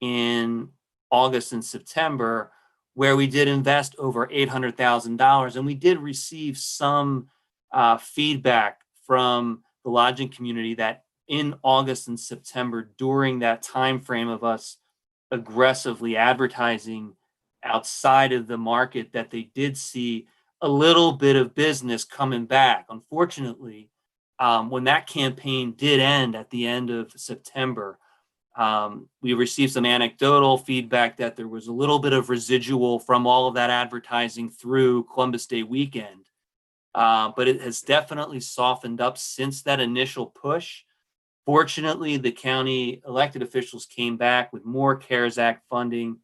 in August and September, where we did invest over $800,000, and we did receive some feedback from the lodging community that in August and September, during that time frame of us aggressively advertising outside of the market that they did see a little bit of business coming back. Unfortunately, when that campaign did end at the end of September, we received some anecdotal feedback that there was a little bit of residual from all of that advertising through Columbus Day weekend. But it has definitely softened up since that initial push. Fortunately, the county elected officials came back with more CARES Act funding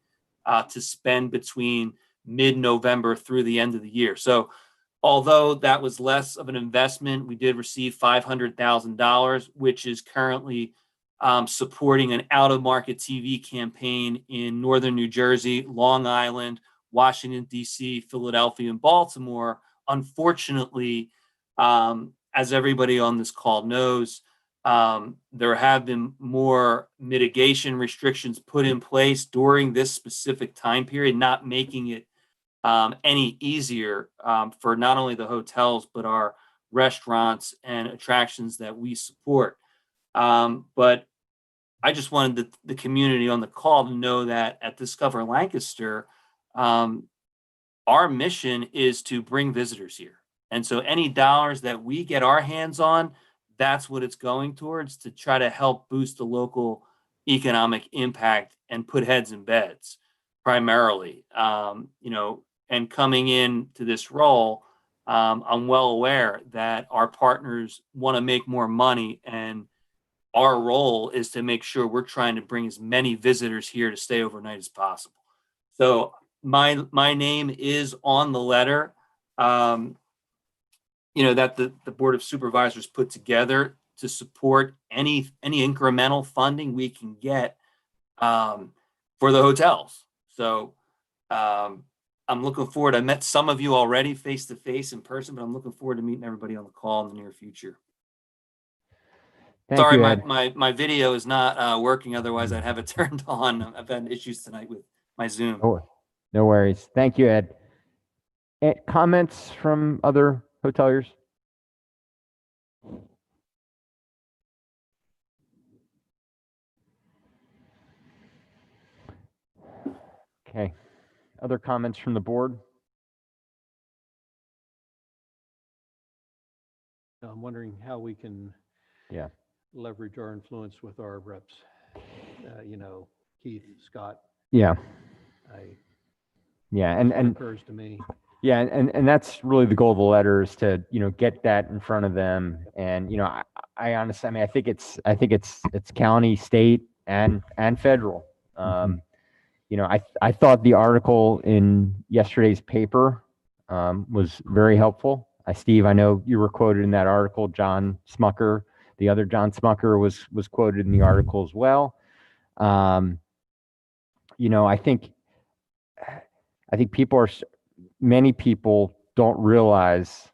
to spend between mid-November through the end of the year. So although that was less of an investment, we did receive $500,000, which is currently supporting an out-of-market TV campaign in northern New Jersey, Long Island, Washington, D.C., Philadelphia, and Baltimore. Unfortunately, as everybody on this call knows, there have been more mitigation restrictions put in place during this specific time period, not making it any easier for not only the hotels, but our restaurants and attractions that we support. But I just wanted the community on the call to know that at Discover Lancaster, our mission is to bring visitors here. And so any dollars that we get our hands on, that's what it's going towards, to try to help boost the local economic impact and put heads in beds primarily. And coming into this role, I'm well aware that our partners want to make more money, and our role is to make sure we're trying to bring as many visitors here to stay overnight as possible. So my name is on the letter, that the Board of Supervisors put together to support any incremental funding we can get for the hotels. So I'm looking forward. I met some of you already face to face in person, but I'm looking forward to meeting everybody on the call in the near future. Thank Sorry, you, Ed. my video is not working. Otherwise, I'd have it turned on. I've had issues tonight with my Zoom. No worries. Thank you, Ed. Comments from other hoteliers? Okay. Other comments from the board? I'm wondering how we can Yeah. leverage our influence with our reps. Keith, Scott. Yeah. That's what occurs to me. Yeah, and that's really the goal of the letter, is to get that in front of them. And I honestly, I think it's county, state, and federal. I thought the article in yesterday's paper was very helpful. Steve, I know you were quoted in that article. John Smucker, the other John Smucker, was quoted in the article as well. I think many people don't realize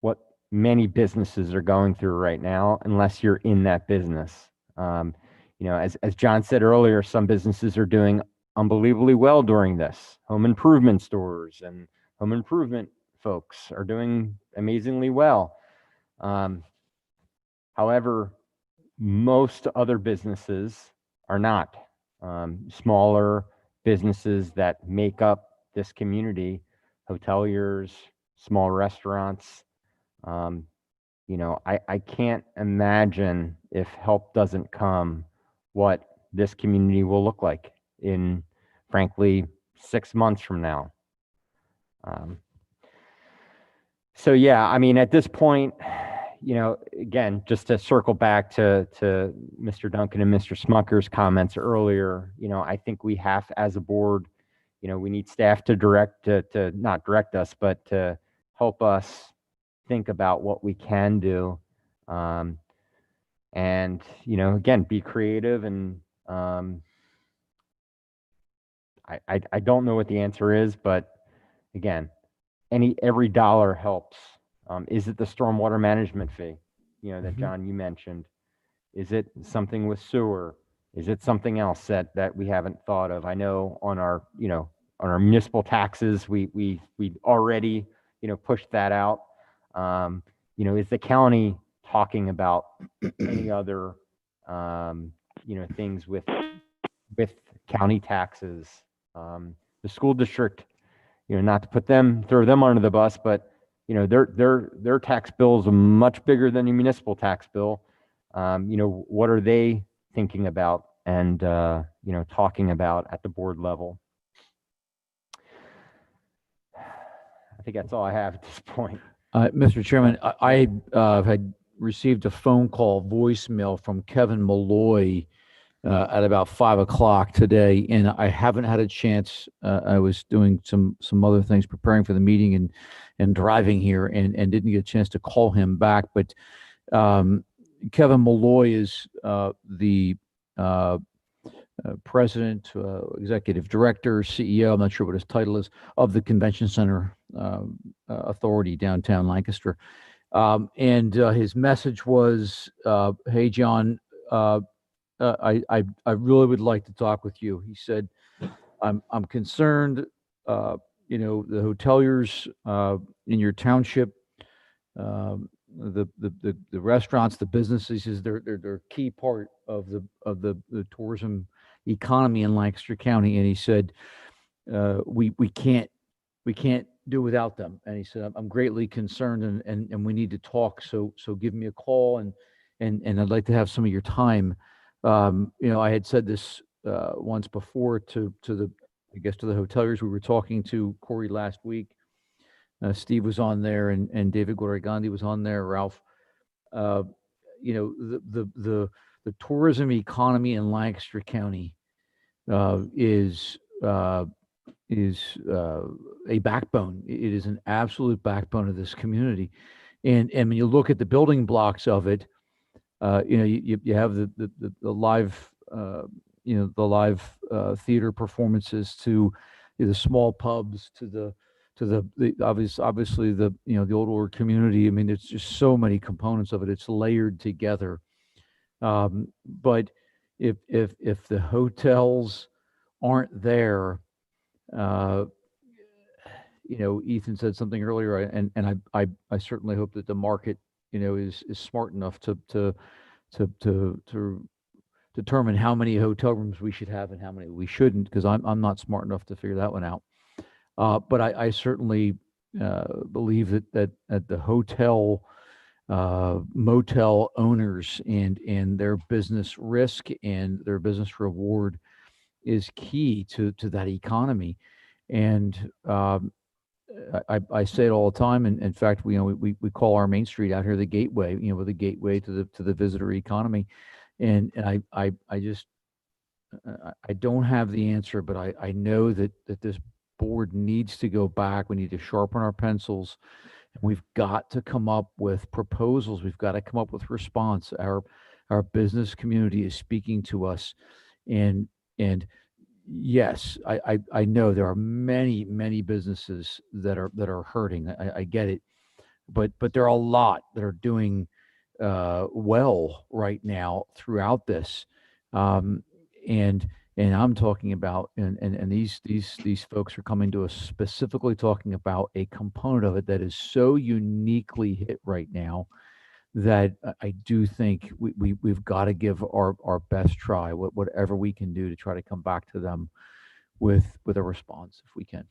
what many businesses are going through right now unless you're in that business. As John said earlier, some businesses are doing unbelievably well during this. Home improvement stores and home improvement folks are doing amazingly well. However, most other businesses are not. Smaller businesses that make up this community, hoteliers, small restaurants. I can't imagine, if help doesn't come, what this community will look like in, frankly, 6 months from now. At this point, again, just to circle back to Mr. Duncan and Mr. Smucker's comments earlier, I think we have, as a board, we need staff to not direct us, but to help us think about what we can do. Again, be creative. And I don't know what the answer is, but again, every dollar helps. Is it the stormwater management fee, that John, you mentioned? Is it something with sewer? Is it something else that we haven't thought of? I know on our municipal taxes, we already, pushed that out. Is the county talking about any other, things with county taxes? the school district, not to throw them under the bus, but their tax bill is much bigger than the municipal tax bill. What are they thinking about and talking about at the board level? I think that's all I have at this point. Mr. Chairman, I had received a phone call voicemail from Kevin Malloy at about 5 o'clock today, and I haven't had a chance. I was doing some other things, preparing for the meeting and driving here, and didn't get a chance to call him back. But Kevin Malloy is the president, executive director, CEO, I'm not sure what his title is, of the Convention Center Authority downtown Lancaster. And his message was, hey, John, I really would like to talk with you. He said, I'm concerned, the hoteliers in your township, the restaurants, the businesses, they're a key part of the tourism economy in Lancaster County. And he said, we can't do without them. And he said, I'm greatly concerned and we need to talk. So give me a call and I'd like to have some of your time. I had said this once before to the hoteliers we were talking to, Corey, last week. Steve was on there and David Gorigandi was on there, Ralph. The tourism economy in Lancaster County is a backbone. It is an absolute backbone of this community. And when you look at the building blocks of it, you have the live, the live theater performances, to the small pubs, to the obviously the older community. I mean, there's just so many components of it. It's layered together. But if the hotels aren't there, Ethan said something earlier, and I certainly hope that the market, is smart enough to determine how many hotel rooms we should have and how many we shouldn't, because I'm not smart enough to figure that one out. But I certainly believe that the hotel, motel owners and their business risk and their business reward is key to that economy. And I say it all the time. And in fact, we call our Main Street out here the gateway, the gateway to the visitor economy. And I just, I don't have the answer, but I know that this board needs to go back. We need to sharpen our pencils, and we've got to come up with proposals. We've got to come up with response. Our business community is speaking to us, and yes, I know there are many businesses that are hurting. I get it, but there are a lot that are doing well right now throughout this, and I'm talking about, and these folks are coming to us specifically talking about a component of it that is so uniquely hit right now that I do think we've got to give our best try, whatever we can do to try to come back to them with a response if we can.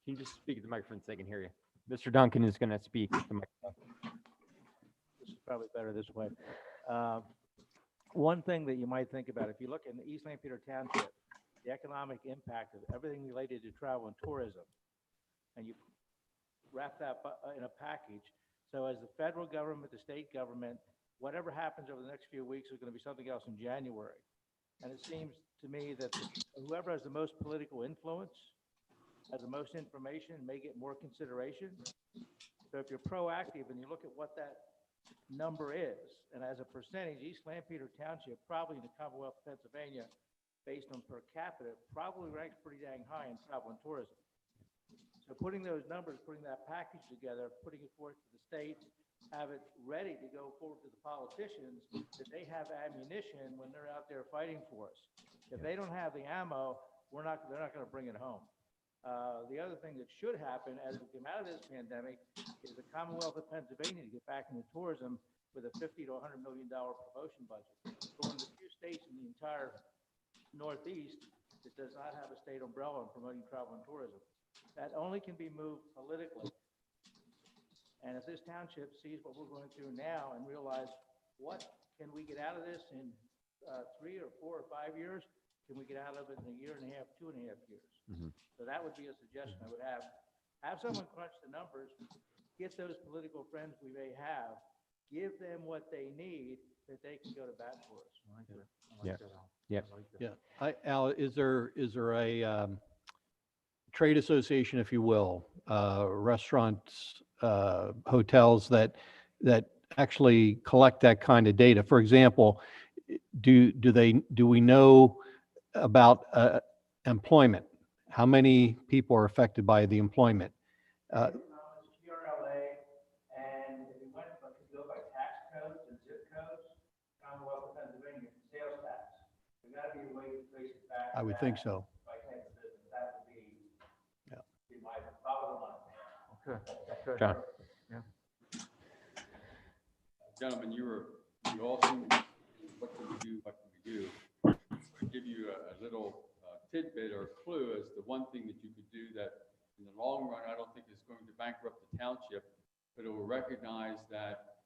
Can you just speak at the microphone so they can hear you? Mr. Duncan is going to speak at the microphone. This is probably better this way. One thing that you might think about, if you look in the East St. Peter Township, the economic impact of everything related to travel and tourism, and you wrap that in a package. So as the federal government, the state government, whatever happens over the next few weeks is going to be something else in January. And it seems to me that whoever has the most political influence, has the most information, may get more consideration. So if you're proactive and you look at what that number is, and as a percentage, East Lampeter Township, probably in the Commonwealth of Pennsylvania, based on per capita, probably ranks pretty dang high in travel and tourism. So putting those numbers, putting that package together, putting it forth to the state, have it ready to go forward to the politicians, that they have ammunition when they're out there fighting for us. If they don't have the ammo, they're not going to bring it home. The other thing that should happen as we come out of this pandemic is the Commonwealth of Pennsylvania to get back into tourism with a $50 to $100 million promotion budget. We're one of the few states in the entire Northeast that does not have a state umbrella on promoting travel and tourism. That only can be moved politically. And if this township sees what we're going through now and realize, what can we get out of this in 3 or 4 or 5 years? Can we get out of it in a year and a half, 2.5 years? So that would be a suggestion I would have. Have someone crunch the numbers, get those political friends we may have, give them what they need that they can go to bat for us. Yeah. Yep. Yeah. Al, is there a trade association, if you will, restaurants, hotels that actually collect that kind of data? For example, do we know about employment? How many people are affected by the employment? TRLA, and if we went to go by tax codes and zip codes, Commonwealth of Pennsylvania, sales tax. There's got to be a way to trace it back. I would think so. By type of business, that would be, Yeah. be my bottom line. Okay. John. Gentlemen, you also, what can we do, what can we do? To give you a little tidbit or clue as to one thing that you could do that in the long run, I don't think is going to bankrupt the township, but it will recognize that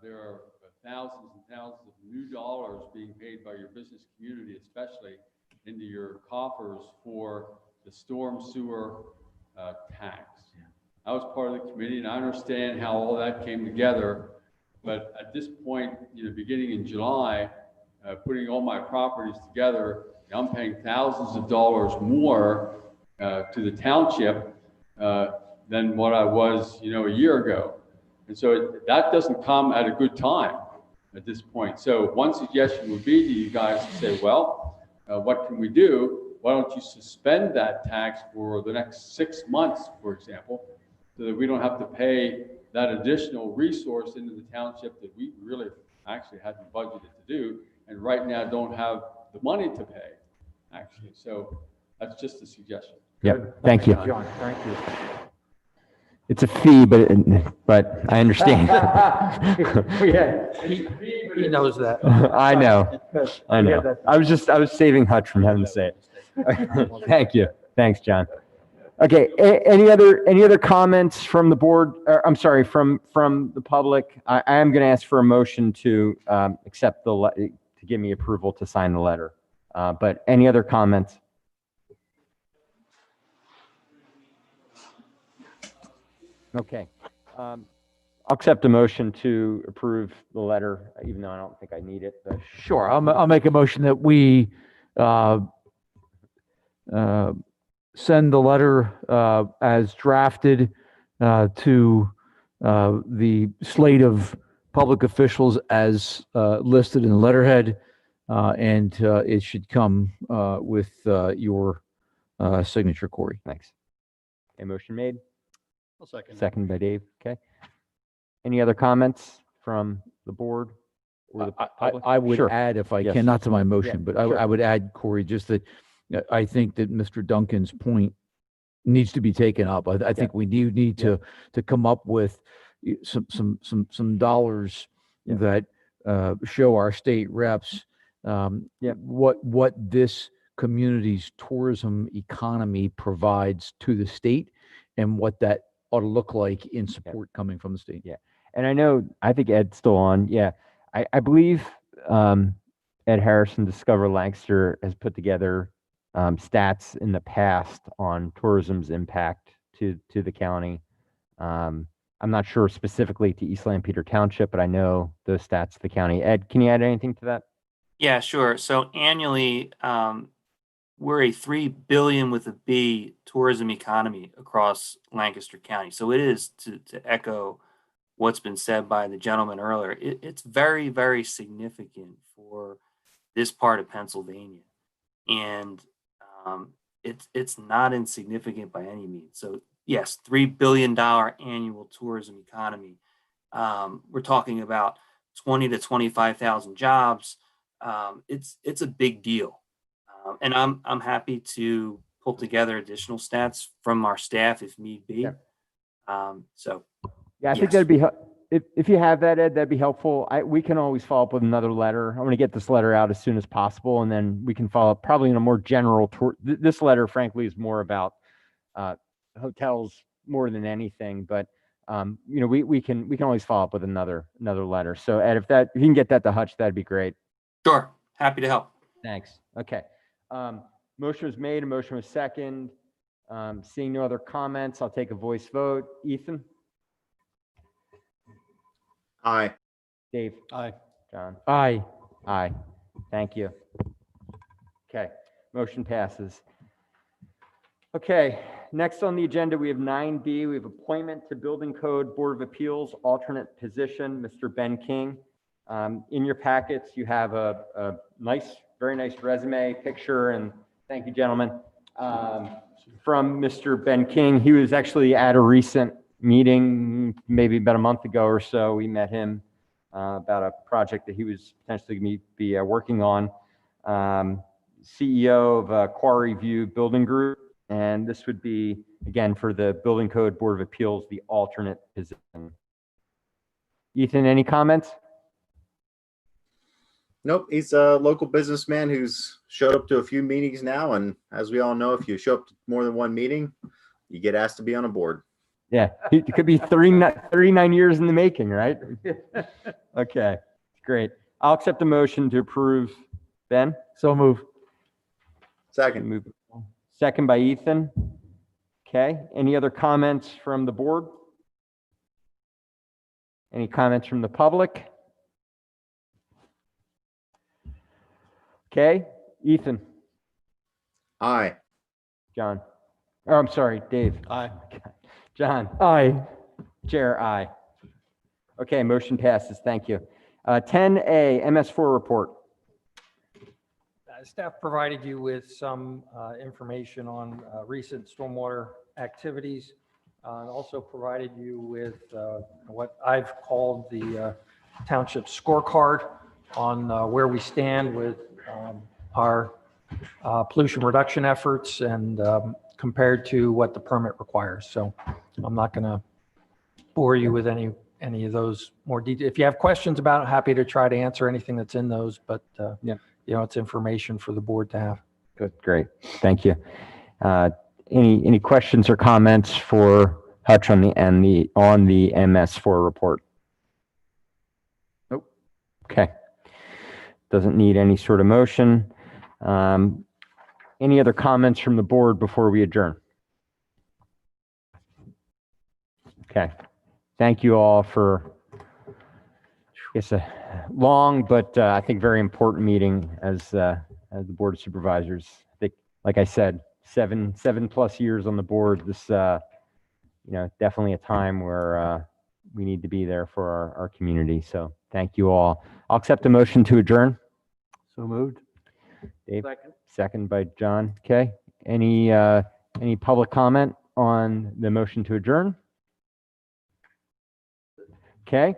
there are thousands and thousands of new dollars being paid by your business community, especially into your coffers for the storm sewer tax. I was part of the committee and I understand how all that came together. But at this point, beginning in July, putting all my properties together, I'm paying thousands of dollars more to the township than what I was, a year ago. And so that doesn't come at a good time at this point. So one suggestion would be to you guys to say, well, what can we do? Why don't you suspend that tax for the next 6 months, for example, so that we don't have to pay that additional resource into the township that we really actually hadn't budgeted to do, and right now don't have the money to pay, actually. So that's just a suggestion. Yep. Thank you. John, thank you. It's a fee, but I understand. He knows that. I know. I know. I was saving Hutch from having to say it. Thank you. Thanks, John. Okay. Any other comments from the board? I'm sorry, from the public. I am going to ask for a motion to accept to give me approval to sign the letter. But any other comments? Okay. I'll accept a motion to approve the letter, even though I don't think I need it. But Sure, I'll make a motion that we send the letter as drafted to the slate of public officials as listed in the letterhead, and it should come with your signature, Corey. Thanks. A motion made. I'll second. Second by Dave. Okay. Any other comments from the board or the public? I would Sure. add, if I Yes. can, not to my motion, Yeah, but sure. I would add, Corey, just that I think that Mr. Duncan's point needs to be taken up. I think we need to come up with some dollars that show our state reps what this community's tourism economy provides to the state and what that ought to look like in support coming from the state. Yeah. And I think Ed's still on. Yeah. I believe Ed Harrison, Discover Lancaster, has put together stats in the past on tourism's impact to the county. I'm not sure specifically to East Lampeter Township, but I know those stats to the county. Ed, can you add anything to that? Yeah, sure. So annually, we're a $3 billion with a B tourism economy across Lancaster County. So it is, to echo what's been said by the gentleman earlier, it's very, very significant for this part of Pennsylvania. And it's not insignificant by any means. So yes, $3 billion annual tourism economy. We're talking about 20 to 25,000 jobs. It's a big deal. And I'm happy to pull together additional stats from our staff if need be. Yeah. So Yeah, I think yes. if you have that, Ed, that'd be helpful. We can always follow up with another letter. I'm going to get this letter out as soon as possible, and then we can follow up probably in a more general tour. This letter, frankly, is more about hotels more than anything, but we can always follow up with another letter. So Ed, if you can get that to Hutch, that'd be great. Sure, happy to help. Thanks. Okay. Motion was made, a motion was second. Seeing no other comments, I'll take a voice vote. Ethan? Aye. Dave? Aye. John? Aye. Aye. Thank you. Okay, motion passes. Okay, next on the agenda, we have 9B. We have appointment to Building Code Board of Appeals, alternate position, Mr. Ben King. In your packets, you have a very nice resume, picture, and thank you, gentlemen, from Mr. Ben King. He was actually at a recent meeting, maybe about a month ago or so. We met him about a project that he was potentially going to be working on. CEO of Quarry View Building Group. And this would be, again, for the Building Code Board of Appeals, the alternate position. Ethan, any comments? Nope, he's a local businessman who's showed up to a few meetings now, and as we all know, if you show up to more than one meeting, you get asked to be on a board. Yeah, it could be 39 years in the making, right? Okay, great. I'll accept the motion to approve. Ben? So move. Second. Second by Ethan. Okay, any other comments from the board? Any comments from the public? Okay, Ethan? Aye. John? Oh, I'm sorry, Dave? Aye. John? Aye. Chair, aye. Okay, motion passes. Thank you. 10A, MS4 report. Staff provided you with some information on recent stormwater activities, and also provided you with what I've called the township scorecard on where we stand with our pollution reduction efforts and compared to what the permit requires. So I'm not going to bore you with any of those more details. If you have questions about it, happy to try to answer anything that's in those, but yeah. It's information for the board to have. Good, great. Thank you. Any questions or comments for Hutch on the MS4 report? Nope. Okay. Doesn't need any sort of motion. Any other comments from the board before we adjourn? Okay. Thank you all for, it's a long, but I think very important meeting as the Board of Supervisors. I think, like I said, seven plus years on the board. This, definitely a time where we need to be there for our community. So thank you all. I'll accept a motion to adjourn. So moved. Dave, second by John. Okay. Any public comment on the motion to adjourn? Okay.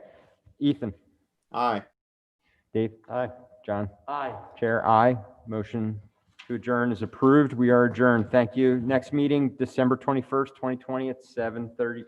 Ethan? Aye. Dave? Aye. John? Aye. Chair, aye. Motion to adjourn is approved. We are adjourned. Thank you. Next meeting, December 21st, 2020 at 7:30.